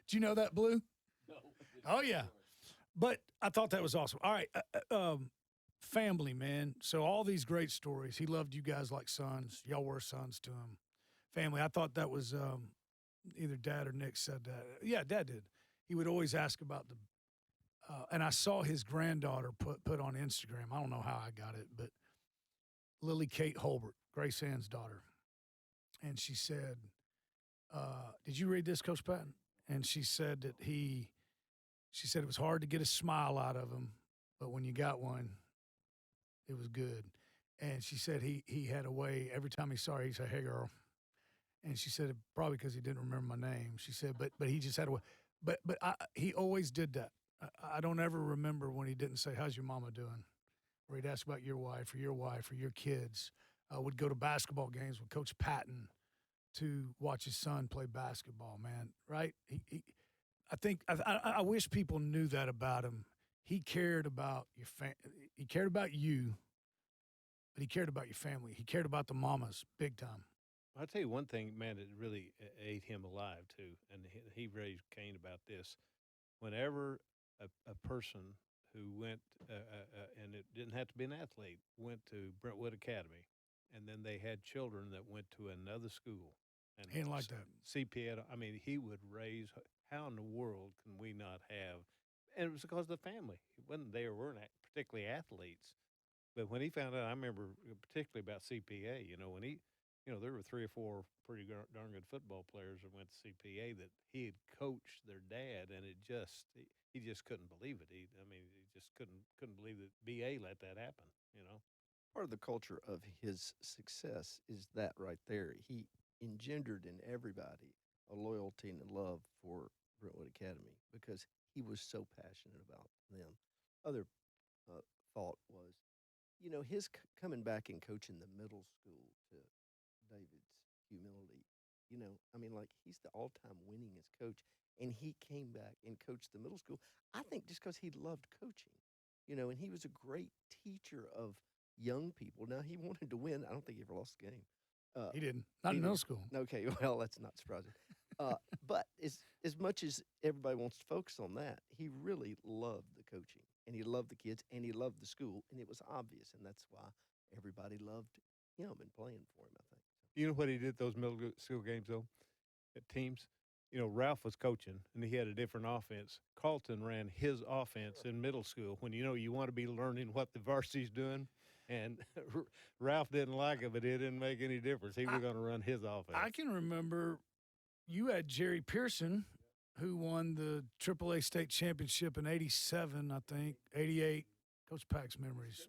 Do you know that, Blue? No. Oh, yeah. But I thought that was awesome. All right. Family, man. So all these great stories. He loved you guys like sons. Y'all were sons to him. Family. I thought that was either Dad or Nick said that. Yeah, Dad did. He would always ask about and I saw his granddaughter put on Instagram. I don't know how I got it, but Lily Kate Holbert, Grace Ann's daughter. And she said, did you read this, Coach Patton? And she said that she said it was hard to get a smile out of him, but when you got one, it was good. And she said he had a way, every time he saw her, he'd say, hey, girl. And she said, probably because he didn't remember my name. She said, but he just had a way. But he always did that. I don't ever remember when he didn't say, how's your mama doing? Or he'd ask about your wife or your kids. Would go to basketball games with Coach Patton to watch his son play basketball, man, right? I wish people knew that about him. He cared about he cared about you, but he cared about your family. He cared about the mamas big time. I'll tell you one thing, man, that really ate him alive, too, and he raised Cain about this. Whenever a person who went, and it didn't have to be an athlete, went to Brentwood Academy, and then they had children that went to another school. And He didn't like that. CPA, I mean, he would raise, how in the world can we not have and it was because of the family. It wasn't they weren't particularly athletes, but when he found out, I remember particularly about CPA. When he, there were 3 or 4 pretty darn good football players that went to CPA that he had coached their dad, and he just couldn't believe it. He just couldn't believe that BA let that happen. Part of the culture of his success is that right there. He engendered in everybody a loyalty and a love for Brentwood Academy because he was so passionate about them. Other thought was, his coming back and coaching the middle school to David's humility. He's the all-time winningest coach, and he came back and coached the middle school. I think just because he loved coaching, and he was a great teacher of young people. Now, he wanted to win. I don't think he ever lost a game. He didn't. Not in middle school. Okay, well, that's not surprising. But as much as everybody wants to focus on that, he really loved the coaching, and he loved the kids, and he loved the school, and it was obvious, and that's why everybody loved him and playing for him, I think. You know what he did those middle school games, though, at teams? Ralph was coaching, and he had a different offense. Carlton ran his offense in middle school when, you want to be learning what the varsity's doing. And Ralph didn't like it, but it didn't make any difference. He was going to run his offense. I can remember you had Jerry Pearson, who won the AAA state championship in '87, I think, '88. Coach Pack's memories.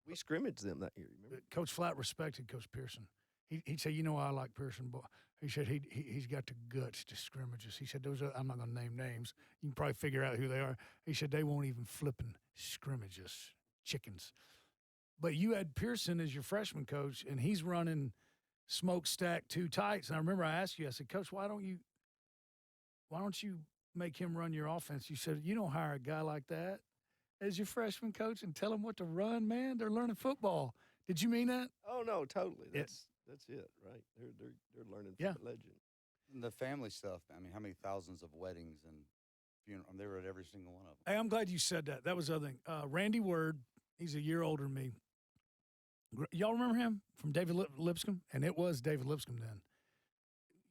We scrimmaged them that year, remember? Coach Flatt respected Coach Pearson. He'd say, I like Pearson, but he said he's got the guts to scrimmage us. He said, I'm not going to name names. You can probably figure out who they are. He said, they won't even flipping scrimmage us, chickens. But you had Pearson as your freshman coach, and he's running smokestack 2 tights. And I remember I asked you, I said, Coach, why don't you make him run your offense? You said, you don't hire a guy like that as your freshman coach and tell them what to run, man. They're learning football. Did you mean that? Oh no, totally. That's it, right? They're learning from the legend. And the family stuff. How many thousands of weddings and funerals? They were at every single one of them. Hey, I'm glad you said that. That was the other thing. Randy Word, he's a year older than me. Y'all remember him from David Lipscomb? And it was David Lipscomb then.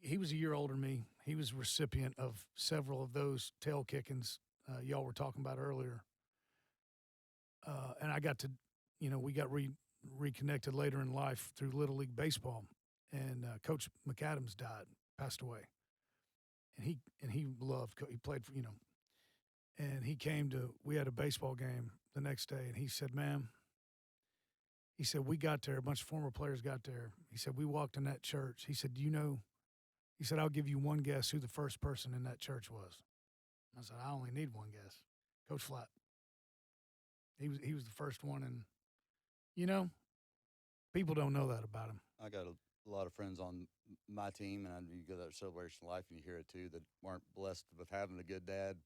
He was a year older than me. He was a recipient of several of those tail kickings y'all were talking about earlier. And I got to, we got reconnected later in life through Little League Baseball. And Coach McAdams died, passed away. And he loved, he played for, and he came we had a baseball game the next day, and he said, ma'am, he said, we got there, a bunch of former players got there. He said, we walked in that church. He said, he said, I'll give you one guess who the first person in that church was. I said, I only need one guess. Coach Flatt. He was the first one, and, people don't know that about him. I got a lot of friends on my team, and you go to that Celebration of Life, and you hear it too, that weren't blessed with having a good dad,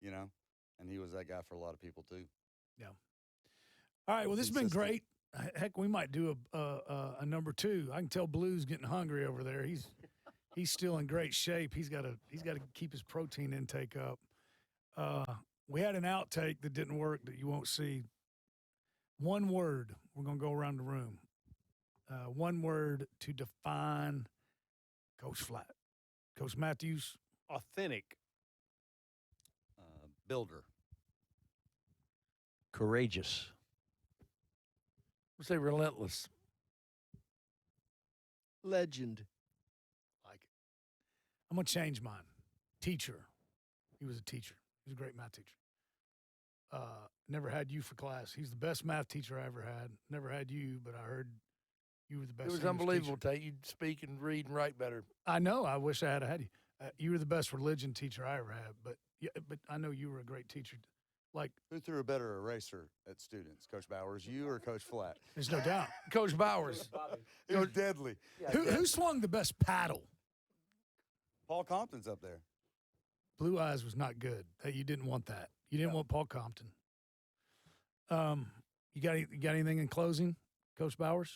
and he was that guy for a lot of people too. Yeah. All right, well, this has been great. Heck, we might do a number 2. I can tell Blue's getting hungry over there. He's still in great shape. He's got to keep his protein intake up. We had an outtake that didn't work that you won't see. One word. We're going to go around the room. One word to define Coach Flatt. Coach Mathews. Authentic. Builder. Courageous. Let's say relentless. Legend. Like it. I'm going to change mine. Teacher. He was a teacher. He was a great math teacher. Never had you for class. He's the best math teacher I ever had. Never had you, but I heard you were the best. It was English unbelievable, teacher. Tate. You'd speak and read and write better. I know. I wish I had you. You were the best religion teacher I ever had, but I know you were a great teacher. Like, Who threw a better eraser at students, Coach Bowers, you or Coach Flatt? there's no doubt. Coach Bowers. It was deadly. Who swung the best paddle? Paul Compton's up there. Blue Eyes was not good. You didn't want that. You didn't want Paul Compton. You got anything in closing, Coach Bowers?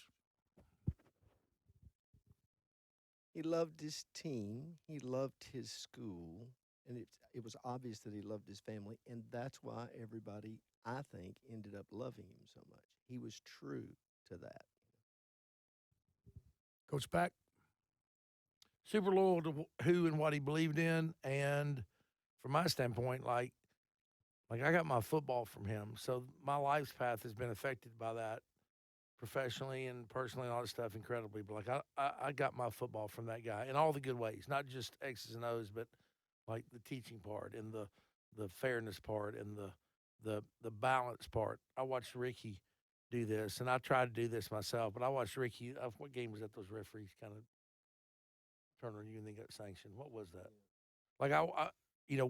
He loved his team. He loved his school. And it was obvious that he loved his family. And that's why everybody, I think, ended up loving him so much. He was true to that. Coach Pack? Super loyal to who and what he believed in. And from my standpoint, like, Like, I got my football from him, so my life's path has been affected by that professionally and personally and all this stuff incredibly. But, like, I got my football from that guy in all the good ways, not just X's and O's, but, like, the teaching part and the fairness part and the balance part. I watched Ricky do this, and I tried to do this myself, but I watched Ricky what game was that those referees kind of turned on you and then got sanctioned? What was that? Like,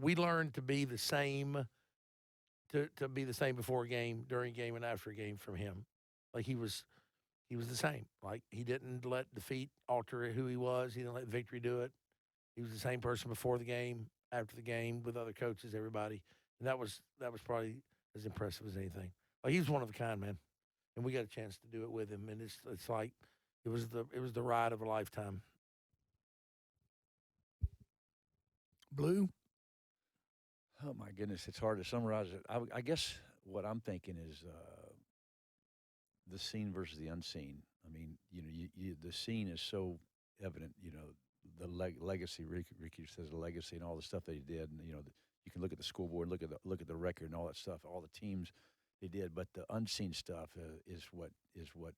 we learned to be the same – to be the same before a game, during a game, and after a game from him. Like, he was the same. Like, he didn't let defeat alter who he was. He didn't let victory do it. He was the same person before the game, after the game, with other coaches, everybody. And that was probably as impressive as anything. Like, he was one of a kind, man. And we got a chance to do it with him. And it's like it was the ride of a lifetime. Blue? Oh my goodness, it's hard to summarize it. I guess what I'm thinking is the seen versus the unseen. I mean, the scene is so evident. The legacy. Ricky says the legacy and all the stuff that he did, and you can look at the scoreboard, look at the record and all that stuff, all the teams they did. But the unseen stuff is what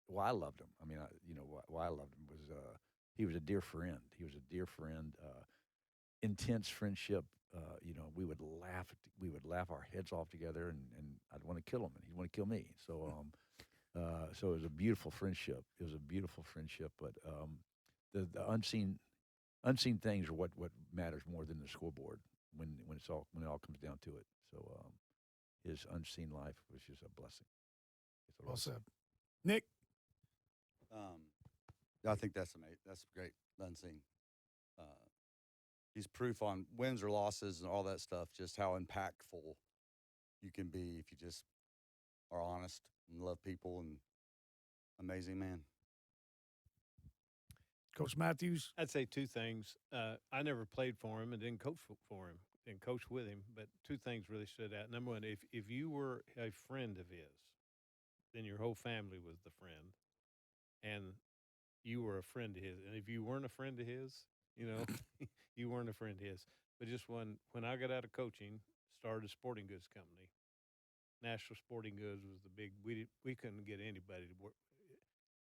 why I loved him. I mean, why I loved him was he was a dear friend. He was a dear friend. Intense friendship. We would laugh our heads off together, and I'd want to kill him, and he'd want to kill me. So, so it was a beautiful friendship. It was a beautiful friendship. But the unseen things are what matters more than the scoreboard when it all comes down to it. So, his unseen life was just a blessing. Well said, Nick. I think that's amazing. That's great. Unseen. He's proof on wins or losses and all that stuff, just how impactful you can be if you just are honest and love people, and amazing man. Coach Mathews? I'd say two things. I never played for him and didn't coach for him and coach with him, but two things really stood out. Number one, if you were a friend of his, then your whole family was the friend, and you were a friend of his. And if you weren't a friend of his, you weren't a friend of his. But just when I got out of coaching, started a sporting goods company. National Sporting Goods was the big. We couldn't get anybody to work.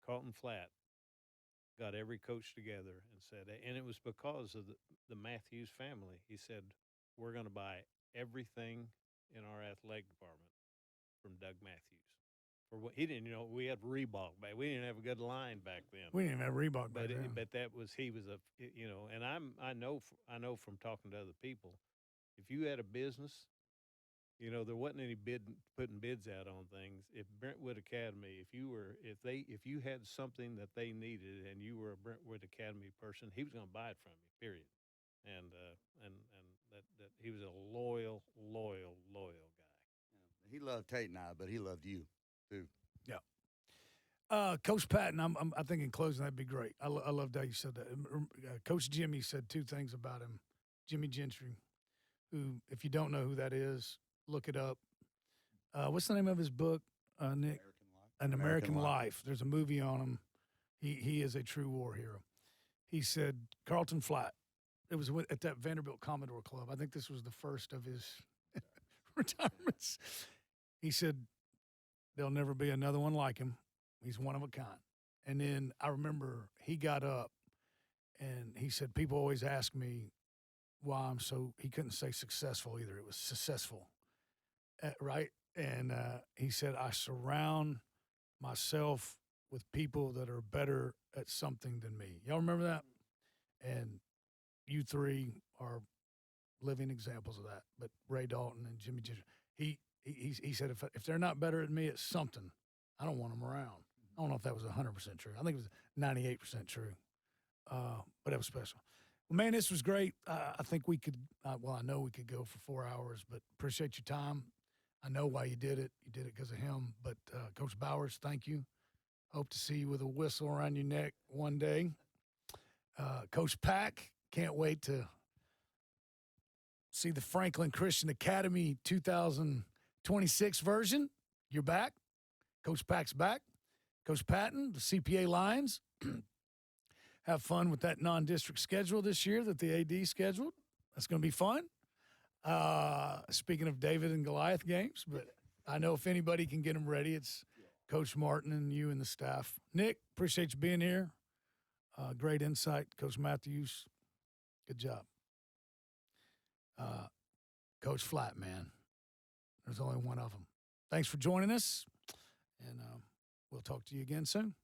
Carlton Flatt got every coach together and said, and it was because of the Mathews family. He said, we're going to buy everything in our athletic department from Doug Mathews. For what he didn't, we had Reebok back. We didn't have a good line back then. We didn't have Reebok back then. But he was and I know from talking to other people, if you had a business, there wasn't any putting bids out on things. If Brentwood Academy, if you had something that they needed and you were a Brentwood Academy person, he was going to buy it from you. Period. And that he was a loyal guy. Yeah. He loved Tate and I, but he loved you too. Yeah. Coach Patton, I think in closing that'd be great. I loved how you said that. Coach Jimmy said two things about him. Jimmy Gentry, who, if you don't know who that is, look it up. What's the name of his book, Nick? An American Life. There's a movie on him. He is a true war hero. He said, Carlton Flatt, it was at that Vanderbilt Commodore Club. I think this was the first of his retirements. He said, there'll never be another one like him. He's one of a kind. And then I remember he got up and he said, people always ask me why I'm so, he couldn't say successful either. It was successful, right? And he said, I surround myself with people that are better at something than me. Y'all remember that? And you three are living examples of that. But Ray Dalton and Jimmy Ginger, he said, if they're not better at me at something, I don't want them around. I don't know if that was 100% true. I think it was 98% true. But that was special. Well, man, this was great. I think we could, I know we could go for 4 hours, but appreciate your time. I know why you did it. You did it because of him. But Coach Bowers, thank you. Hope to see you with a whistle around your neck one day. Coach Pack, can't wait to see the Franklin Christian Academy 2026 version. You're back. Coach Pack's back. Coach Patton, the CPA Lions, have fun with that non-district schedule this year that the AD scheduled. That's going to be fun. Speaking of David and Goliath games, but I know if anybody can get them ready, it's Coach Martin and you and the staff. Nick, appreciate you being here. Great insight, Coach Mathews. Good job. Coach Flatt, man. There's only one of them. Thanks for joining us, and we'll talk to you again soon.